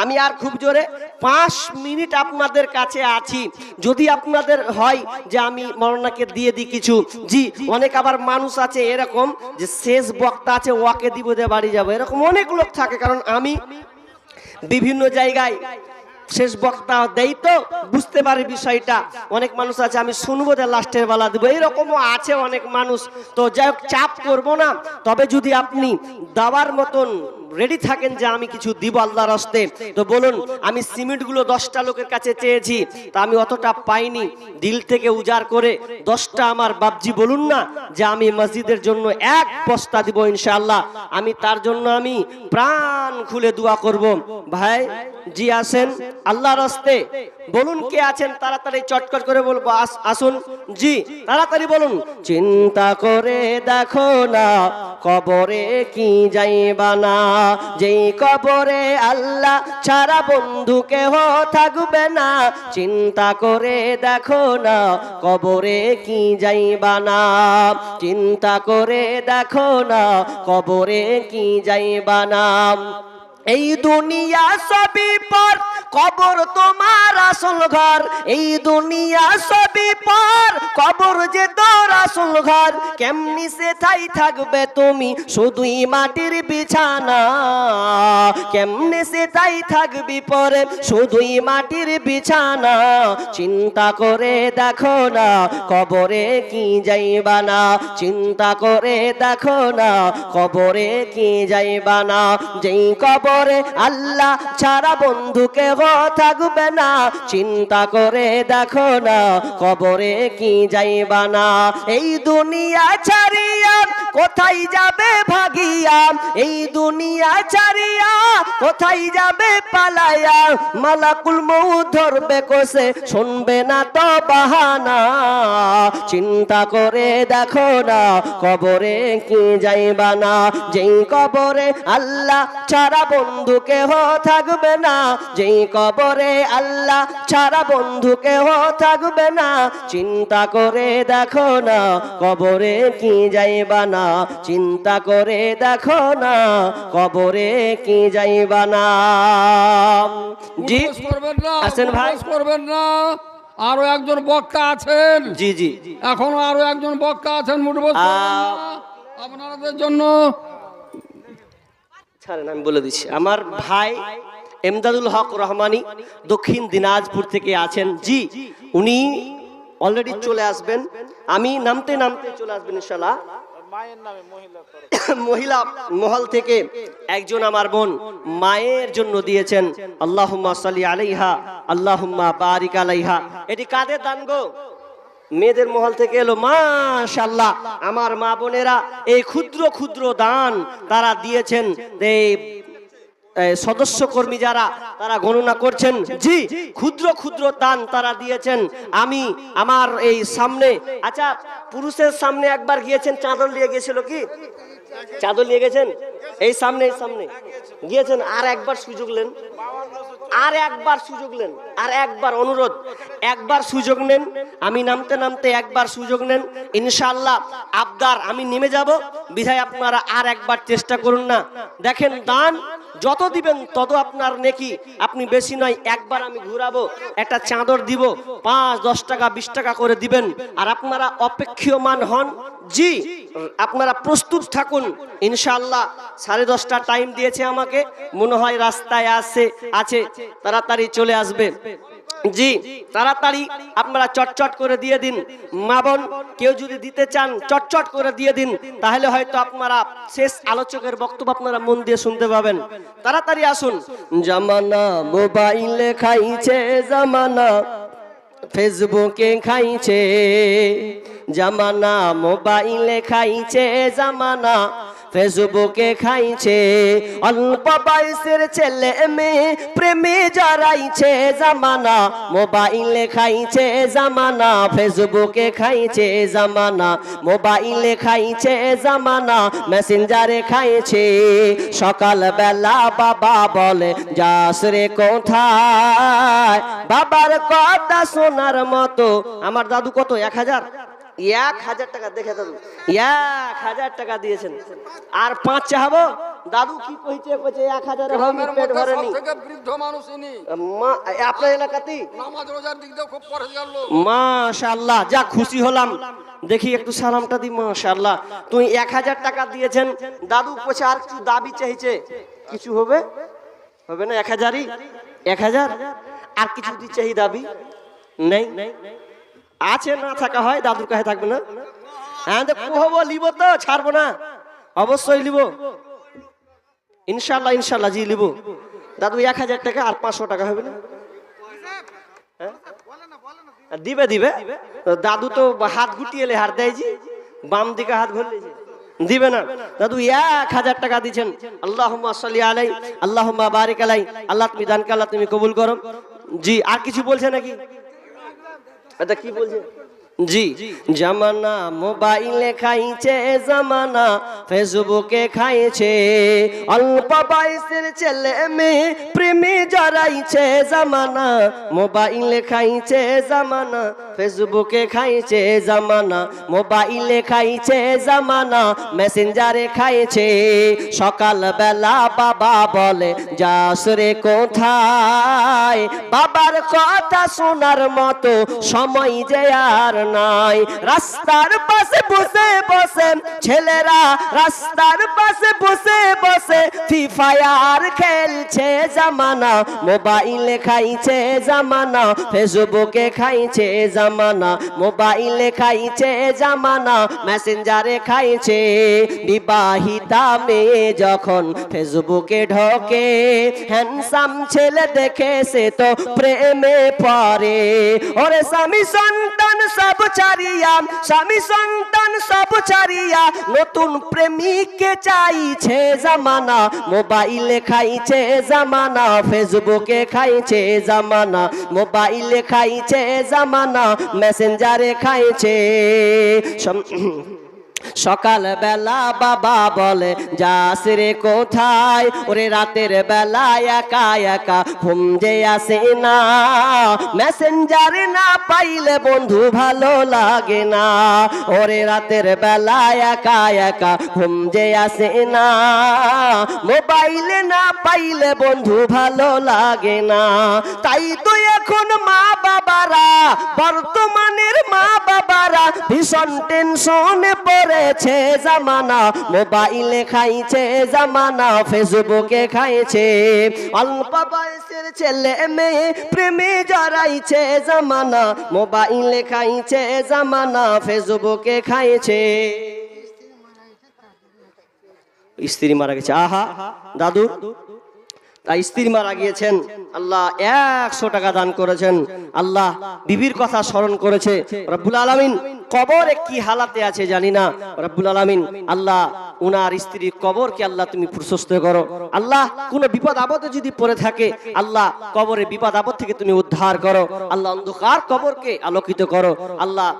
আমি আর খুব জোরে 5 মিনিট আপনাদের কাছে আছি, যদি আপনাদের হয় যে আমি মরনাকে দিয়ে দিই কিছু। জি অনেক আবার মানুষ আছে এরকম যে শেষ বক্তা আছে ওকে দিব দিয়ে বাড়ি যাবো, এরকম অনেক লোক থাকে। কারণ আমি বিভিন্ন জায়গায় শেষ বক্তা দেই তো বুঝতে পারি বিষয়টা। অনেক মানুষ আছে আমি শুনবো যে লাস্টের বেলা দেবো, এইরকমও আছে অনেক মানুষ। তো যাই হোক চাপ করবো না, তবে যদি আপনি দেওয়ার মতন রেডি থাকেন যে আমি কিছু দিব আল্লাহর রাস্তে, তো বলুন। আমি সিমেন্টগুলো 10টা লোকের কাছে চেয়েছি, তা আমি অতটা পাইনি, দিল থেকে উজাড় করে 10টা আমার বাপজি বলুন না যে আমি মসজিদের জন্য 1 বস্তা দিব ইনশাআল্লাহ। আমি তার জন্য আমি প্রাণ খুলে দোয়া করব। ভাই জি আসেন আল্লাহর রাস্তে, বলুন কে আছেন, তাড়াতাড়ি চটকট করে বলবো আসুন। জি তাড়াতাড়ি বলুন। চিন্তা করে দেখো না কবরে কি যাইবা না, যেই কবরে আল্লাহ ছাড়া বন্ধু কেহ থাকবে না। চিন্তা করে দেখো না কবরে কি যাইবা না, চিন্তা করে দেখো না কবরে কি যাইবা না। এই দুনিয়া সবই পর, কবর তোমার আসল ঘর। এই দুনিয়া সবই পর, কবর যে তোর আসল ঘর। কেমনি সে ঠাই থাকবে তুমি শুধুই মাটির বিছানা, কেমনে সে ঠাই থাকবি পরে শুধুই মাটির বিছানা। চিন্তা করে দেখো না কবরে কি যাইবা না, চিন্তা করে দেখো না কবরে কি যাইবা না। যেই কবরে আল্লাহ ছাড়া বন্ধু কেহ থাকবে না, চিন্তা করে দেখো না কবরে কি যাইবা না। এই দুনিয়া ছাড়িয়া কোথায় যাবে ভাগিয়া, এই দুনিয়া ছাড়িয়া কোথায় যাবে পালাইয়া। মালাকুল মউত ধরবে কোষে, শুনবে না তো বাহানা। চিন্তা করে দেখো না কবরে কি যাইবা না। যেই কবরে আল্লাহ ছাড়া বন্ধু কেহ থাকবে না, যেই কবরে আল্লাহ ছাড়া বন্ধু কেহ থাকবে না। চিন্তা করে দেখো না কবরে কি যাইবা না, চিন্তা করে দেখো না কবরে কি যাইবা না। জি উঠবোস করবেন না, আছেন ভাই? উঠবোস করবেন না। আরো একজন বক্তা আছেন, জি জি এখনো আরো একজন বক্তা আছেন, উঠবোস করবেন না। আপনাদের জন্য ছাড়েন, আমি বলে দিচ্ছি। আমার ভাই এমদাদুল হক রহমানী দক্ষিণ দিনাজপুর থেকে আছেন। জি, উনি অলরেডি চলে আসবেন, আমি নামতে নামতে চলে আসবেন ইনশাআল্লাহ। মহিলা মহল থেকে একজন আমার বোন মায়ের জন্য দিয়েছেন, আল্লাহুম্মা সাল্লি আলাইহা আল্লাহুম্মা বারিক আলাইহা। এটি কাদের দান গো? মেয়েদের মহল থেকে এলো। মাশাআল্লাহ, আমার মা বোনেরা এই ক্ষুদ্র ক্ষুদ্র দান তারা দিয়েছেন। এই সদস্য কর্মী যারা তারা গণনা করছেন, জি ক্ষুদ্র ক্ষুদ্র দান তারা দিয়েছেন। আমি আমার এই সামনে, আচ্ছা পুরুষের সামনে একবার গিয়েছেন, চাদর নিয়ে গিয়েছিল কি? চাদর নিয়ে গেছেন, এই সামনে গিয়েছেন। আর একবার সুযোগ নেন, আর একবার সুযোগ নেন, আর একবার অনুরোধ, একবার সুযোগ নেন। আমি নামতে নামতে একবার সুযোগ নেন, ইনশাআল্লাহ আবদার আমি নেমে যাব। বিধায় আপনারা আর একবার চেষ্টা করুন না। দেখেন, দান যত দিবেন তত আপনার নেকি। আপনি বেশি নয়, একবার আমি ঘুরাবো, একটা চাদর দিব, 5, 10 টাকা 20 টাকা করে দিবেন। আর আপনারা অপেক্ষমান হন, জি আপনারা প্রস্তুত থাকুন। ইনশাআল্লাহ 10:30টা টাইম দিয়েছে আমাকে, মনে হয় রাস্তায় আছে, তাড়াতাড়ি চলে আসবে। জি তাড়াতাড়ি আপনারা চটচট করে দিয়ে দিন। মা বোন কেউ যদি দিতে চান চটচট করে দিয়ে দিন, তাহলে হয়তো আপনারা শেষ আলোচকের বক্তব্য আপনারা মন দিয়ে শুনতে পাবেন। তাড়াতাড়ি আসুন। জামানা মোবাইলে খাইছে, জামানা ফেসবুকে খাইছে, জামানা মোবাইলে খাইছে, জামানা ফেসবুকে খাইছে। অল্প বয়সের ছেলে মেয়ে প্রেমে জড়াইছে, জামানা মোবাইলে খাইছে, জামানা ফেসবুকে খাইছে, জামানা মোবাইলে খাইছে, জামানা মেসেঞ্জারে খাইছে। সকাল বেলা বাবা বলে যাস রে কোথায়, বাবার কথা শোনার মতো। আমার দাদু কত? 1000 টাকা। দেখে দাদু 1000 টাকা দিয়েছেন। আর 5 চাহাবো দাদু কি কইছে 1000 পেট ভরেনি। বৃদ্ধ মানুষ ইনি, আপনার এলাকাতেই নামাজ রোজার দিক দিয়ে খুব পরেশগার লোক। মাশাআল্লাহ, যা খুশি হলাম। দেখি একটু সালামটা দি। মাশাআল্লাহ, তুই 1000 টাকা দিয়েছেন। দাদু কইছে আর কিছু দাবি চাইছে, কিছু হবে না? 1000ই 1000 আর কিছু দিচ্ছে, এই দাবি নেই আছে, না থাকা হয় দাদুর কাছে থাকবে না। হ্যাঁ হবো, লিব তো, ছাড়বো না, অবশ্যই লিব ইনশাল্লাহ, ইনশাল্লাহ জি লিব। দাদু 1000 টাকা আর 500 টাকা হবে না? দিবে দাদু তো হাত গুটিয়ে হার দেয়, জি বাম দিকে হাত ঘুরলে দিবে না। দাদু 1000 টাকা দিচ্ছেন। আল্লাহুম্মা সাল্লি আলাই আল্লাহুম্মা বারিক আলাই। আল্লাহ তুমি দানকে আল্লাহ তুমি কবুল করো। জি আর কিছু বলছে নাকি? এটা কি বলছে? জি জামানা মোবাইলে খাইছে, জামানা ফেসবুকে খাইছে, অল্প বয়সের ছেলে মেয়ে প্রেমে জড়াইছে, জামানা মোবাইলে খাইছে, জামানা ফেসবুকে খাইছে, জামানা মোবাইলে খাইছে, জামানা মেসেঞ্জারে খাইছে। সকাল বেলা বাবা বলে যাস রে কোথায়, বাবার কথা শোনার মতো সময় যে আর নাই। রাস্তার পাশে বসে বসে ছেলেরা, রাস্তার পাশে বসে বসে ফ্রি ফায়ার খেলছে, জামানা মোবাইলে খাইছে, জামানা ফেসবুকে খাইছে, জামানা মোবাইলে খাইছে, জামানা মেসেঞ্জারে খাইছে। বিবাহিতা মেয়ে যখন ফেসবুকে ঢোকে, হ্যান্ডসাম ছেলে দেখে সে তো প্রেমে পড়ে। ওরে স্বামী সন্তান সব ছাড়িয়া, স্বামী সন্তান সব ছাড়িয়া নতুন প্রেমিককে চাইছে, জামানা মোবাইলে খাইছে, জামানা ফেসবুকে খাইছে, জামানা মোবাইলে খাইছে, জামানা মেসেঞ্জারে খাইছে। সকাল বেলা বাবা বলে যাস রে কোথায়, ওরে রাতের বেলা একা একা ঘুম যে আসে না, মেসেঞ্জার না পাইলে বন্ধু ভালো লাগে না, ওরে রাতের বেলা একা একা ঘুম যে আসে না, মোবাইলে না পাইলে বন্ধু ভালো লাগে না। তাই তো এখন মা বাবারা, বর্তমানের মা বাবারা ভীষণ টেনশনে পড়েছে, জামানা মোবাইলে খাইছে, জামানা ফেসবুকে খাইছে, অল্প বয়সের ছেলে মেয়ে প্রেমে জড়াইছে, জামানা মোবাইলে খাইছে, জামানা ফেসবুকে খাইছে। স্ত্রী মারা গেছে, আহা দাদু তাই স্ত্রী মারা গিয়েছেন, আল্লাহ 100 টাকা দান করেছেন, আল্লাহ বিবির কথা স্মরণ করেছে। রব্বুল আলামিন কবরে কি হালাতে আছে জানি না, রব্বুল আলামিন আল্লাহ উনার স্ত্রীর কবরকে আল্লাহ তুমি প্রশস্ত করো, আল্লাহ কোনো বিপদ আপদে যদি পড়ে থাকে আল্লাহ কবরে বিপদ আপদ থেকে তুমি উদ্ধার করো, আল্লাহ অন্ধকার কবরকে আলোকিত করো, আল্লাহ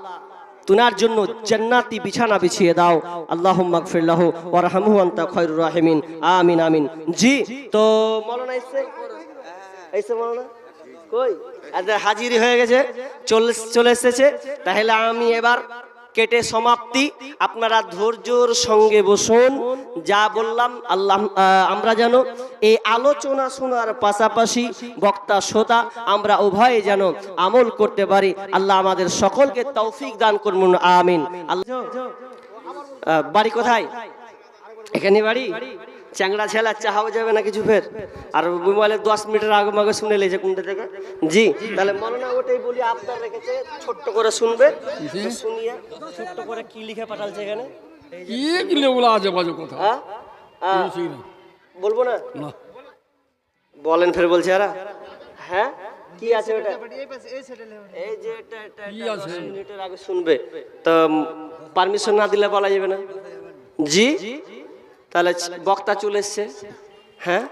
তুনার জন্য জান্নাতি বিছানা বিছিয়ে দাও, আল্লাহুম্মা গফির লাহু ওয়ারহামহু আনতা খায়রুর রাহিমিন, আমিন আমিন। জি তো মাওলানা এসে মাওলানা কই আজ হাজিরি হয়ে গেছে, চলে এসেছে, তাহলে আমি এবার কেটে সমাপ্তি। আপনারা ধৈর্যর সঙ্গে বসুন, যা বললাম আল্লাহ আমরা যেন এই আলোচনা শোনার পাশাপাশি বক্তা শ্রোতা আমরা উভয়ে যেন আমল করতে পারি, আল্লাহ আমাদের সকলকে তৌফিক দান করুন, আমিন। আল্লাহ বাড়ি কোথায়? এখানে বাড়ি? চ্যাংড়া ছেলা চাহাও যাবে না কিছু ফের, আর মোবাইলে 10 মিনিটের আগে মাগে শুনে লেছে কোনটা থেকে। জি তাহলে মনে ওটাই বলি, আপনার রেখেছে ছোট্ট করে শুনবে, শুনিয়া ছোট্ট করে কি লিখে পাঠালছে এখানে, কি লেগুলো আজে বাজে কথা বলবো না, বলেন ফের বলছে এরা। হ্যাঁ কি আছে ওটা? এই যে এটা 10 মিনিটের আগে শুনবে, তো পারমিশন না দিলে বলা যাবে না। জি তাহলে বক্তা চলে এসছে, হ্যাঁ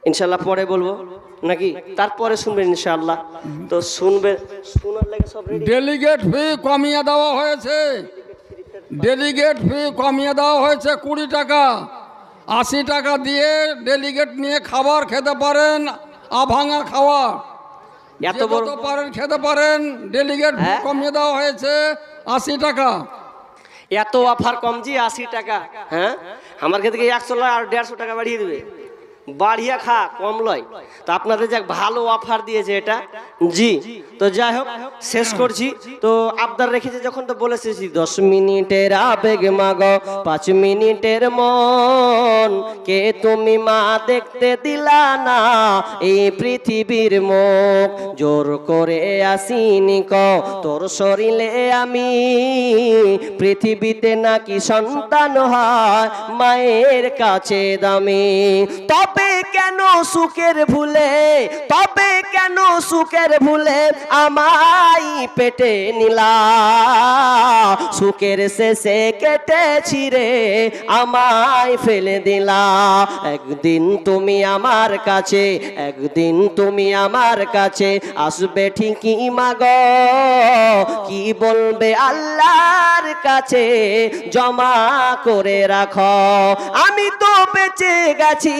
ইনশাল্লাহ পরে বলবো নাকি, তারপরে শুনবেন ইনশাআল্লাহ। তো শুনবে, শোনার লাগে সব রেডি। ডেলিগেট ফি কমিয়ে দেওয়া হয়েছে, ডেলিগেট ফি কমিয়ে দেওয়া হয়েছে 20 টাকা, 80 টাকা দিয়ে ডেলিগেট নিয়ে খাবার খেতে পারেন, আভাঙা খাবার এত বড় পারেন খেতে পারেন, ডেলিগেট ফি কমিয়ে দেওয়া হয়েছে 80 টাকা। এত অফার কম জি 80 টাকা? হ্যাঁ আমার ক্ষেত্রে 100 লয় আর 150 টাকা বাড়িয়ে দেবে, বাড়িয়া খা কম লয়। তো আপনাদের যে ভালো অফার দিয়েছে এটা। জি তো যাই হোক শেষ করছি, তো আবদার রেখেছে যখন তো বলেছি 10 মিনিটের আবেগ মাগো 5 মিনিটের মন, কে তুমি মা দেখতে দিলা না এই পৃথিবীর মুখ, জোর করে আসিনি ক তোর শরীরে আমি, পৃথিবীতে নাকি সন্তান হয় মায়ের কাছে দামি, তবে তবে কেন সুখের ভুলে, তবে কেন সুখের ভুলে আমায় পেটে নিলা, সুখের শেষে কেটে ছিঁড়ে আমায় ফেলে দিলা। একদিন তুমি আমার কাছে, একদিন তুমি আমার কাছে আসবে ঠিকই মাগো, কি বলবে আল্লাহর কাছে জমা করে রাখো। আমি তো বেঁচে গেছি,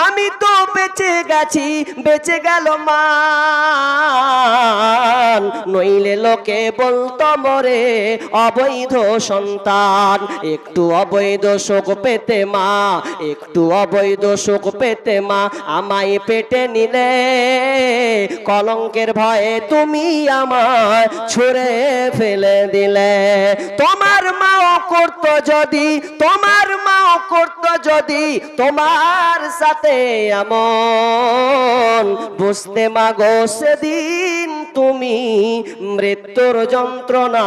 আমি তো বেঁচে গেছি, বেঁচে গেল মান, নইলে লোকে বলতো মরে অবৈধ সন্তান। একটু অবৈধ শোক পেতে মা, একটু অবৈধ শোক পেতে মা আমায় পেটে নিলে, কলঙ্কের ভয়ে তুমি আমায় ছুঁড়ে ফেলে দিলে। তোমার মাও করতো যদি, তোমার মাও করতো যদি তোমার সাথে এমন, বুঝতে মাগো সেদিন তুমি মৃত্যুর যন্ত্রণা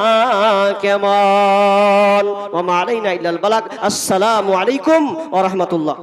কেমন। ওয়া মা আলাইনা ইল্লাল বালাগ। আসসালামু আলাইকুম ওয়া রাহমাতুল্লাহ।